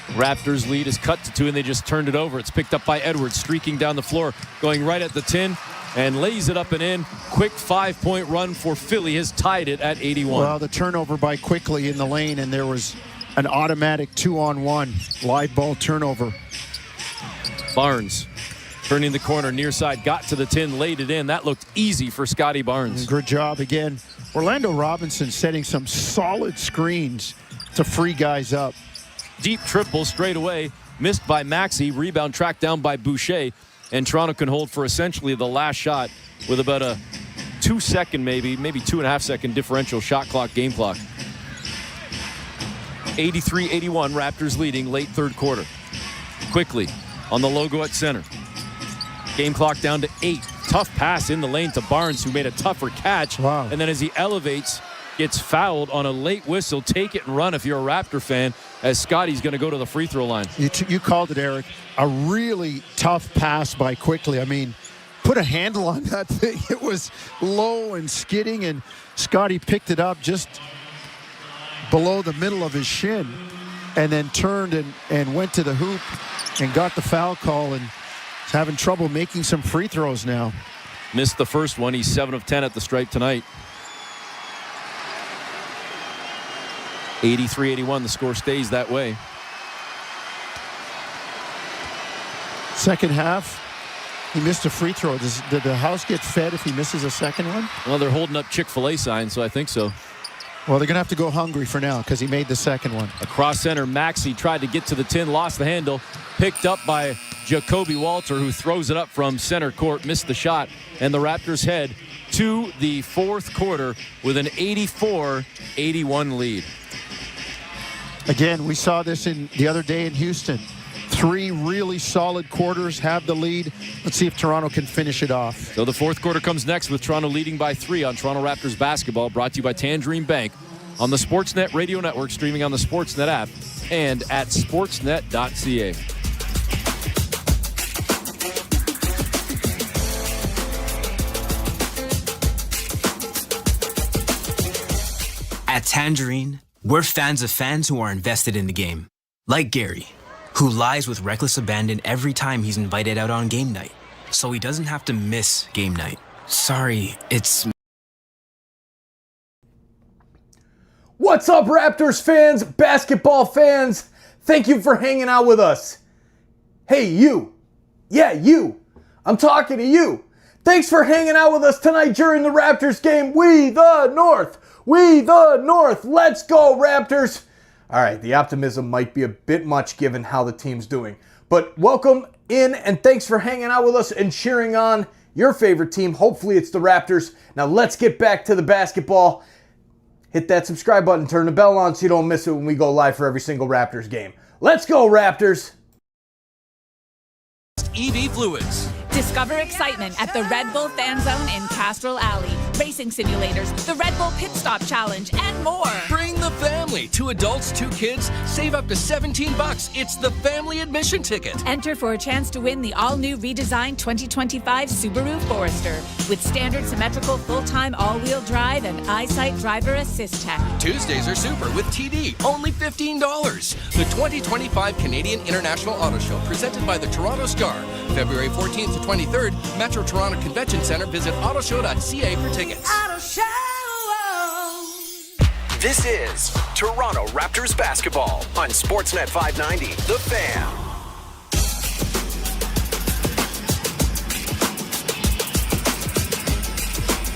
Raptors lead is cut to 2, and they just turned it over. It's picked up by Edwards, streaking down the floor, going right at the tin, and lays it up and in. Quick 5-point run for Philly has tied it at 81. Well, the turnover by Quickly in the lane, and there was an automatic 2-on-1 live ball turnover. Barnes turning the corner near side, got to the tin, laid it in. That looked easy for Scotty Barnes. Good job again. Orlando Robinson setting some solid screens to free guys up. Deep triple straight away, missed by Maxey. Rebound tracked down by Boucher. And Toronto can hold for essentially the last shot with about a 2-second, maybe 2.5-second differential shot clock, game clock. 83-81, Raptors leading late third quarter. Quickly on the logo at center. Game clock down to 8. Tough pass in the lane to Barnes, who made a tougher catch. Wow. And then as he elevates, gets fouled on a late whistle. Take it and run if you're a Raptor fan, as Scotty's going to go to the free throw line. You called it, Eric. A really tough pass by Quickly. I mean, put a handle on that thing. It was low and skidding, and Scotty picked it up just below the middle of his shin and then turned and went to the hoop and got the foul call, and is having trouble making some free throws now. Missed the first one. He's 7 of 10 at the stripe tonight. 83-81, the score stays that way. Second half, he missed a free throw. Did the house get fed if he misses a second one? Well, they're holding up Chick-fil-A signs, so I think so. Well, they're going to have to go hungry for now because he made the second one. Across center, Maxey tried to get to the tin, lost the handle, picked up by Jacoby Walter, who throws it up from center court, missed the shot, and the Raptors head to the fourth quarter with an 84-81 lead. Again, we saw this the other day in Houston. 3 really solid quarters, have the lead. Let's see if Toronto can finish it off. So the fourth quarter comes next with Toronto leading by 3 on Toronto Raptors basketball, brought to you by Tangerine Bank on the Sportsnet Radio Network, streaming on the Sportsnet app and at sportsnet.ca. At Tangerine, we're fans of fans who are invested in the game. Like Gary, who lies with reckless abandon every time he's invited out on game night, so he doesn't have to miss game night. Sorry, it's... What's up, Raptors fans, basketball fans? Thank you for hanging out with us. Hey, you. Yeah, you. I'm talking to you. Thanks for hanging out with us tonight during the Raptors game. We the North. We the North. Let's go, Raptors. All right, the optimism might be a bit much given how the team's doing. But welcome in and thanks for hanging out with us and cheering on your favorite team. Hopefully it's the Raptors. Now let's get back to the basketball. Hit that subscribe button, turn the bell on so you don't miss it when we go live for every single Raptors game. Let's go, Raptors! EV Fluids. Discover excitement at the Red Bull Fan Zone in Castrol Alley. Racing simulators, the Red Bull Pit Stop Challenge, and more. Bring the family. 2 adults, 2 kids. Save up to $17. It's the family admission ticket. Enter for a chance to win the all-new redesigned 2025 Subaru Forester with standard symmetrical full-time all-wheel drive and EyeSight driver assist tech. Tuesdays are super with TD, only $15. The 2025 Canadian International Auto Show, presented by the Toronto Star. February 14th to 23rd, Metro Toronto Convention Center. Visit autoshow.ca for tickets. Auto Show. This is Toronto Raptors basketball on Sportsnet 590, The Fan.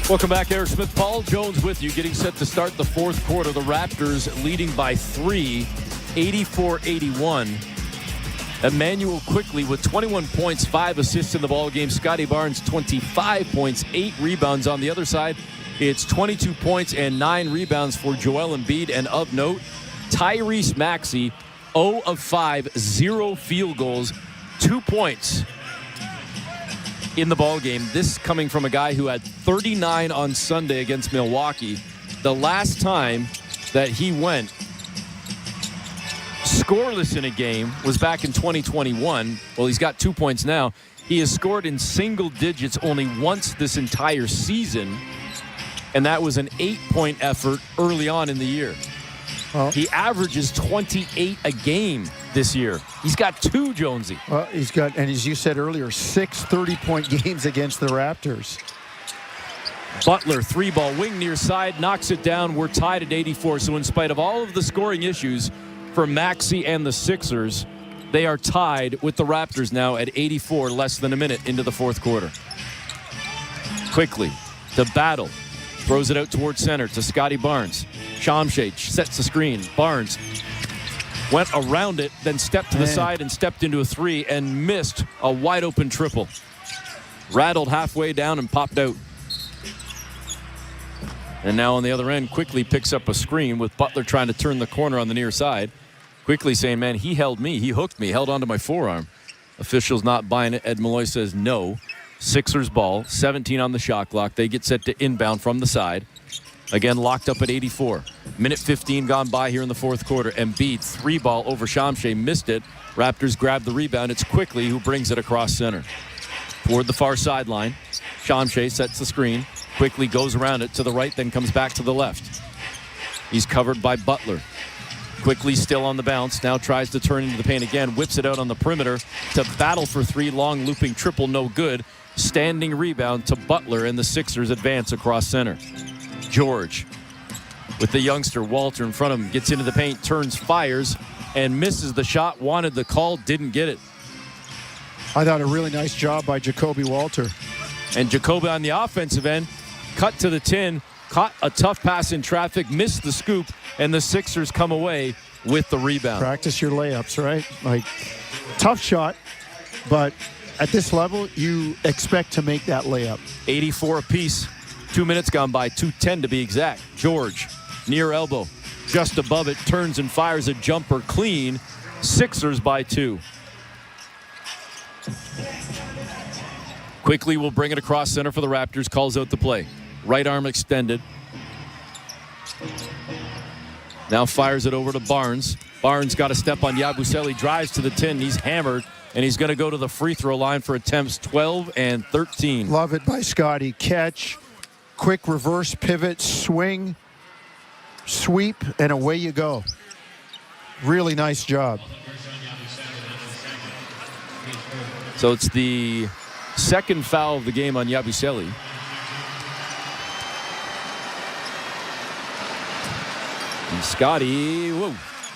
Welcome back, Eric Smith. Paul Jones with you, getting set to start the fourth quarter. The Raptors leading by 3, 84-81. Emmanuel Quickly with 21 points, 5 assists in the ballgame. Scotty Barnes, 25 points, 8 rebounds. On the other side, it's 22 points and 9 rebounds for Joel Embiid. And of note, Tyrese Maxey, 0 of 5, 0 field goals. 2 points in the ball game. This coming from a guy who had 39 on Sunday against Milwaukee. The last time that he went scoreless in a game was back in 2021. Well, he's got 2 points now. He has scored in single digits only once this entire season, and that was an 8-point effort early on in the year. Well, he averages 28 a game this year. He's got 2, Jonesy. Well, he's got, and as you said earlier, 6 30-point games against the Raptors. Butler, 3-ball, wing near side, knocks it down. We're tied at 84. So in spite of all of the scoring issues for Maxey and the Sixers, they are tied with the Raptors now at 84, less than a minute into the fourth quarter. Quickly to Battle. Throws it out towards center to Scotty Barnes. Shamshay sets the screen. Barnes went around it, then stepped to the side and stepped into a 3 and missed a wide-open triple. Rattled halfway down and popped out. And now on the other end, Quickly picks up a screen with Butler trying to turn the corner on the near side. Quickly saying, man, he held me. He hooked me, held onto my forearm. Officials not buying it. Ed Malloy says no. Sixers ball, 17 on the shot clock. They get set to inbound from the side. Again, locked up at 84. Minute 15 gone by here in the fourth quarter. Embiid, 3-ball over Shamshay, missed it. Raptors grab the rebound. It's Quickly who brings it across center. Toward the far sideline. Shamshay sets the screen. Quickly goes around it to the right, then comes back to the left. He's covered by Butler. Quickly still on the bounce. Now tries to turn into the paint again. Whips it out on the perimeter to Battle for 3. Long looping triple, no good. Standing rebound to Butler, and the Sixers advance across center. George with the youngster Walter in front of him. Gets into the paint, turns, fires, and misses the shot. Wanted the call, didn't get it. I thought a really nice job by Jacoby Walter. And Jacoby on the offensive end, cut to the tin, caught a tough pass in traffic, missed the scoop, and the Sixers come away with the rebound. Practice your layups, right? Like, tough shot, but at this level, you expect to make that layup. 84 apiece. 2 minutes gone by, 2:10 to be exact. George, near elbow, just above it, turns and fires a jumper clean. Sixers by 2. Quickly will bring it across center for the Raptors, calls out the play. Right arm extended. Now fires it over to Barnes. Barnes got a step on Yabusele, drives to the tin. He's hammered, and he's going to go to the free throw line for attempts 12 and 13. Love it by Scotty. Catch, quick reverse pivot, swing, sweep, and away you go. Really nice job. So it's the second foul of the game on Yabusele. And Scotty,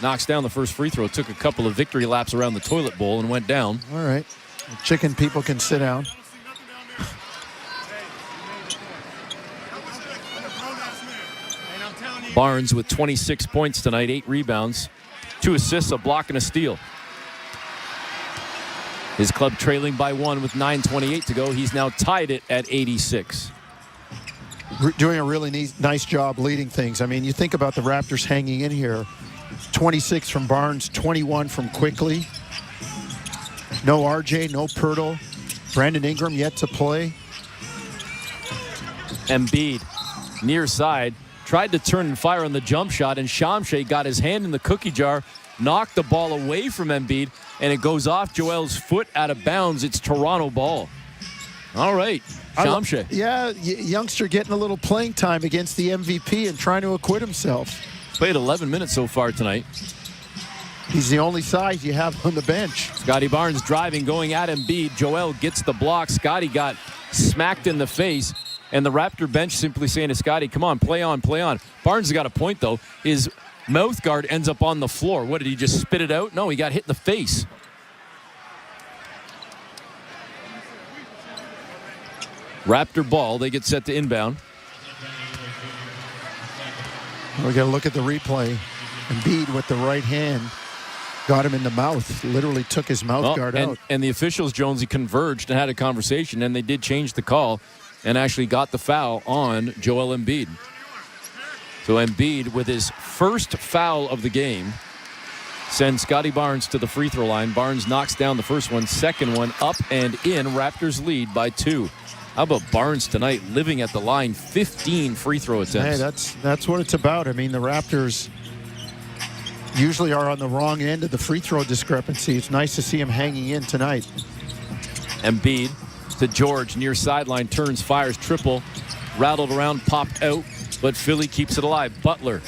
knocks down the first free throw. Took a couple of victory laps around the toilet bowl and went down. All right. Chicken people can sit down. Barnes with 26 points tonight, 8 rebounds, 2 assists, a block, and a steal. His club trailing by 1 with 9:28 to go. He's now tied it at 86. Doing a really nice job leading things. I mean, you think about the Raptors hanging in here. 26 from Barnes, 21 from Quickly. No RJ, no Pirtle. Brandon Ingram yet to play. Embiid, near side, tried to turn and fire on the jump shot, and Shamshay got his hand in the cookie jar, knocked the ball away from Embiid, and it goes off Joel's foot out of bounds. It's Toronto ball. All right, Shamshay. Yeah, youngster getting a little playing time against the MVP and trying to acquit himself. Played 11 minutes so far tonight. He's the only size you have on the bench. Scotty Barnes driving, going at Embiid. Joel gets the block. Scotty got smacked in the face, and the Raptor bench simply saying to Scotty, come on, play on, play on. Barnes has got a point, though. His mouth guard ends up on the floor. What, did he just spit it out? No, he got hit in the face. Raptor ball. They get set to inbound. We got to look at the replay. Embiid with the right hand got him in the mouth. Literally took his mouth guard out. And the officials, Jonesy, converged and had a conversation, and they did change the call and actually got the foul on Joel Embiid. So Embiid with his first foul of the game. sends Scotty Barnes to the free throw line. Barnes knocks down the first one, second one up and in. Raptors lead by 2. How about Barnes tonight, living at the line, 15 free throw attempts. Hey, that's what it's about. I mean, the Raptors usually are on the wrong end of the free throw discrepancy. It's nice to see him hanging in tonight. Embiid to George, near sideline, turns, fires, triple, rattled around, popped out, but Philly keeps it alive. Butler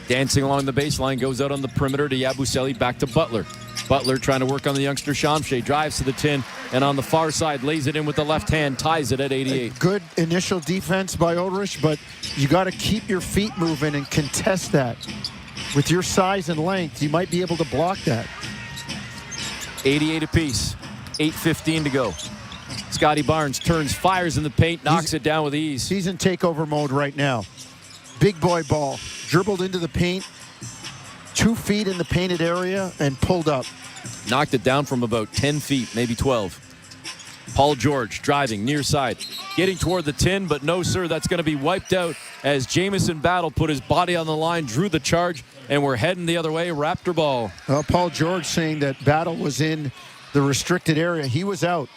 dancing along the baseline, goes out on the perimeter to Yabusele, back to Butler. Butler trying to work on the youngster Shamshay, drives to the tin, and on the far side, lays it in with the left hand, ties it at 88. Good initial defense by Ulrich, but you got to keep your feet moving and contest that. With your size and length, you might be able to block that. 88 apiece, 8:15 to go. Scotty Barnes turns, fires in the paint, knocks it down with ease. He's in takeover mode right now. Big boy ball, dribbled into the paint, 2 feet in the painted area, and pulled up. Knocked it down from about 10 feet, maybe 12. Paul George driving near side, getting toward the tin, but no, sir, that's going to be wiped out as Jamison Battle put his body on the line, drew the charge, and we're heading the other way. Raptor ball. Well, Paul George saying that Battle was in the restricted area. He was out.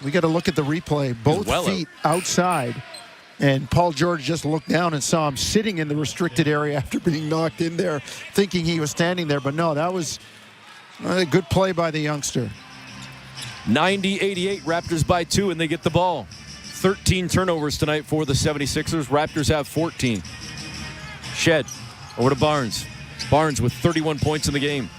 We got to look at the replay. Both feet outside. And Paul George just looked down and saw him sitting in the restricted area after being knocked in there, thinking he was standing there. But no, that was a good play by the youngster. 90-88, Raptors by 2, and they get the ball. 13 turnovers tonight for the 76ers. Raptors have 14. Shed over to Barnes. Barnes with 31 points in the game.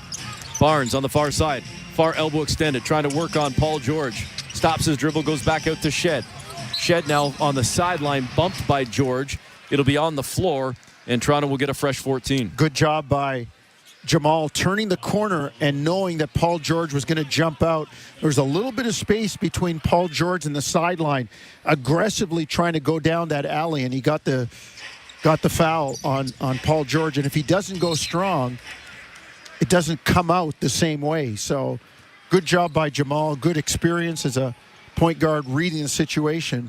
Barnes on the far side. Far elbow extended, trying to work on Paul George. Stops his dribble, goes back out to Shed. Shed now on the sideline, bumped by George. It'll be on the floor, and Toronto will get a fresh 14. Good job by Jamal turning the corner and knowing that Paul George was going to jump out. There's a little bit of space between Paul George and the sideline, aggressively trying to go down that alley, and he got the foul on Paul George. And if he doesn't go strong, it doesn't come out the same way. So good job by Jamal. Good experience as a point guard reading the situation.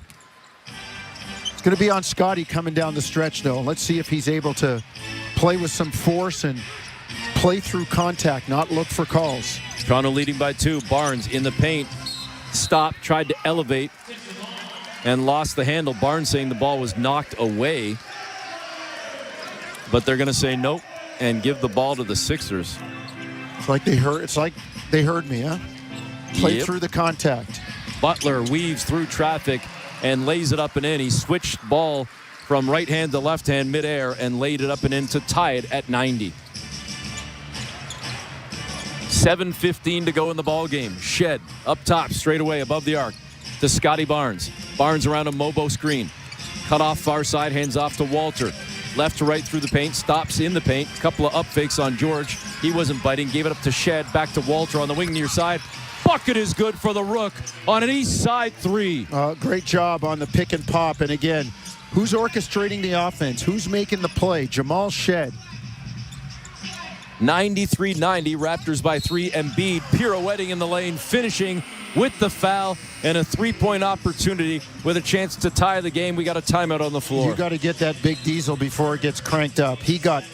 It's going to be on Scotty coming down the stretch, though. Let's see if he's able to play with some force and play through contact, not look for calls. Toronto leading by 2. Barnes in the paint. Stopped, tried to elevate, and lost the handle. Barnes saying the ball was knocked away. But they're going to say nope and give the ball to the Sixers. It's like they heard me, huh? Play through the contact. Butler weaves through traffic and lays it up and in. He switched ball from right hand to left hand midair and laid it up and in to tie it at 90. 7:15 to go in the ball game. Shed up top, straight away above the arc to Scotty Barnes. Barnes around a Mobo screen. Cut off far side, hands off to Walter. Left to right through the paint, stops in the paint. Couple of up fakes on George. He wasn't biting, gave it up to Shed. Back to Walter on the wing near side. Bucket is good for the Rook on an east side 3. Great job on the pick and pop. And again, who's orchestrating the offense? Who's making the play? Jamal Shed. 93-90, Raptors by 3. Embiid pirouetting in the lane, finishing with the foul and a three-point opportunity with a chance to tie the game. We got a timeout on the floor. You got to get that big diesel before it gets cranked up. He got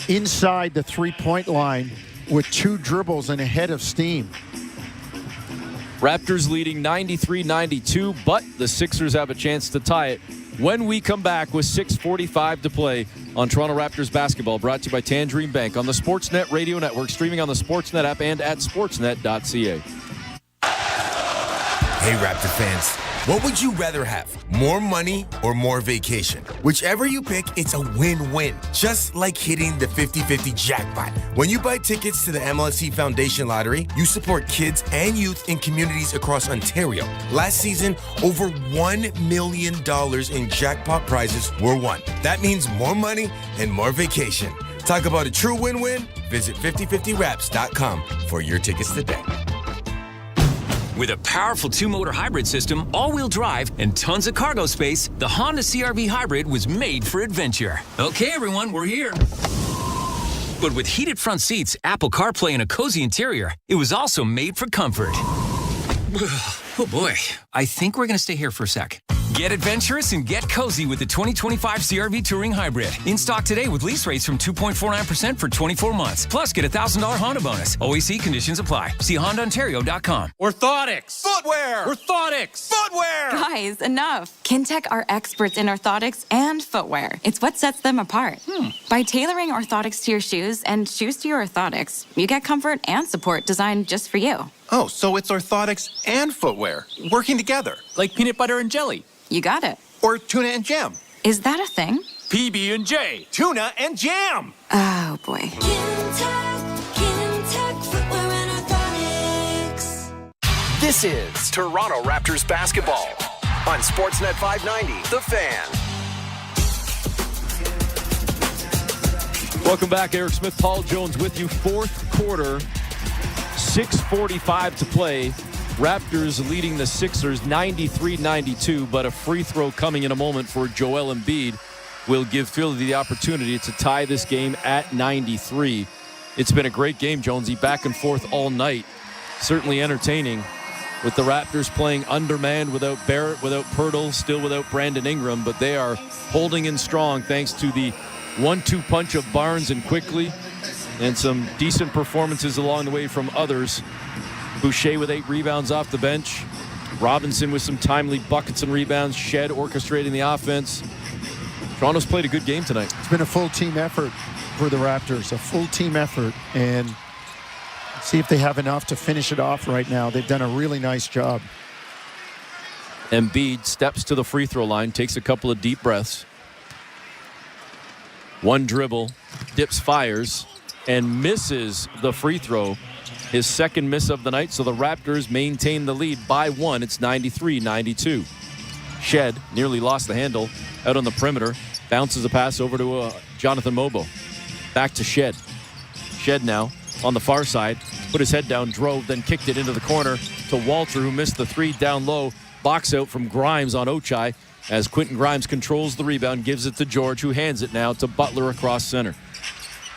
inside the three-point line with 2 dribbles and a head of steam. Raptors leading 93-92, but the Sixers have a chance to tie it when we come back with 6:45 to play on Toronto Raptors basketball, brought to you by Tangerine Bank on the Sportsnet Radio Network, streaming on the Sportsnet app and at sportsnet.ca. Hey, Raptor fans, what would you rather have? More money or more vacation? Whichever you pick, it's a win-win. Just like hitting the 50-50 jackpot. When you buy tickets to the MLSE Foundation Lottery, you support kids and youth in communities across Ontario. Last season, over $1 million in jackpot prizes were won. That means more money and more vacation. Talk about a true win-win? Visit 5050raps.com for your tickets today. With a powerful 2-motor hybrid system, all-wheel drive, and tons of cargo space, the Honda CR-V Hybrid was made for adventure. Okay, everyone, we're here. But with heated front seats, Apple CarPlay, and a cozy interior, it was also made for comfort. Oh boy, I think we're gonna stay here for a sec. Get adventurous and get cozy with the 2025 CRV Touring Hybrid. In stock today with lease rates from 2.49% for 24 months. Plus, get a $1,000 Honda bonus. OEC conditions apply. See HondaOntario.com. Orthotics. Footwear. Orthotics. Footwear. Guys, enough. Kintec are experts in orthotics and footwear. It's what sets them apart. By tailoring orthotics to your shoes and shoes to your orthotics, you get comfort and support designed just for you. Oh, so it's orthotics and footwear working together. Like peanut butter and jelly. You got it. Or tuna and jam. Is that a thing? PB&J. Tuna and jam. Oh, boy. Kintec footwear and orthotics. This is Toronto Raptors basketball on Sportsnet 590, The Fan. Welcome back. Eric Smith, Paul Jones with you. Fourth quarter, 6:45 to play. Raptors leading the Sixers 93-92, but a free throw coming in a moment for Joel Embiid will give Philly the opportunity to tie this game at 93. It's been a great game, Jonesy, back and forth all night. Certainly entertaining with the Raptors playing undermanned without Barrett, without Pirtle, still without Brandon Ingram, but they are holding in strong thanks to the 1-2 punch of Barnes and Quickly and some decent performances along the way from others. Boucher with 8 rebounds off the bench. Robinson with some timely buckets and rebounds. Shed orchestrating the offense. Toronto's played a good game tonight. It's been a full team effort for the Raptors, a full team effort, and see if they have enough to finish it off right now. They've done a really nice job. Embiid steps to the free throw line, takes a couple of deep breaths. One dribble, dips, fires, and misses the free throw. His second miss of the night, so the Raptors maintain the lead by 1. It's 93-92. Shed nearly lost the handle out on the perimeter. Bounces a pass over to Jonathan Mobo. Back to Shed. Shed now on the far side. Put his head down, drove, then kicked it into the corner to Walter, who missed the 3 down low. Box out from Grimes on Ochai as Quentin Grimes controls the rebound, gives it to George, who hands it now to Butler across center.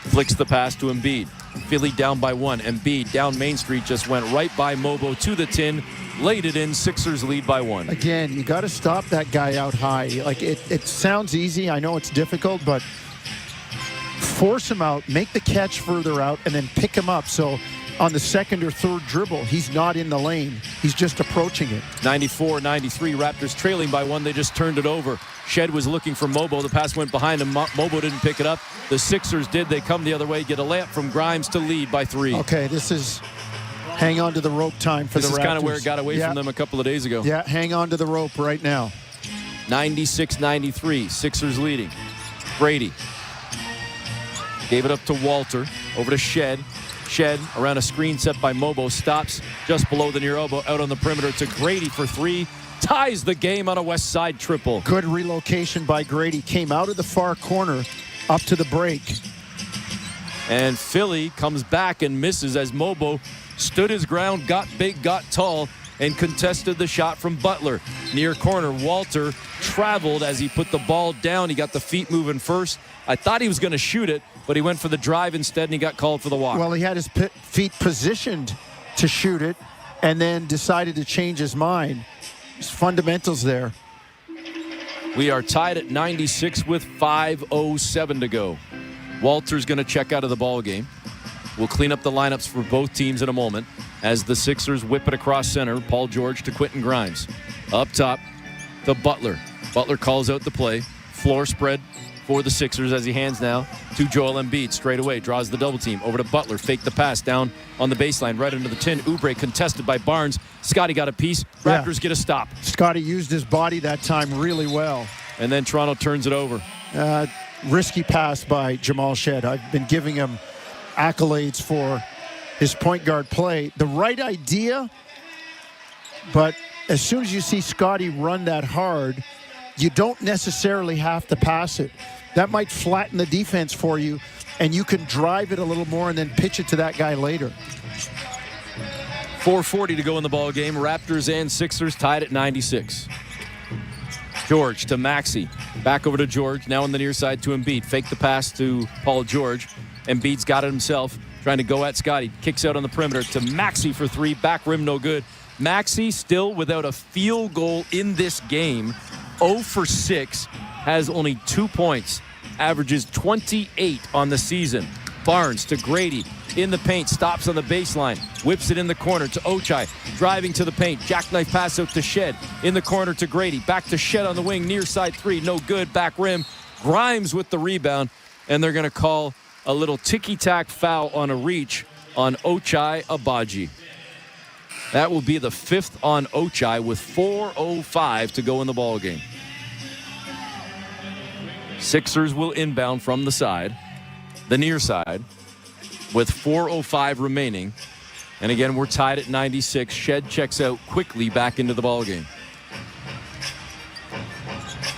Flicks the pass to Embiid. Philly down by 1. Embiid down Main Street, just went right by Mobo to the tin, laid it in. Sixers lead by 1. Again, you got to stop that guy out high. Like it sounds easy. I know it's difficult, but force him out, make the catch further out, and then pick him up. So on the second or third dribble, he's not in the lane. He's just approaching it. 94-93, Raptors trailing by 1. They just turned it over. Shed was looking for Mobo. The pass went behind him. Mobo didn't pick it up. The Sixers did. They come the other way, get a layup from Grimes to lead by 3. Okay, this is hang on to the rope time for the Raptors. This is kind of where it got away from them a couple of days ago. Yeah, hang on to the rope right now. 96-93, Sixers leading. Brady gave it up to Walter, over to Shed. Shed around a screen set by Mobo, stops just below the near elbow, out on the perimeter to Grady for 3. Ties the game on a West Side triple. Good relocation by Grady. Came out of the far corner up to the break. And Philly comes back and misses as Mobo stood his ground, got big, got tall, and contested the shot from Butler. Near corner, Walter traveled as he put the ball down. He got the feet moving first. I thought he was going to shoot it, but he went for the drive instead, and he got called for the walk. Well, he had his feet positioned to shoot it and then decided to change his mind. There's fundamentals there. We are tied at 96 with 5:07 to go. Walter's going to check out of the ball game. We'll clean up the lineups for both teams in a moment as the Sixers whip it across center. Paul George to Quentin Grimes. Up top to Butler. Butler calls out the play. Floor spread for the Sixers as he hands now to Joel Embiid. Straight away, draws the double team. Over to Butler. Fake the pass down on the baseline, right into the tin. Oubre contested by Barnes. Scotty got a piece. Raptors get a stop. Scotty used his body that time really well. And then Toronto turns it over. Risky pass by Jamal Shed. I've been giving him accolades for his point guard play. The right idea, but as soon as you see Scotty run that hard, you don't necessarily have to pass it. That might flatten the defense for you, and you can drive it a little more and then pitch it to that guy later. 4:40 to go in the ball game. Raptors and Sixers tied at 96. George to Maxey. Back over to George. Now on the near side to Embiid. Fake the pass to Paul George. Embiid's got it himself. Trying to go at Scotty. Kicks out on the perimeter to Maxey for 3. Back rim no good. Maxey still without a field goal in this game. 0 for 6, has only 2 points, averages 28 on the season. Barnes to Grady in the paint, stops on the baseline, whips it in the corner to Ochai, driving to the paint, jackknife pass out to Shed, in the corner to Grady, back to Shed on the wing, near side three, no good, back rim. Grimes with the rebound, and they're going to call a little ticky-tack foul on a reach on Ochai Agbaji. That will be the 5th on Ochai with 4:05 to go in the ballgame. Sixers will inbound from the side, the near side, with 4:05 remaining. And again, we're tied at 96. Shed checks out quickly back into the ballgame.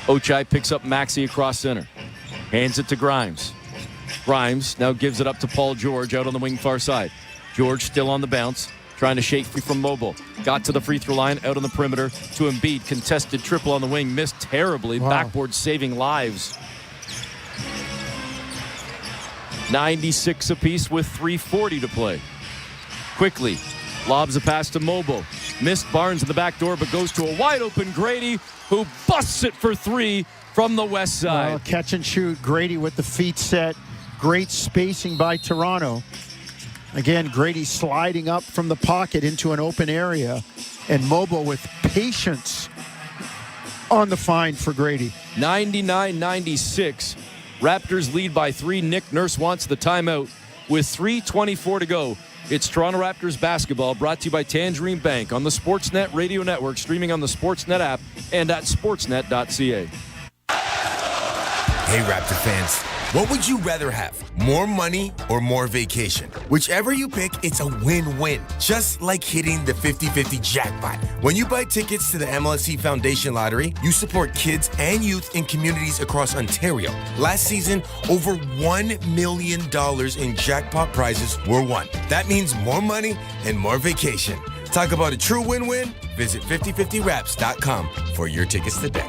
Ochai picks up Maxey across center. Hands it to Grimes. Grimes now gives it up to Paul George out on the wing far side. George still on the bounce, trying to shake free from Mobile. Got to the free throw line, out on the perimeter to Embiid. Contested triple on the wing, missed terribly. Wow. Backboard saving lives. 96 apiece with 3:40 to play. Quickly lobs a pass to Mobile. Missed Barnes in the back door, but goes to a wide open Grady, who busts it for 3 from the west side. Well, catch and shoot. Grady with the feet set. Great spacing by Toronto. Again, Grady sliding up from the pocket into an open area, and Mobile with patience on the find for Grady. 99-96. Raptors lead by 3. Nick Nurse wants the timeout with 3:24 to go. It's Toronto Raptors basketball, brought to you by Tangerine Bank on the Sportsnet Radio Network, streaming on the Sportsnet app and at sportsnet.ca. Hey, Raptor fans. What would you rather have? More money or more vacation? Whichever you pick, it's a win-win. Just like hitting the 50-50 jackpot. When you buy tickets to the MLSE Foundation Lottery, you support kids and youth in communities across Ontario. Last season, over $1 million in jackpot prizes were won. That means more money and more vacation. Talk about a true win-win? Visit 5050raps.com for your tickets today.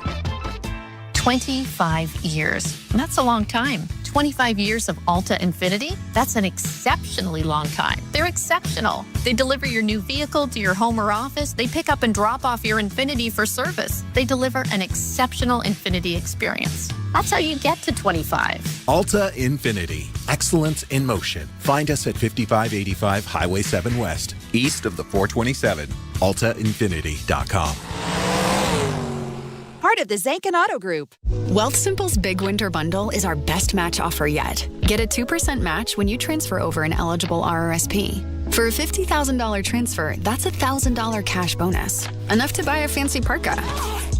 25 years. That's a long time. 25 years of Alta Infinity? That's an exceptionally long time. They're exceptional. They deliver your new vehicle to your home or office. They pick up and drop off your Infinity for service. They deliver an exceptional Infinity experience. That's how you get to 25. Alta Infinity. Excellence in motion. Find us at 5585 Highway 7 West, east of the 427. AltaInfinity.com. Part of the Zankin Auto Group. Wealthsimple's Big Winter Bundle is our best match offer yet. Get a 2% match when you transfer over an eligible RRSP. For a $50,000 transfer, that's a $1,000 cash bonus. Enough to buy a fancy parka.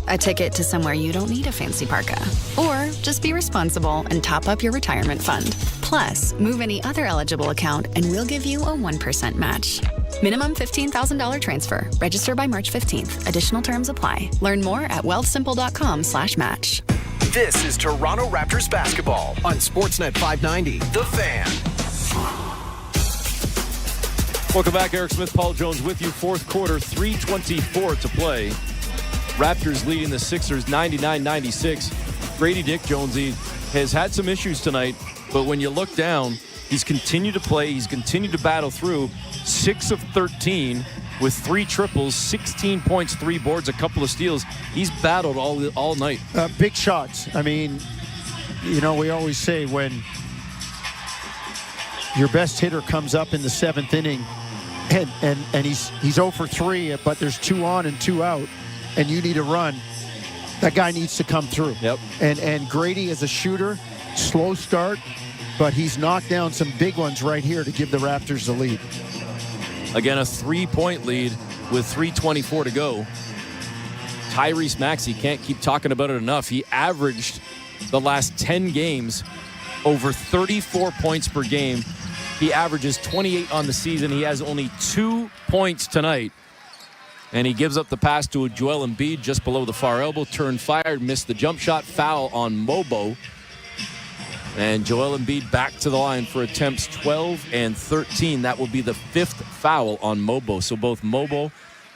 A ticket to somewhere you don't need a fancy parka. Or just be responsible and top up your retirement fund. Plus, move any other eligible account and we'll give you a 1% match. Minimum $15,000 transfer. Register by March 15th. Additional terms apply. Learn more at wealthsimple.com/match. This is Toronto Raptors basketball on Sportsnet 590, The Fan. Welcome back. Eric Smith, Paul Jones with you. Fourth quarter, 3:24 to play. Raptors leading the Sixers 99-96. Grady Dick Jonesy has had some issues tonight, but when you look down, he's continued to play. He's continued to battle through. 6 of 13 with 3 triples, 16 points, 3 boards, a couple of steals. He's battled all night. Big shots. I mean, you know, we always say when your best hitter comes up in the 7th inning and he's 0 for 3, but there's 2 on and 2 out, and you need a run, that guy needs to come through. Yep. And Grady is a shooter, slow start, but he's knocked down some big ones right here to give the Raptors the lead. Again, a 3-point lead with 3:24 to go. Tyrese Maxey, can't keep talking about it enough. He averaged the last 10 games over 34 points per game. He averages 28 on the season. He has only 2 points tonight. And he gives up the pass to Joel Embiid just below the far elbow. Turn fired, missed the jump shot. Foul on Mobo. And Joel Embiid back to the line for attempts 12 and 13. That will be the 5th foul on Mobo. So both Mobo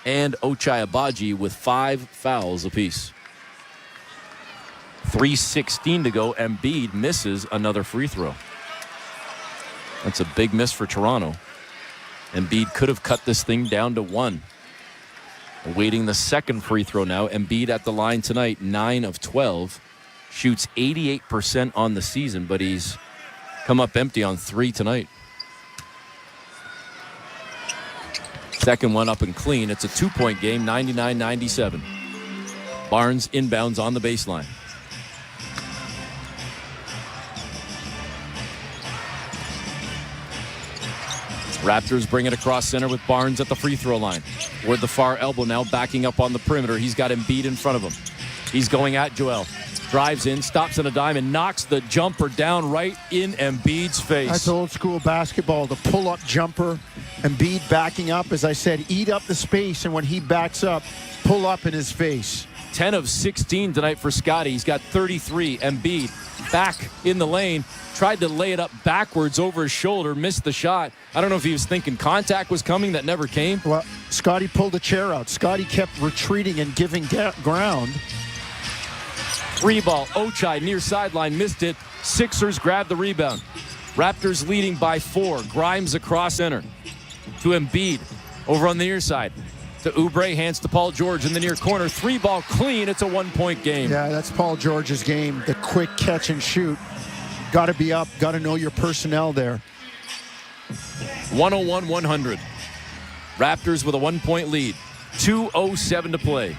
and Ochai Agbaji with 5 fouls apiece. 3:16 to go. Embiid misses another free throw. That's a big miss for Toronto. Embiid could have cut this thing down to 1. Awaiting the second free throw now. Embiid at the line tonight, 9 of 12. Shoots 88% on the season, but he's come up empty on 3 tonight. Second one up and clean. It's a 2-point game, 99-97. Barnes inbounds on the baseline. Raptors bring it across center with Barnes at the free throw line. Toward the far elbow now, backing up on the perimeter. He's got Embiid in front of him. He's going at Joel. Drives in, stops on a dime, and knocks the jumper down right in Embiid's face. That's old school basketball, the pull-up jumper. Embiid backing up, as I said, eat up the space, and when he backs up, pull up in his face. 10 of 16 tonight for Scotty. He's got 33. Embiid back in the lane. Tried to lay it up backwards over his shoulder. Missed the shot. I don't know if he was thinking contact was coming. That never came. Well, Scotty pulled the chair out. Scotty kept retreating and giving ground. 3-ball. Ochai near sideline. Missed it. Sixers grabbed the rebound. Raptors leading by 4. Grimes across center. To Embiid. Over on the near side. To Oubre, hands to Paul George in the near corner. 3-ball clean. It's a 1-point game. Yeah, that's Paul George's game. The quick catch and shoot. Got to be up. Got to know your personnel there. 101-100. Raptors with a 1-point lead. 2:07 to play.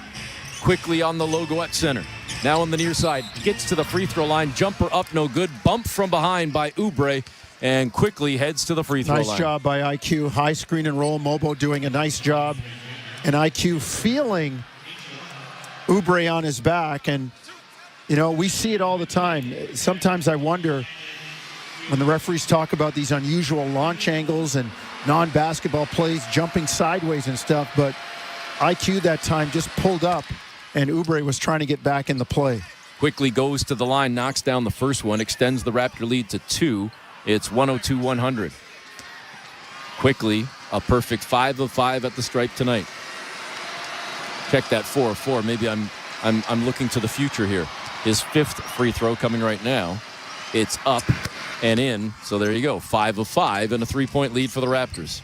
Quickly on the logo at center. Now on the near side. Gets to the free throw line. Jumper up, no good. Bump from behind by Oubre. And quickly heads to the free throw line. Nice job by IQ. High screen and roll. Mobo doing a nice job. And IQ feeling Oubre on his back. And, you know, we see it all the time. Sometimes I wonder when the referees talk about these unusual launch angles and non-basketball plays, jumping sideways and stuff. But IQ that time just pulled up, and Oubre was trying to get back in the play. Quickly goes to the line, knocks down the first one, extends the Raptor lead to 2. It's 102-100. Quickly, a perfect 5 of 5 at the stripe tonight. Check that 4 of 4. Maybe I'm looking to the future here. His 5th free throw coming right now. It's up and in. So there you go. 5 of 5 and a 3-point lead for the Raptors.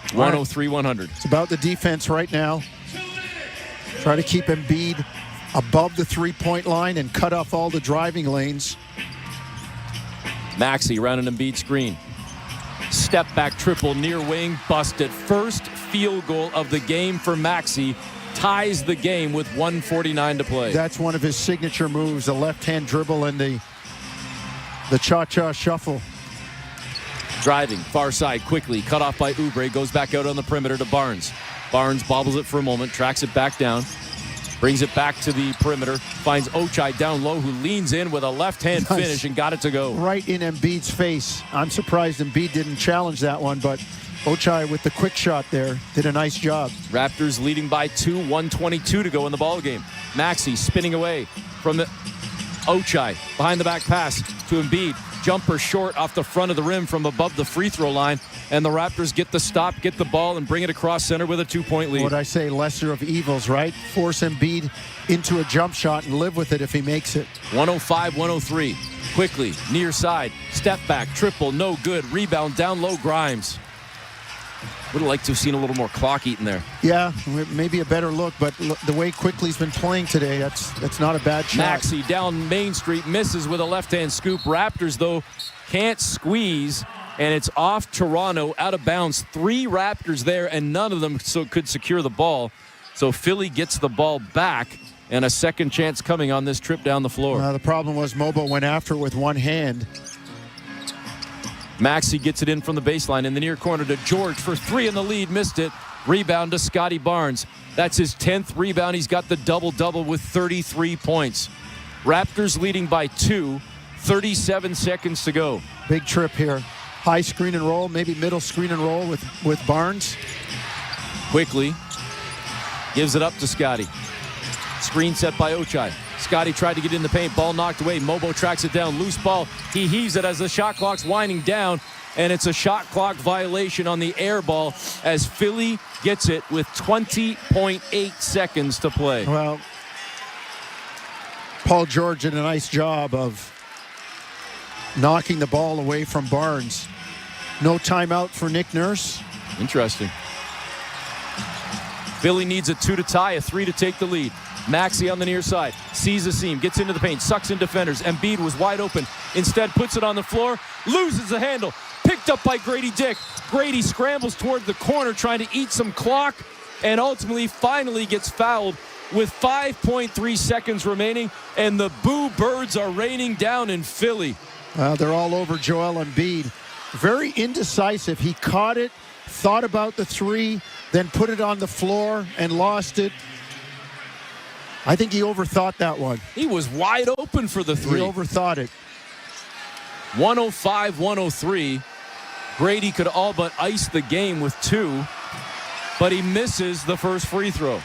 103-100. It's about the defense right now. Try to keep Embiid above the 3-point line and cut off all the driving lanes. Maxey around an Embiid screen. Step back triple near wing. Busted. First field goal of the game for Maxey. Ties the game with 1:49 to play. That's one of his signature moves, the left-hand dribble and the cha-cha shuffle. Driving, far side quickly, cut off by Oubre, goes back out on the perimeter to Barnes. Barnes bobbles it for a moment, tracks it back down, brings it back to the perimeter, finds Ochai down low, who leans in with a left-hand finish and got it to go. Right in Embiid's face. I'm surprised Embiid didn't challenge that one, but Ochai with the quick shot there did a nice job. Raptors leading by 2, 1:22 to go in the ballgame. Maxey spinning away from the Ochai. Behind the back pass to Embiid. Jumper short off the front of the rim from above the free throw line. And the Raptors get the stop, get the ball, and bring it across center with a 2-point lead. What I say, lesser of evils, right? Force Embiid into a jump shot and live with it if he makes it. 105-103. Quickly, near side. Step back, triple, no good. Rebound down low, Grimes. Would have liked to have seen a little more clock eaten there. Yeah, maybe a better look, but the way Quickly's been playing today, that's not a bad shot. Maxey down Main Street, misses with a left-hand scoop. Raptors, though, can't squeeze, and it's off Toronto, out of bounds. 3 Raptors there, and none of them could secure the ball. So Philly gets the ball back, and a second chance coming on this trip down the floor. The problem was Mobo went after it with one hand. Maxey gets it in from the baseline in the near corner to George for 3 in the lead. Missed it. Rebound to Scotty Barnes. That's his 10th rebound. He's got the double-double with 33 points. Raptors leading by 2. 37 seconds to go. Big trip here. High screen and roll, maybe middle screen and roll with Barnes. Quickly. Gives it up to Scotty. Screen set by Ochai. Scotty tried to get in the paint. Ball knocked away. Mobo tracks it down. Loose ball. He heaves it as the shot clock's winding down. And it's a shot clock violation on the air ball as Philly gets it with 20.8 seconds to play. Well, Paul George did a nice job of knocking the ball away from Barnes. No timeout for Nick Nurse. Interesting. Philly needs a 2 to tie, a 3 to take the lead. Maxey on the near side, sees the seam, gets into the paint, sucks in defenders. Embiid was wide open. Instead, puts it on the floor, loses the handle. Picked up by Grady Dick. Grady scrambles toward the corner trying to eat some clock and ultimately finally gets fouled with 5.3 seconds remaining, and the Boo Birds are raining down in Philly. They're all over Joel Embiid. Very indecisive. He caught it, thought about the three, then put it on the floor and lost it. I think he overthought that one. He was wide open for the three. He overthought it. 105-103. Grady could all but ice the game with 2, but he misses the first free throw.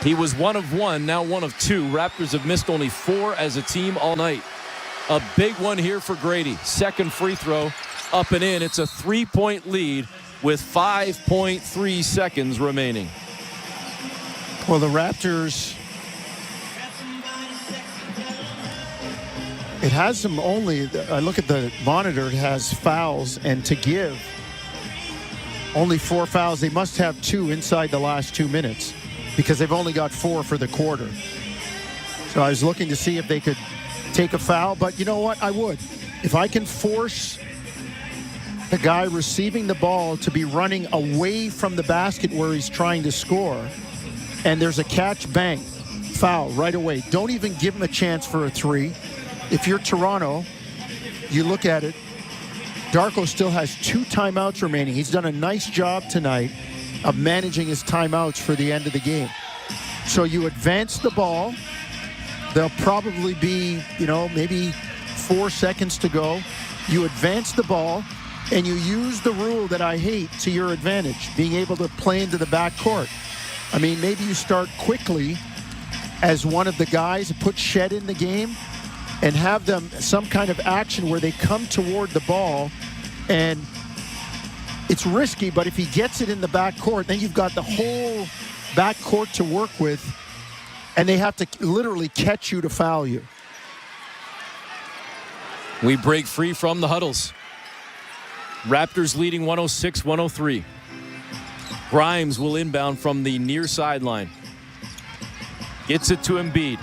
He was 1 of 1, now 1 of 2. Raptors have missed only 4 as a team all night. A big one here for Grady. Second free throw, up and in. It's a 3-point lead with 5.3 seconds remaining. Well, the Raptors, it has them only, I look at the monitor, it has fouls, and to give only 4 fouls. They must have 2 inside the last 2 minutes because they've only got 4 for the quarter. So I was looking to see if they could take a foul, but you know what? I would. If I can force the guy receiving the ball to be running away from the basket where he's trying to score, and there's a catch, bang, foul right away. Don't even give him a chance for a 3. If you're Toronto, you look at it, Darko still has 2 timeouts remaining. He's done a nice job tonight of managing his timeouts for the end of the game. So you advance the ball. There'll probably be, maybe 4 seconds to go. You advance the ball, and you use the rule that I hate to your advantage, being able to play into the backcourt. I mean, maybe you start quickly as one of the guys, put Shed in the game, and have them some kind of action where they come toward the ball, and it's risky, but if he gets it in the backcourt, then you've got the whole backcourt to work with, and they have to literally catch you to foul you. We break free from the huddles. Raptors leading 106-103. Grimes will inbound from the near sideline. Gets it to Embiid.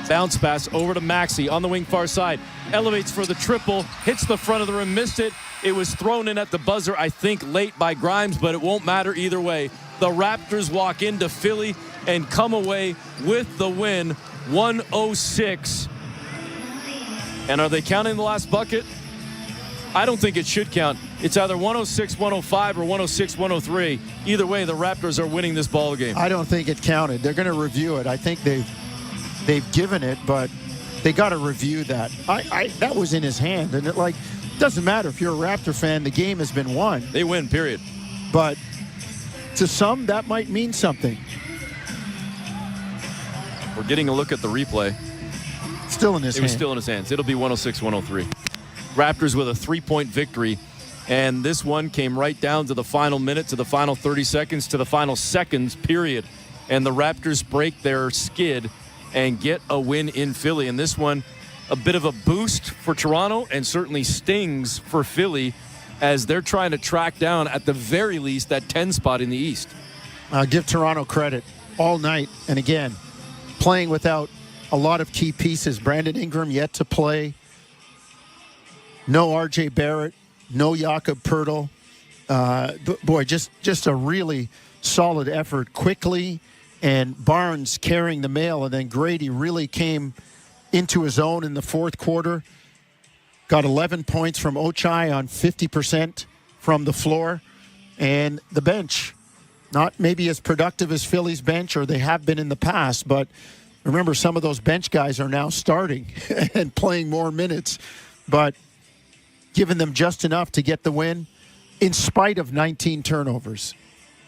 Bounce pass over to Maxey on the wing far side. Elevates for the triple. Hits the front of the rim. Missed it. It was thrown in at the buzzer, I think, late by Grimes, but it won't matter either way. The Raptors walk into Philly and come away with the win, 106. And are they counting the last bucket? I don't think it should count. It's either 106-105 or 106-103. Either way, the Raptors are winning this ball game. I don't think it counted. They're going to review it. I think they've given it, but they got to review that. That was in his hand, and it doesn't matter if you're a Raptor fan. The game has been won. They win, period. But to some, that might mean something. We're getting a look at the replay. Still in his hand. It was still in his hands. It'll be 106-103. Raptors with a 3-point victory. And this one came right down to the final minute, to the final 30 seconds, to the final seconds, period. And the Raptors break their skid and get a win in Philly. And this one, a bit of a boost for Toronto and certainly stings for Philly as they're trying to track down, at the very least, that 10 spot in the East. Give Toronto credit all night. And again, playing without a lot of key pieces. Brandon Ingram yet to play. No R.J. Barrett. No Jakob Poeltl. Boy, just a really solid effort quickly. And Barnes carrying the mail. And then Grady really came into his own in the fourth quarter. Got 11 points from Ochai on 50% from the floor. And the bench, not maybe as productive as Philly's bench, or they have been in the past, but remember, some of those bench guys are now starting and playing more minutes, but giving them just enough to get the win in spite of 19 turnovers.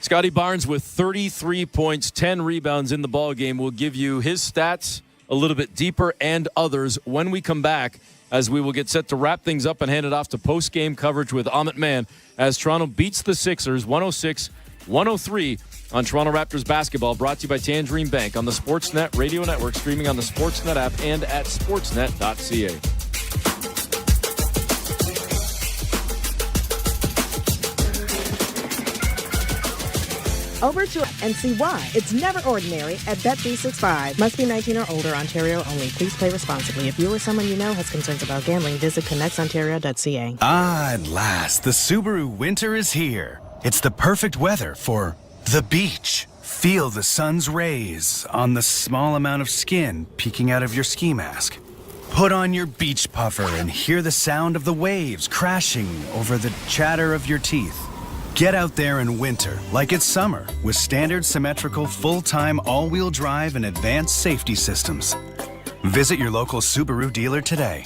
Scotty Barnes with 33 points, 10 rebounds in the ball game. We'll give you his stats a little bit deeper and others when we come back, as we will get set to wrap things up and hand it off to post-game coverage with Amit Mann as Toronto beats the Sixers 106-103 on Toronto Raptors basketball, brought to you by Tangerine Bank on the Sportsnet Radio Network, streaming on the Sportsnet app and at sportsnet.ca. over to and see why it's never ordinary at Bet365. Must be 19 or older, Ontario only. Please play responsibly. If you or someone you know has concerns about gambling, visit connectsontario.ca. Ah, at last, the Subaru winter is here. It's the perfect weather for the beach. Feel the sun's rays on the small amount of skin peeking out of your ski mask. Put on your beach puffer and hear the sound of the waves crashing over the chatter of your teeth. Get out there in winter like it's summer with standard symmetrical full-time all-wheel drive and advanced safety systems. Visit your local Subaru dealer today.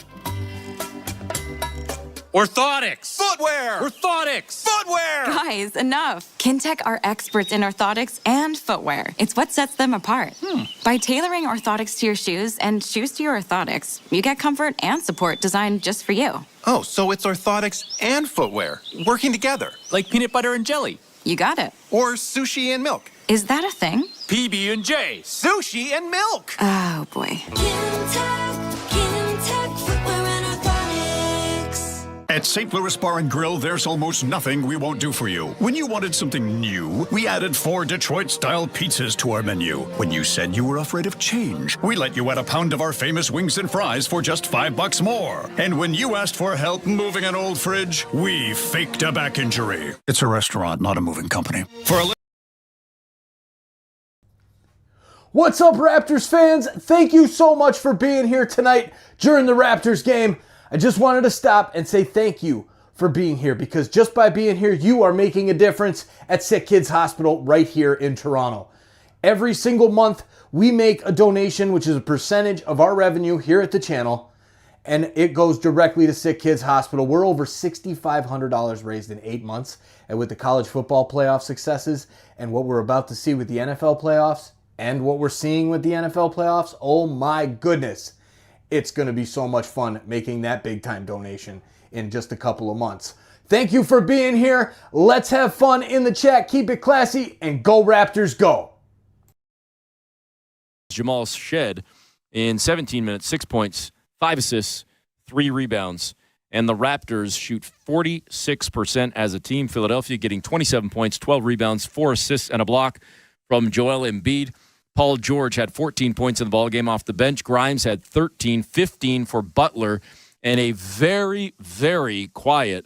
Orthotics! Footwear! Orthotics! Footwear! Guys, enough. Kintec are experts in orthotics and footwear. It's what sets them apart. By tailoring orthotics to your shoes and shoes to your orthotics, you get comfort and support designed just for you. Oh, so it's orthotics and footwear working together. Like peanut butter and jelly. You got it. Or sushi and milk. Is that a thing? PB&J. Sushi and milk. Oh, boy. At St. Louis Bar and Grill, there's almost nothing we won't do for you. When you wanted something new, we added 4 Detroit-style pizzas to our menu. When you said you were afraid of change, we let you add a pound of our famous wings and fries for just $5 more. And when you asked for help moving an old fridge, we faked a back injury. It's a restaurant, not a moving company. What's up, Raptors fans? Thank you so much for being here tonight during the Raptors game. I just wanted to stop and say thank you for being here, because just by being here, you are making a difference at SickKids Hospital right here in Toronto. Every single month, we make a donation, which is a percentage of our revenue here at the channel, and it goes directly to SickKids Hospital. We're over $6,500 raised in 8 months, and with the college football playoff successes and what we're about to see with the NFL playoffs and what we're seeing with the NFL playoffs, oh my goodness. It's going to be so much fun making that big time donation in just a couple of months. Thank you for being here. Let's have fun in the chat. Keep it classy and go Raptors go. Jamal Shed in 17 minutes, 6 points, 5 assists, 3 rebounds. And the Raptors shoot 46% as a team. Philadelphia getting 27 points, 12 rebounds, 4 assists, and a block from Joel Embiid. Paul George had 14 points in the ballgame off the bench. Grimes had 13, 15 for Butler, and a very, very quiet,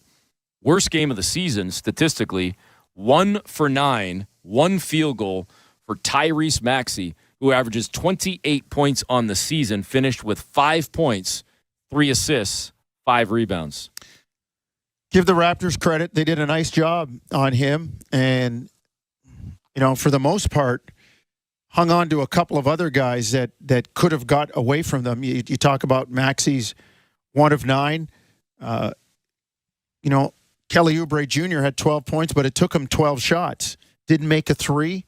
worst game of the season statistically, 1 for 9, 1 field goal for Tyrese Maxey, who averages 28 points on the season, finished with 5 points, 3 assists, 5 rebounds. Give the Raptors credit. They did a nice job on him, and, for the most part, hung on to a couple of other guys that could have got away from them. You talk about Maxey's 1 of 9. Kelly Oubre Jr. had 12 points, but it took him 12 shots. Didn't make a 3.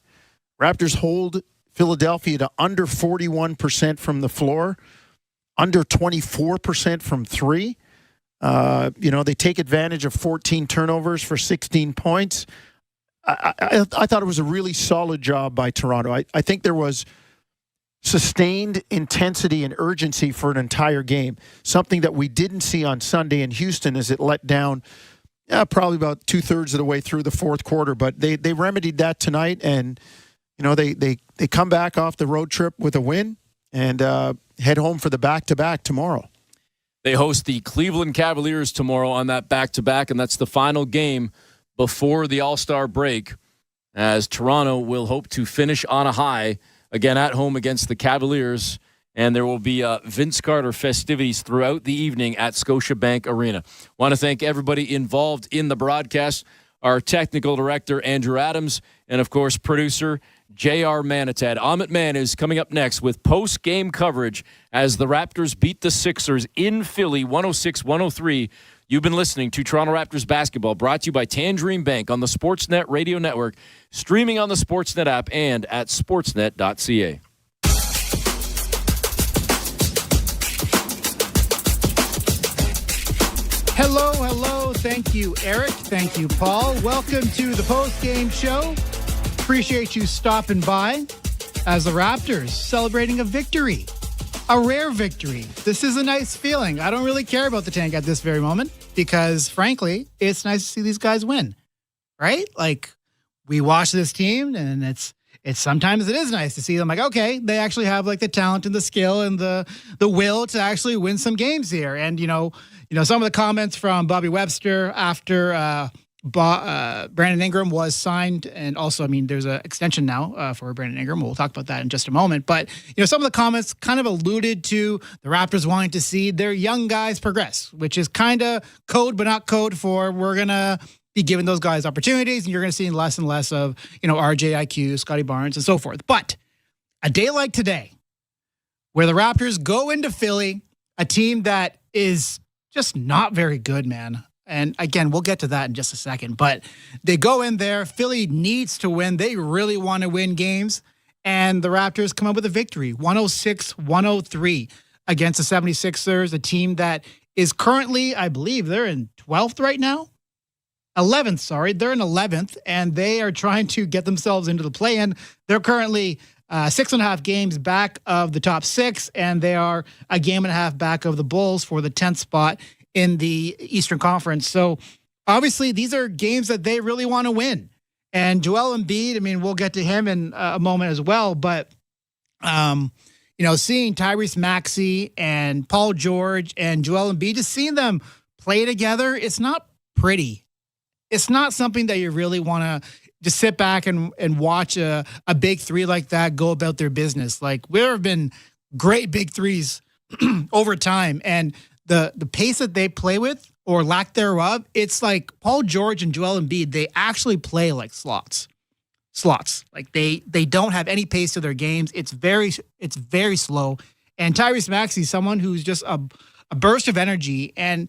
Raptors hold Philadelphia to under 41% from the floor, under 24% from 3. They take advantage of 14 turnovers for 16 points. I thought it was a really solid job by Toronto. I think there was sustained intensity and urgency for an entire game, something that we didn't see on Sunday in Houston as it let down probably about 2/3 of the way through the fourth quarter. But they remedied that tonight, and they come back off the road trip with a win and head home for the back-to-back tomorrow. They host the Cleveland Cavaliers tomorrow on that back-to-back, and that's the final game before the All-Star break, as Toronto will hope to finish on a high, again at home against the Cavaliers, and there will be Vince Carter festivities throughout the evening at Scotiabank Arena. Want to thank everybody involved in the broadcast, our technical director, Andrew Adams, and, of course, producer, J.R. Manatad. Amit Man is coming up next with post-game coverage as the Raptors beat the Sixers in Philly, 106-103. You've been listening to Toronto Raptors basketball, brought to you by Tangerine Bank on the Sportsnet Radio Network, streaming on the Sportsnet app and at sportsnet.ca. Hello. Thank you, Eric. Thank you, Paul. Welcome to the post-game show. Appreciate you stopping by as the Raptors celebrating a victory. A rare victory. This is a nice feeling. I don't really care about the tank at this very moment because, frankly, it's nice to see these guys win, right? Like, we watch this team, and it's sometimes it is nice to see them like, okay, they actually have like the talent and the skill and the will to actually win some games here. And some of the comments from Bobby Webster after Brandon Ingram was signed, and also, I mean, there's an extension now for Brandon Ingram. We'll talk about that in just a moment. But some of the comments kind of alluded to the Raptors wanting to see their young guys progress, which is kind of code but not code for we're gonna be giving those guys opportunities, and you're going to see less and less of, RJ, IQ, Scotty Barnes, and so forth. But a day like today, where the Raptors go into Philly, a team that is just not very good, man. And again, we'll get to that in just a second. But they go in there. Philly needs to win. They really want to win games. And the Raptors come up with a victory, 106-103 against the 76ers, a team that is currently, I believe, they're in 12th right now. 11th, sorry. They're in 11th, and they are trying to get themselves into the play-in. They're currently 6.5 games back of the top 6, and they are a game and a half back of the Bulls for the 10th spot in the Eastern Conference. So, obviously, these are games that they really want to win. And Joel Embiid, I mean, we'll get to him in a moment as well, but, seeing Tyrese Maxey and Paul George and Joel Embiid, just seeing them play together, it's not pretty. It's not something that you really want to just sit back and watch a big three like that go about their business. Like, there have been great big threes over time, and the pace that they play with, or lack thereof, it's like Paul George and Joel Embiid, they actually play like slots. Like they don't have any pace to their games. It's very slow. And Tyrese Maxey, someone who's just a burst of energy. And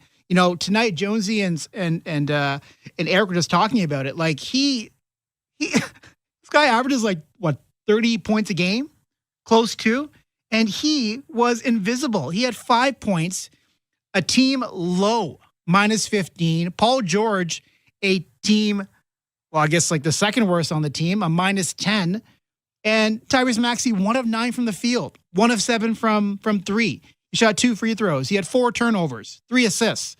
tonight Jonesy and Eric were just talking about it. Like he this guy averages like 30 points a game, close to, and he was invisible. He had 5 points, a team low -15. Paul George, a team, well, I guess like the second worst on the team, a -10, and Tyrese Maxey 1 of 9 from the field, 1 of 7 from 3. He shot 2 free throws. He had 4 turnovers, 3 assists.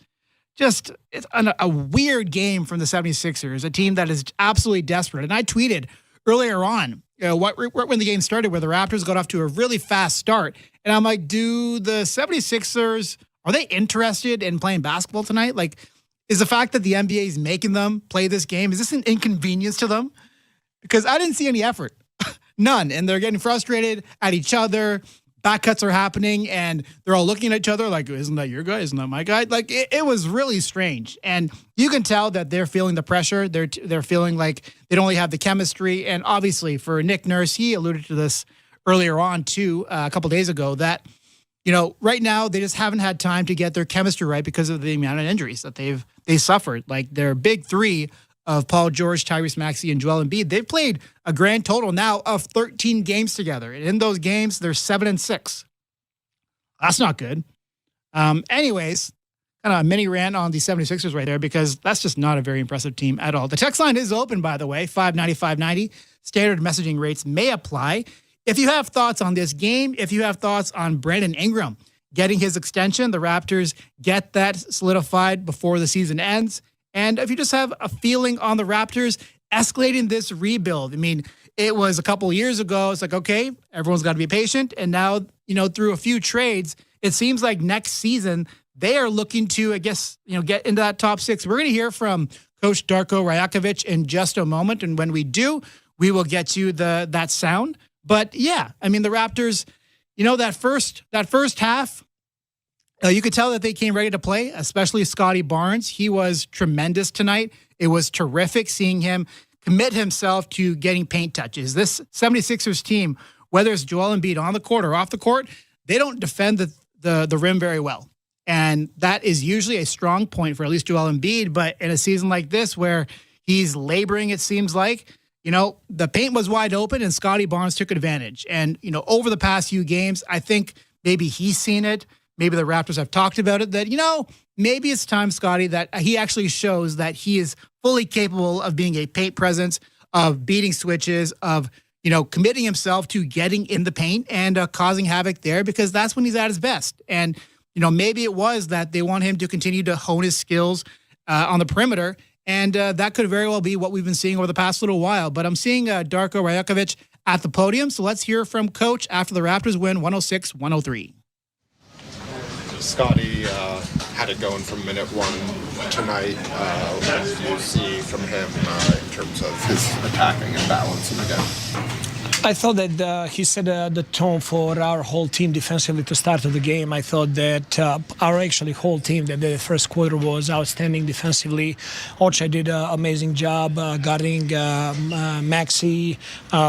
Just it's a weird game from the 76ers, a team that is absolutely desperate. And I tweeted earlier on, when the game started, where the Raptors got off to a really fast start. And I'm like, do the 76ers, are they interested in playing basketball tonight? Like, is the fact that the NBA is making them play this game, is this an inconvenience to them? Because I didn't see any effort. None. And they're getting frustrated at each other. Back cuts are happening, and they're all looking at each other like, isn't that your guy? Isn't that my guy? Like, it was really strange. And you can tell that they're feeling the pressure. They're feeling like they don't really have the chemistry. And obviously for Nick Nurse, he alluded to this earlier on too, a couple days ago, that, right now they just haven't had time to get their chemistry right because of the amount of injuries that they suffered. Like, their big three of Paul George, Tyrese Maxey, and Joel Embiid, they've played a grand total now of 13 games together. And in those games, they're 7-6. That's not good. Anyways, kind of a mini rant on the 76ers right there, because that's just not a very impressive team at all. The text line is open, by the way, 590-590. Standard messaging rates may apply. If you have thoughts on this game, if you have thoughts on Brandon Ingram getting his extension, the Raptors get that solidified before the season ends. And if you just have a feeling on the Raptors escalating this rebuild, I mean, it was a couple of years ago. It's like, okay, everyone's got to be patient. And now, through a few trades, it seems like next season they are looking to, I guess, get into that top 6. We're going to hear from Coach Darko Rajakovic in just a moment. And when we do, we will get you that sound. But yeah, I mean, the Raptors, that first half, you could tell that they came ready to play, especially Scotty Barnes. He was tremendous tonight. It was terrific seeing him commit himself to getting paint touches. This 76ers team, whether it's Joel Embiid on the court or off the court, they don't defend the rim very well. And that is usually a strong point for at least Joel Embiid. But in a season like this where he's laboring, it seems like, the paint was wide open and Scotty Barnes took advantage. And, over the past few games, I think maybe he's seen it. Maybe the Raptors have talked about it, that, maybe it's time, Scotty, that he actually shows that he is fully capable of being a paint presence, of beating switches, of, committing himself to getting in the paint and causing havoc there, because that's when he's at his best. And, maybe it was that they want him to continue to hone his skills on the perimeter And that could very well be what we've been seeing over the past little while. But I'm seeing Darko Rajakovic at the podium. So let's hear from Coach after the Raptors win 106-103. Scotty had it going from minute one tonight. What do you see from him in terms of his attacking and balancing again? I thought that he set the tone for our whole team defensively to start of the game. I thought that our actually whole team, that the first quarter was outstanding defensively. Ocha did an amazing job guarding Maxey.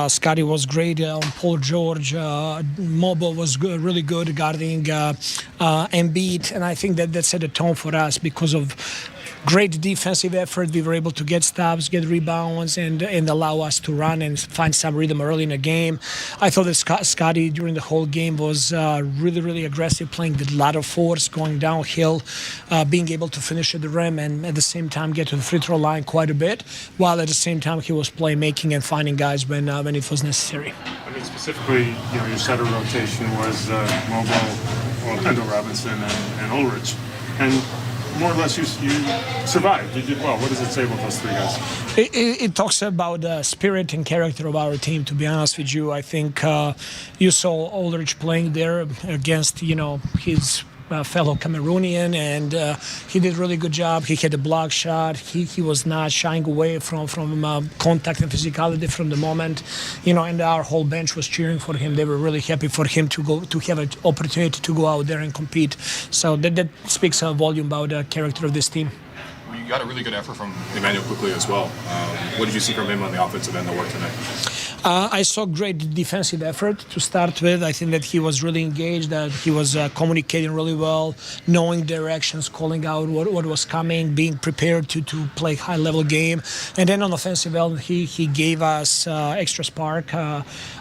Scotty was great on Paul George. Mobile was good, really good guarding Embiid. And I think that set the tone for us because of great defensive effort. We were able to get stops, get rebounds, and allow us to run and find some rhythm early in the game. I thought that Scotty during the whole game was really, really aggressive, playing with a lot of force, going downhill, being able to finish at the rim, and at the same time get to the free throw line quite a bit, while at the same time he was playmaking and finding guys when it was necessary. I mean, specifically, your center rotation was Mobile, Orlando Robinson, and Ulrich, and more or less you survived. You did well. What does it say about those three guys? It talks about the spirit and character of our team, to be honest with you. I think you saw Ulrich playing there against, his fellow Cameroonian, and he did a really good job. He had a block shot. He was not shying away from contact and physicality from the moment, and our whole bench was cheering for him. They were really happy for him to have an opportunity to go out there and compete. So that speaks a volume about the character of this team. You got a really good effort from Emmanuel quickly as well. What did you see from him on the offensive end that worked tonight? I saw great defensive effort to start with. I think that he was really engaged, that he was communicating really well, knowing directions, calling out what was coming, being prepared to play high-level game. And then on the offensive end, he gave us extra spark,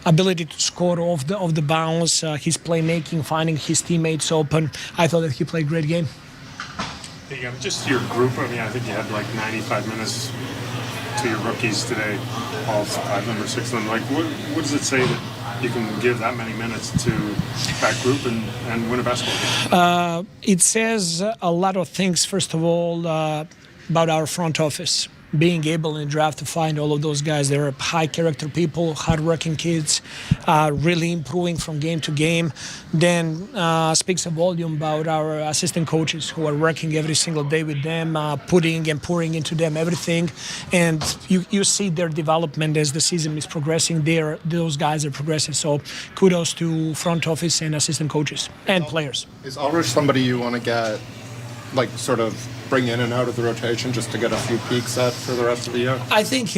ability to score off the bounce, his playmaking, finding his teammates open. I thought that he played a great game. Hey, just your group, I think you had like 95 minutes to your rookies today, all 5 number 6 of them. Like, what does it say that you can give that many minutes to that group and win a basketball game? It says a lot of things, first of all, about our front office. Being able in the draft to find all of those guys. They're high character people, hardworking kids, really improving from game to game. Then speaks a volume about our assistant coaches who are working every single day with them, putting and pouring into them everything. And you see their development as the season is progressing. Those guys are progressing. So kudos to front office and assistant coaches and players. Is Ulrich somebody you want to get, sort of bring in and out of the rotation just to get a few peaks at for the rest of the year? I think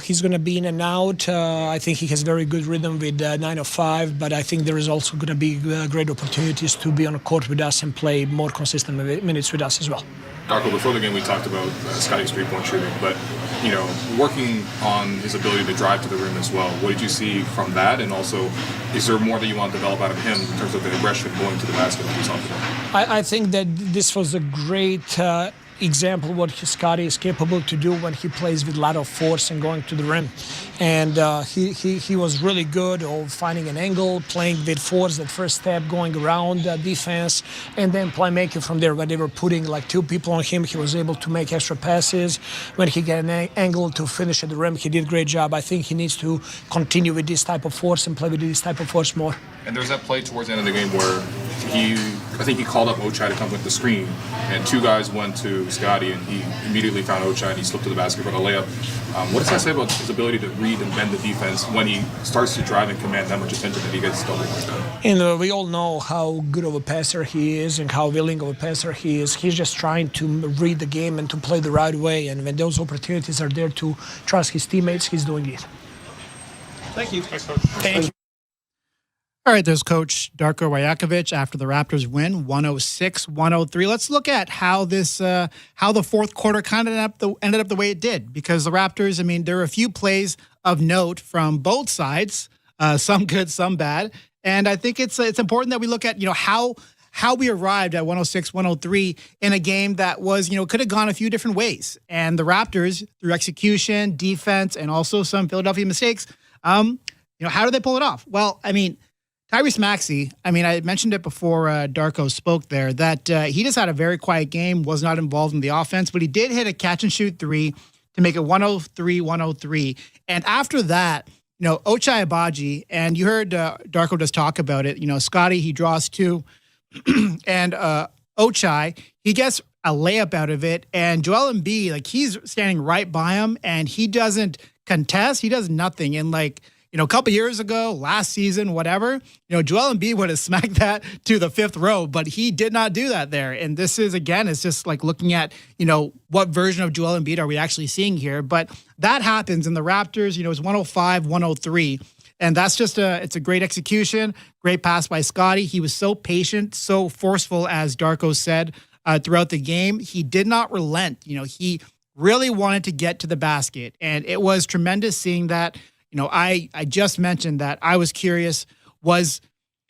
he's going to be in and out. I think he has very good rhythm with 905, but I think there is also going to be great opportunities to be on the court with us and play more consistent minutes with us as well. Darko, before the game we talked about Scotty's three-point shooting, but working on his ability to drive to the rim as well. What did you see from that? And also, is there more that you want to develop out of him in terms of the aggression going to the basket like you talked about? I think that this was a great example what Scotty is capable to do when he plays with a lot of force and going to the rim. And he was really good of finding an angle, playing with force, that first step, going around defense, and then playmaking from there. When they were putting like two people on him, he was able to make extra passes. When he got an angle to finish at the rim, he did a great job. I think he needs to continue with this type of force and play with this type of force more. And there's that play towards the end of the game where I think he called up Ochai to come with the screen, and two guys went to Scotty, and he immediately found Ochai, and he slipped to the basket for the layup. What does that say about his ability to read and bend the defense when he starts to drive and command that much attention that he gets double like that? And we all know how good of a passer he is and how willing of a passer he is. He's just trying to read the game and to play the right way, and when those opportunities are there to trust his teammates, he's doing it. Thank you. Thanks, Coach. Thank you. All right, there's Coach Darko Rajakovic after the Raptors win 106-103. Let's look at how the fourth quarter kind of ended up the way it did, because the Raptors, there are a few plays of note from both sides, some good, some bad, and I think it's important that we look at how we arrived at 106-103 in a game that was could have gone a few different ways, and the Raptors, through execution, defense, and also some Philadelphia mistakes, how did they pull it off? Well, Tyrese Maxey, I mean, I mentioned it before Darko spoke there, that he just had a very quiet game, was not involved in the offense, but he did hit a catch-and-shoot three to make it 103-103. And after that, Ochai Agbaji, and you heard Darko just talk about it, Scotty, he draws two, and Ochai, he gets a layup out of it, and Joel Embiid, like, he's standing right by him, and he doesn't contest, he does nothing. And, like, a couple years ago, last season, whatever, Joel Embiid would have smacked that to the fifth row, but he did not do that there. And this is, again, it's just like looking at, what version of Joel Embiid are we actually seeing here? But that happens in the Raptors, it's 105-103. And that's just it's a great execution, great pass by Scotty. He was so patient, so forceful, as Darko said, throughout the game. He did not relent. He really wanted to get to the basket. And it was tremendous seeing that. I just mentioned that I was curious, was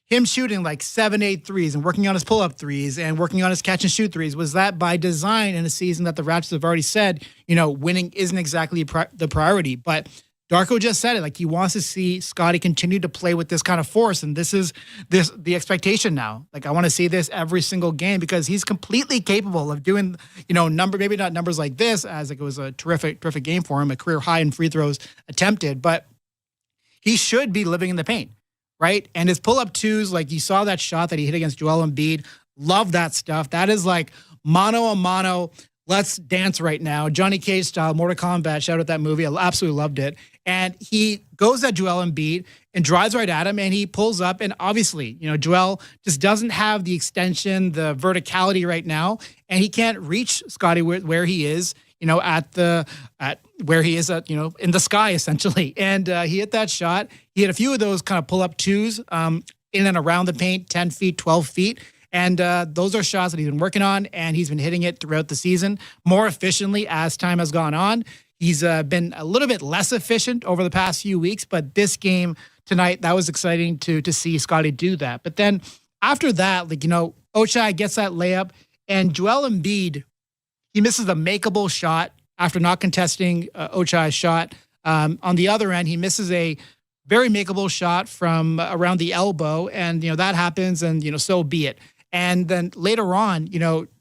him shooting like 7-8 threes and working on his pull-up threes and working on his catch-and-shoot threes, was that by design in a season that the Raptors have already said, winning isn't exactly the priority? But Darko just said it, like, he wants to see Scotty continue to play with this kind of force, and this is the expectation now. Like, I want to see this every single game because he's completely capable of doing, maybe not numbers like this, as like it was a terrific game for him, a career high in free throws attempted, but he should be living in the paint, right? And his pull-up twos, like, you saw that shot that he hit against Joel Embiid. Love that stuff. That is like mano a mano. Let's dance right now. Johnny Cage style, Mortal Kombat. Shout out that movie. I absolutely loved it. And he goes at Joel Embiid and drives right at him, and he pulls up. And obviously, Joel just doesn't have the extension, the verticality right now, and he can't reach Scotty where he is, at where he is at, in the sky essentially. And he hit that shot. He had a few of those kind of pull-up twos in and around the paint, 10 feet, 12 feet. And those are shots that he's been working on, and he's been hitting it throughout the season more efficiently as time has gone on. He's been a little bit less efficient over the past few weeks, but this game tonight, that was exciting to see Scotty do that. But then after that, Ochai gets that layup, and Joel Embiid, he misses a makeable shot after not contesting Ochai's shot. On the other end, he misses a very makeable shot from around the elbow, and that happens, and so be it. And then later on,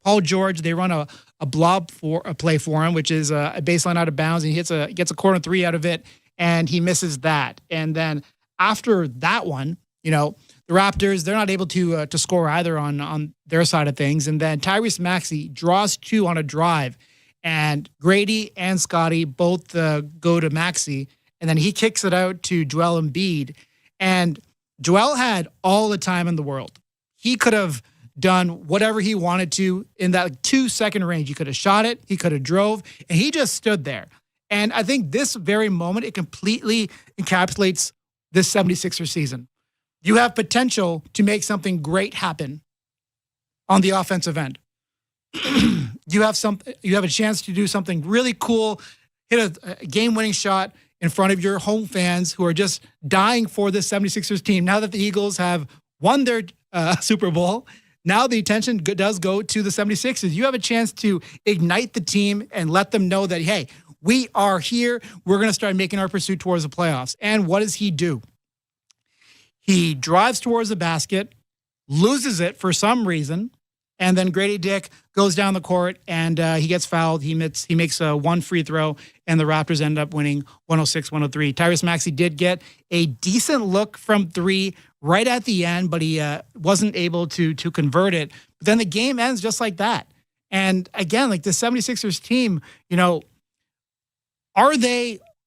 Paul George, they run a blob for a play for him, which is a baseline out of bounds, and he gets a corner three out of it, and he misses that. And then after that one, the Raptors, they're not able to score either on their side of things. And then Tyrese Maxey draws two on a drive, and Grady and Scotty both go to Maxey, and then he kicks it out to Joel Embiid. And Joel had all the time in the world. He could have done whatever he wanted to in that 2-second range. He could have shot it, he could have drove, and he just stood there. And I think this very moment, it completely encapsulates this 76ers season. You have potential to make something great happen on the offensive end. You have a chance to do something really cool, hit a game-winning shot in front of your home fans who are just dying for this 76ers team. Now that the Eagles have won their Super Bowl, now the attention does go to the 76ers. You have a chance to ignite the team and let them know that, hey, we are here. We're going to start making our pursuit towards the playoffs. And what does he do? He drives towards the basket, loses it for some reason, and then Grady Dick goes down the court and he gets fouled. He makes one free throw, and the Raptors end up winning 106-103. Tyrese Maxey did get a decent look from three right at the end, but he wasn't able to convert it. But then the game ends just like that. And again, like the 76ers team,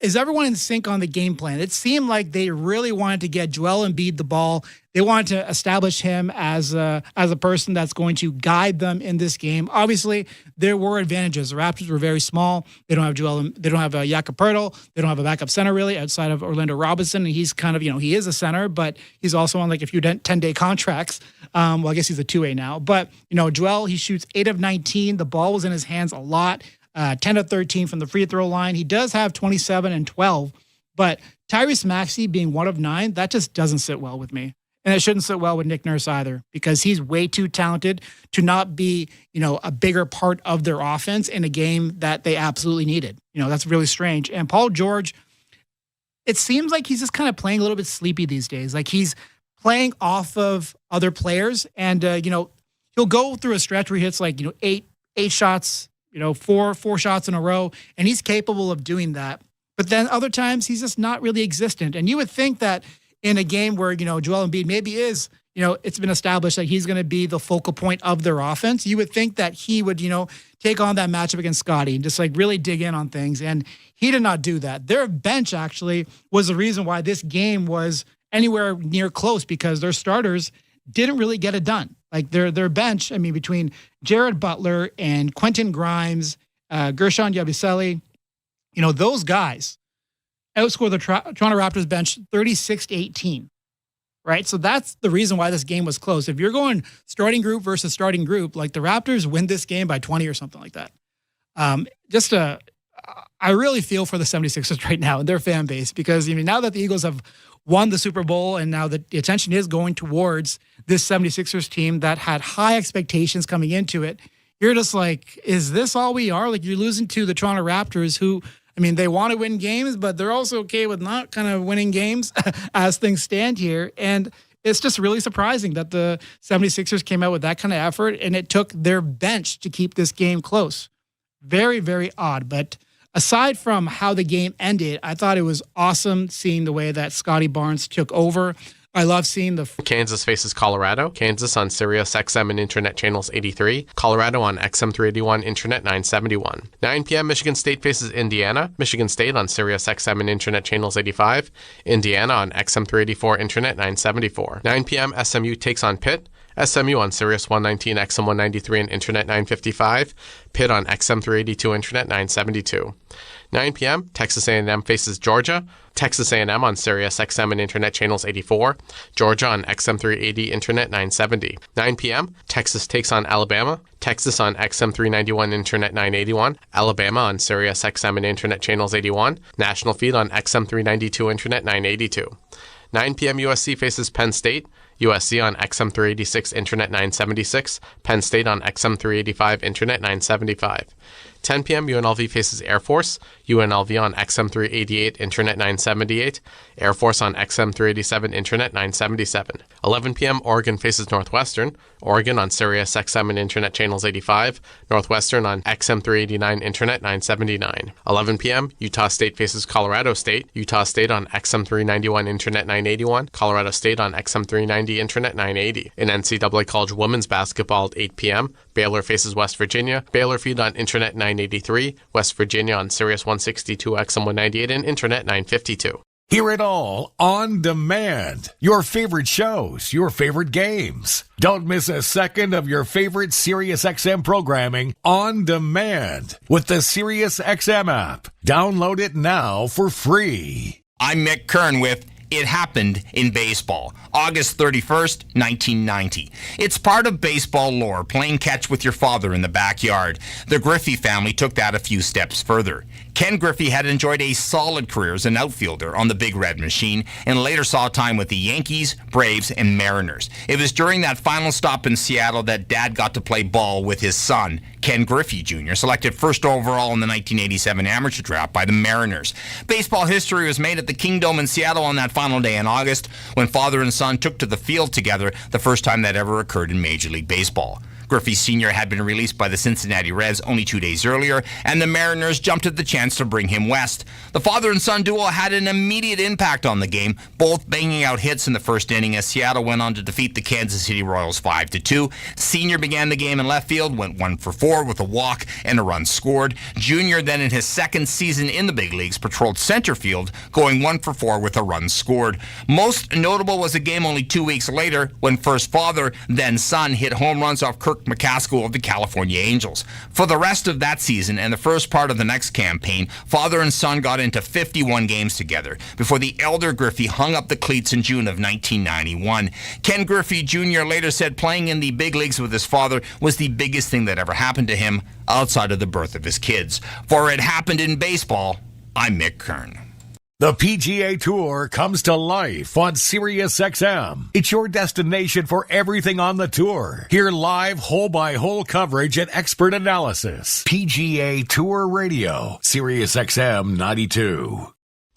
is everyone in sync on the game plan? It seemed like they really wanted to get Joel Embiid the ball. They wanted to establish him as a person that's going to guide them in this game. Obviously, there were advantages. The Raptors were very small. They don't have They don't have Jakob Poeltl. They don't have a backup center really outside of Orlando Robinson. And he's kind of, he is a center, but he's also on like a few 10-day contracts. Well, I guess he's a 2A now. But Joel, he shoots 8 of 19. The ball was in his hands a lot. 10 of 13 from the free throw line. He does have 27 and 12, but Tyrese Maxey being 1 of 9, that just doesn't sit well with me. And it shouldn't sit well with Nick Nurse either, because he's way too talented to not be, a bigger part of their offense in a game that they absolutely needed. That's really strange. And Paul George, it seems like he's just kind of playing a little bit sleepy these days. Like he's playing off of other players. And, he'll go through a stretch where he hits like, eight shots, four shots in a row. And he's capable of doing that. But then other times he's just not really existent. And you would think that in a game where, Joel Embiid maybe is, it's been established that he's going to be the focal point of their offense. You would think that he would, take on that matchup against Scotty and just like really dig in on things. And he did not do that. Their bench actually was the reason why this game was anywhere near close, because their starters didn't really get it done. Like their bench, between Jared Butler and Quentin Grimes, Gershon Yabusele, those guys outscored the Toronto Raptors bench 36-18, right? So that's the reason why this game was close. If you're going starting group versus starting group, like the Raptors win this game by 20 or something like that. I really feel for the 76ers right now and their fan base, because now that the Eagles have won the Super Bowl and now the attention is going towards this 76ers team that had high expectations coming into it, you're just like, is this all we are? Like, you're losing to the Toronto Raptors who, they want to win games, but they're also okay with not kind of winning games as things stand here. And it's just really surprising that the 76ers came out with that kind of effort, and it took their bench to keep this game close. Very, very odd. But aside from how the game ended, I thought it was awesome seeing the way that Scotty Barnes took over. I love seeing the... Kansas faces Colorado. Kansas on Sirius XM and Internet Channels 83. Colorado on XM 381, Internet 971. 9 p.m. Michigan State faces Indiana. Michigan State on Sirius XM and Internet Channels 85. Indiana on XM 384, Internet 974. 9 p.m. SMU takes on Pitt. SMU on Sirius 119, XM 193, and Internet 955. Pitt on XM 382, Internet 972. 9 p.m., Texas A&M faces Georgia. Texas A&M on Sirius XM and Internet Channels 84. Georgia on XM 380, Internet 970. 9 p.m., Texas takes on Alabama. Texas on XM 391, Internet 981. Alabama on Sirius XM and Internet Channels 81. National feed on XM 392, Internet 982. 9 p.m. USC faces Penn State. USC on XM 386, Internet 976. Penn State on XM 385, Internet 975. 10 p.m. UNLV faces Air Force. UNLV on XM 388, Internet 978. Air Force on XM 387, Internet 977. 11 p.m. Oregon faces Northwestern. Oregon on Sirius XM and Internet Channels 85. Northwestern on XM 389, Internet 979. 11 p.m. Utah State faces Colorado State. Utah State on XM 391, Internet 981. Colorado State on XM 390, Internet 980. In NCAA College Women's Basketball at 8 p.m., Baylor faces West Virginia. Baylor feed on Internet 983. West Virginia on Sirius 162, XM 198, and Internet 952. Hear it all on demand. Your favorite shows, your favorite games. Don't miss a second of your favorite SiriusXM programming on demand with the SiriusXM app. Download it now for free. I'm Mick Kern with It Happened in Baseball, August 31st, 1990. It's part of baseball lore, playing catch with your father in the backyard. The Griffey family took that a few steps further. Ken Griffey had enjoyed a solid career as an outfielder on the Big Red Machine and later saw time with the Yankees, Braves, and Mariners. It was during that final stop in Seattle that Dad got to play ball with his son, Ken Griffey Jr., selected first overall in the 1987 amateur draft by the Mariners. Baseball history was made at the Kingdome in Seattle on that final day in August when father and son took to the field together, the first time that ever occurred in Major League Baseball. Griffey Sr. had been released by the Cincinnati Reds only 2 days earlier, and the Mariners jumped at the chance to bring him west. The father and son duo had an immediate impact on the game, both banging out hits in the first inning as Seattle went on to defeat the Kansas City Royals 5-2. Senior began the game in left field, went 1 for 4 with a walk and a run scored. Junior, then in his second season in the big leagues, patrolled center field, going 1 for 4 with a run scored. Most notable was a game only 2 weeks later when first father, then son, hit home runs off Kirk McCaskill of the California Angels. For the rest of that season and the first part of the next campaign, father and son got into 51 games together before the elder Griffey hung up the cleats in June of 1991. Ken Griffey Jr. later said playing in the big leagues with his father was the biggest thing that ever happened to him outside of the birth of his kids. For It Happened in Baseball, I'm Mick Kern. The PGA Tour comes to life on SiriusXM. It's your destination for everything on the tour. Hear live hole-by-hole coverage and expert analysis. PGA Tour Radio, SiriusXM 92.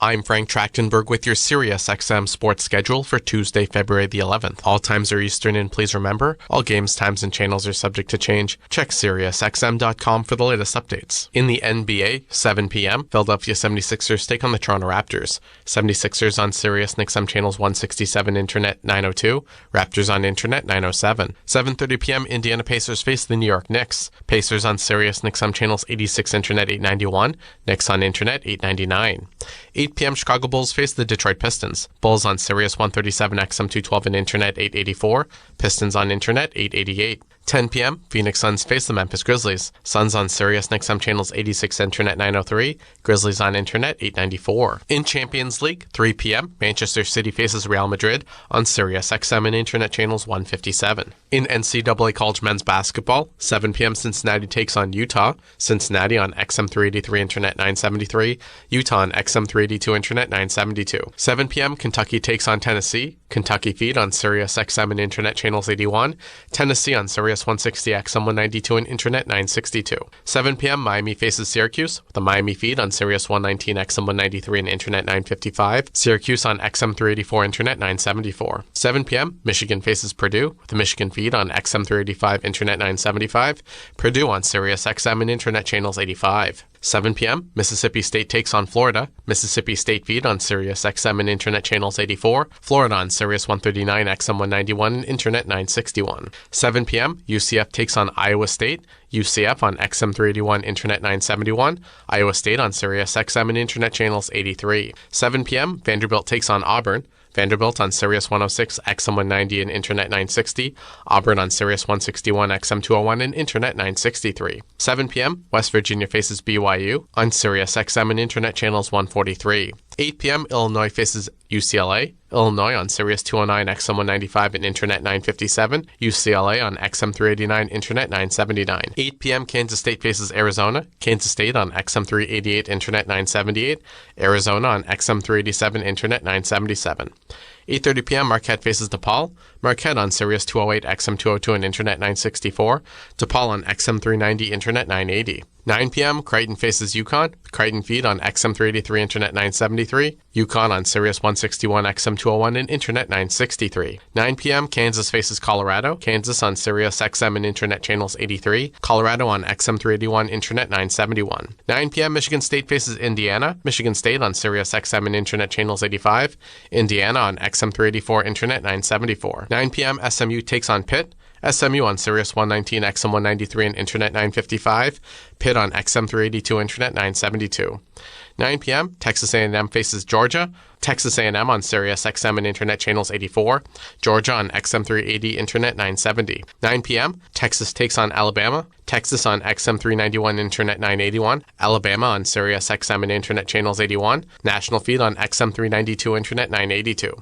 I'm Frank Trachtenberg with your SiriusXM sports schedule for Tuesday, February the 11th. All times are Eastern, and please remember, all games, times, and channels are subject to change. Check SiriusXM.com for the latest updates. In the NBA, 7 p.m., Philadelphia 76ers take on the Toronto Raptors. 76ers on Sirius XM channels 167 Internet 902, Raptors on Internet 907. 7:30 p.m., Indiana Pacers face the New York Knicks. Pacers on Sirius XM channels 86 Internet 891, Knicks on Internet 899. 8 p.m., Chicago Bulls face the Detroit Pistons. Bulls on Sirius 137 XM 212 and Internet 884, Pistons on Internet 888. 10 p.m., Phoenix Suns face the Memphis Grizzlies. Suns on Sirius XM channels 86 Internet 903, Grizzlies on Internet 894. In Champions League, 3 p.m., Manchester City faces Real Madrid on Sirius XM and Internet channels 157. In NCAA College Men's Basketball, 7 p.m., Cincinnati takes on Utah. Cincinnati on XM 383 Internet 973, Utah on XM 382 Internet 972. 7 p.m., Kentucky takes on Tennessee. Kentucky feed on Sirius XM and Internet channels 81, Tennessee on Sirius 160 XM 192 and Internet 962. 7 p.m., Miami faces Syracuse with the Miami feed on Sirius 119 XM 193 and Internet 955, Syracuse on XM 384 Internet 974. 7 p.m., Michigan faces Purdue with the Michigan feed on XM 385 Internet 975, Purdue on Sirius XM and Internet channels 85. 7 p.m., Mississippi State takes on Florida. Mississippi State feed on Sirius XM and Internet channels 84. Florida on Sirius 139 XM 191 and Internet 961. 7 p.m., UCF takes on Iowa State. UCF on XM 381 Internet 971. Iowa State on Sirius XM and Internet channels 83. 7 p.m., Vanderbilt takes on Auburn. Vanderbilt on Sirius 106 XM 190 and Internet 960. Auburn on Sirius 161 XM 201 and Internet 963. 7 p.m., West Virginia faces BYU on Sirius XM and Internet channels 143. 8 p.m., Illinois faces UCLA. Illinois on Sirius 209 XM 195 and Internet 957. UCLA on XM 389 Internet 979. 8 p.m., Kansas State faces Arizona. Kansas State on XM 388 Internet 978. Arizona on XM 387 Internet 977. 8:30 p.m., Marquette faces DePaul. Marquette on Sirius 208 XM 202 and Internet 964. DePaul on XM 390 Internet 980. 9 p.m., Creighton faces UConn. Creighton feed on XM 383 Internet 973. UConn on Sirius 161 XM 201 and Internet 963. 9 p.m., Kansas faces Colorado. Kansas on Sirius XM and Internet channels 83. Colorado on XM 381 Internet 971. 9 p.m., Michigan State faces Indiana. Michigan State on Sirius XM and Internet channels 85. Indiana on XM 384 Internet 974. 9 p.m., SMU takes on Pitt. SMU on Sirius 119 XM 193 and Internet 955. Pitt on XM 382 Internet 972. 9 p.m., Texas A&M faces Georgia. Texas A&M on Sirius XM and Internet channels 84. Georgia on XM 380 Internet 970. 9 p.m., Texas takes on Alabama. Texas on XM 391 Internet 981. Alabama on Sirius XM and Internet channels 81. National feed on XM 392 Internet 982.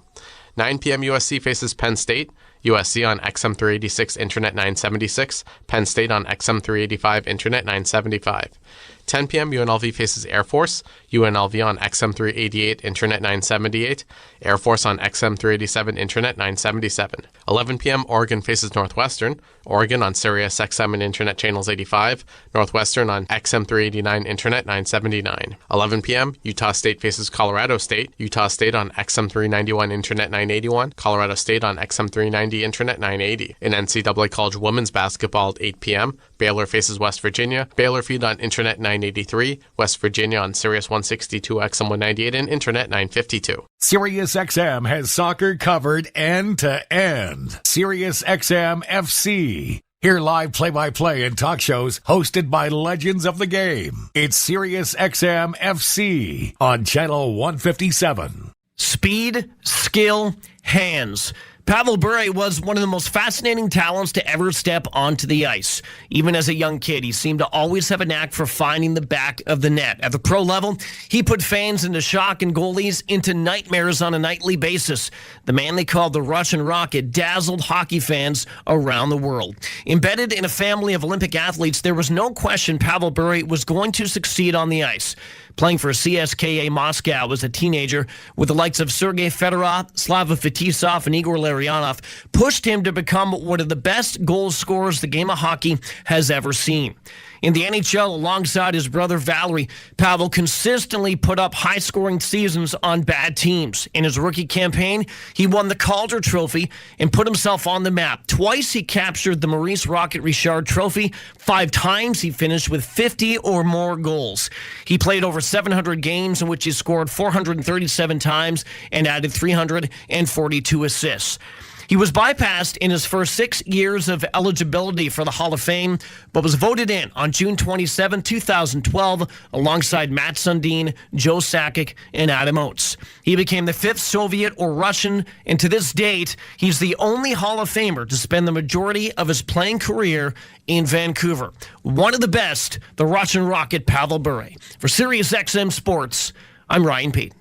9 p.m., USC faces Penn State. USC on XM 386 Internet 976. Penn State on XM 385 Internet 975. 10 p.m., UNLV faces Air Force. UNLV on XM 388 Internet 978. Air Force on XM 387 Internet 977. 11 p.m., Oregon faces Northwestern. Oregon on Sirius XM and Internet channels 85. Northwestern on XM 389 Internet 979. 11 p.m., Utah State faces Colorado State. Utah State on XM 391 Internet 981. Colorado State on XM 390 Internet 980. In NCAA College Women's Basketball at 8 p.m., Baylor faces West Virginia. Baylor feed on Internet 983. West Virginia on Sirius 162 XM 198 and Internet 952. SiriusXM has soccer covered end to end. SiriusXM FC. Hear live play-by-play and talk shows hosted by legends of the game. It's SiriusXM FC on Channel 157. Speed, skill, hands. Pavel Bure was one of the most fascinating talents to ever step onto the ice. Even as a young kid, he seemed to always have a knack for finding the back of the net. At the pro level, he put fans into shock and goalies into nightmares on a nightly basis. The man they called the Russian Rocket dazzled hockey fans around the world. Embedded in a family of Olympic athletes, there was no question Pavel Bure was going to succeed on the ice. Playing for CSKA Moscow as a teenager with the likes of Sergei Fedorov, Slava Fetisov, and Igor Larionov pushed him to become one of the best goal scorers the game of hockey has ever seen. In the NHL, alongside his brother Valerie, Pavel consistently put up high-scoring seasons on bad teams. In his rookie campaign, he won the Calder Trophy and put himself on the map. Twice he captured the Maurice Rocket Richard Trophy. 5 times he finished with 50 or more goals. He played over 700 games in which he scored 437 times and added 342 assists. He was bypassed in his first 6 years of eligibility for the Hall of Fame, but was voted in on June 27, 2012, alongside Matt Sundin, Joe Sakic, and Adam Oates. He became the 5th Soviet or Russian, and to this date, he's the only Hall of Famer to spend the majority of his playing career in Vancouver. One of the best, the Russian Rocket Pavel Bure. For SiriusXM Sports, I'm Ryan Pete.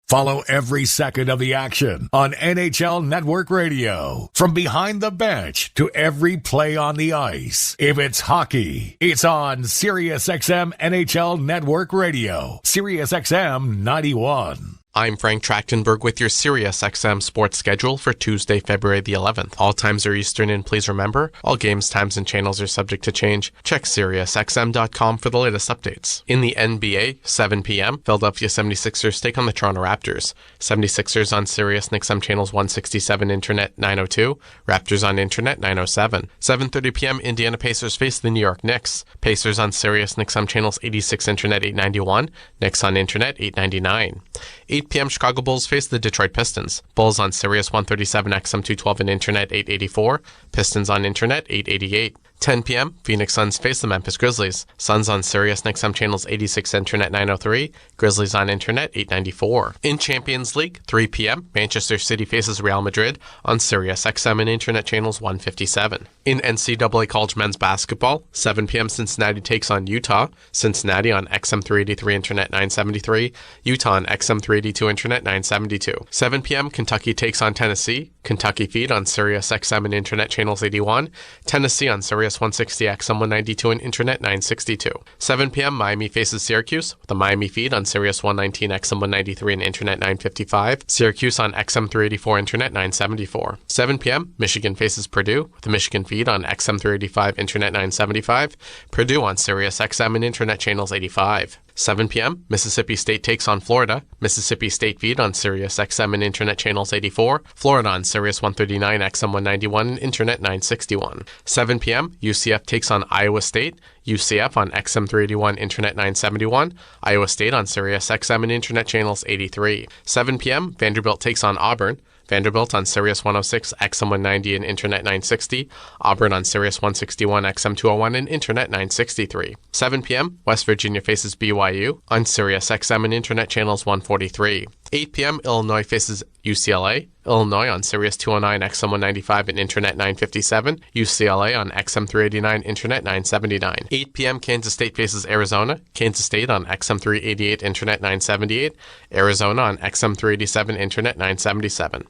Follow every second of the action on NHL Network Radio. From behind the bench to every play on the ice. If it's hockey, it's on SiriusXM NHL Network Radio. SiriusXM 91. I'm Frank Trachtenberg with your SiriusXM sports schedule for Tuesday, February the 11th. All times are Eastern, and please remember, all games, times, and channels are subject to change. Check SiriusXM.com for the latest updates. In the NBA, 7 p.m., Philadelphia 76ers take on the Toronto Raptors. 76ers on Sirius XM channels 167, Internet 902, Raptors on Internet 907. 7:30 p.m., Indiana Pacers face the New York Knicks. Pacers on Sirius XM channels 86, Internet 891, Knicks on Internet 899. 8 p.m. Chicago Bulls face the Detroit Pistons. Bulls on Sirius 137, XM 212, and Internet 884. Pistons on Internet 888. 10 p.m. Phoenix Suns face the Memphis Grizzlies. Suns on Sirius XM channels 86, Internet 903. Grizzlies on Internet 894. In Champions League, 3 p.m. Manchester City faces Real Madrid on Sirius XM and Internet channels 157. In NCAA College Men's Basketball, 7 p.m. Cincinnati takes on Utah. Cincinnati on XM 383, Internet 973. Utah on XM 382, Internet 972. 7 p.m. Kentucky takes on Tennessee. Kentucky Feed on Sirius XM and Internet channels 81. Tennessee on Sirius 160, XM 192, and Internet 962. 7 p.m. Miami faces Syracuse with the Miami Feed on Sirius 119, XM 193, and Internet 955. Syracuse on XM 384, Internet 974. 7 p.m. Michigan faces Purdue with the Michigan Feed on XM 385, Internet 975. Purdue on Sirius XM and Internet channels 85. 7 p.m., Mississippi State takes on Florida. Mississippi State Feed on Sirius XM and Internet channels 84. Florida on Sirius 139, XM 191, and Internet 961. 7 p.m., UCF takes on Iowa State. UCF on XM 381, Internet 971. Iowa State on Sirius XM and Internet channels 83. 7 p.m., Vanderbilt takes on Auburn. Vanderbilt on Sirius 106, XM 190, and Internet 960. Auburn on Sirius 161, XM 201, and Internet 963. 7 p.m., West Virginia faces BYU on Sirius XM and Internet channels 143. 8 p.m., Illinois faces UCLA. Illinois on Sirius 209, XM 195, and Internet 957. UCLA on XM 389, Internet 979. 8 p.m., Kansas State faces Arizona. Kansas State on XM 388, Internet 978. Arizona on XM 387, Internet 977.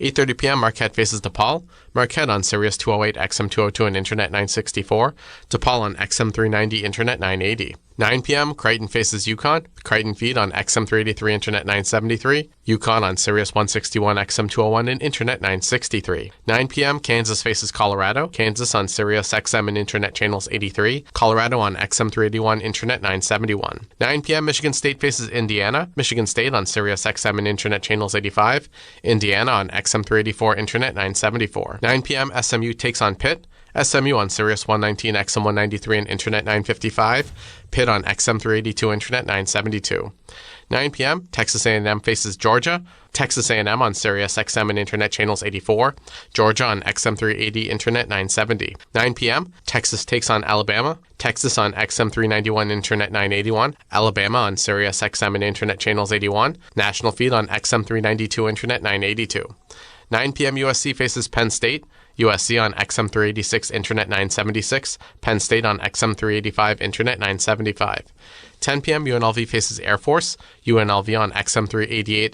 8:30 p.m., Marquette faces DePaul. Marquette on Sirius 208, XM 202, and Internet 964. DePaul on XM 390, Internet 980. 9 p.m., Creighton faces UConn. Creighton Feed on XM 383, Internet 973. UConn on Sirius 161, XM 201, and Internet 963. 9 p.m., Kansas faces Colorado. Kansas on Sirius XM and Internet channels 83. Colorado on XM 381, Internet 971. 9 p.m., Michigan State faces Indiana. Michigan State on Sirius XM and Internet channels 85. Indiana on XM 384, Internet 974. 9 p.m., SMU takes on Pitt. SMU on Sirius 119, XM 193, and Internet 955. Pitt on XM 382, Internet 972. 9 p.m., Texas A&M faces Georgia. Texas A&M on Sirius XM and Internet channels 84. Georgia on XM 380, Internet 970. 9 p.m., Texas takes on Alabama. Texas on XM 391, Internet 981. Alabama on Sirius XM and Internet channels 81. National Feed on XM 392, Internet 982. 9 p.m., USC faces Penn State. USC on XM 386, Internet 976. Penn State on XM 385, Internet 975. 10 p.m., UNLV faces Air Force. UNLV on XM 388,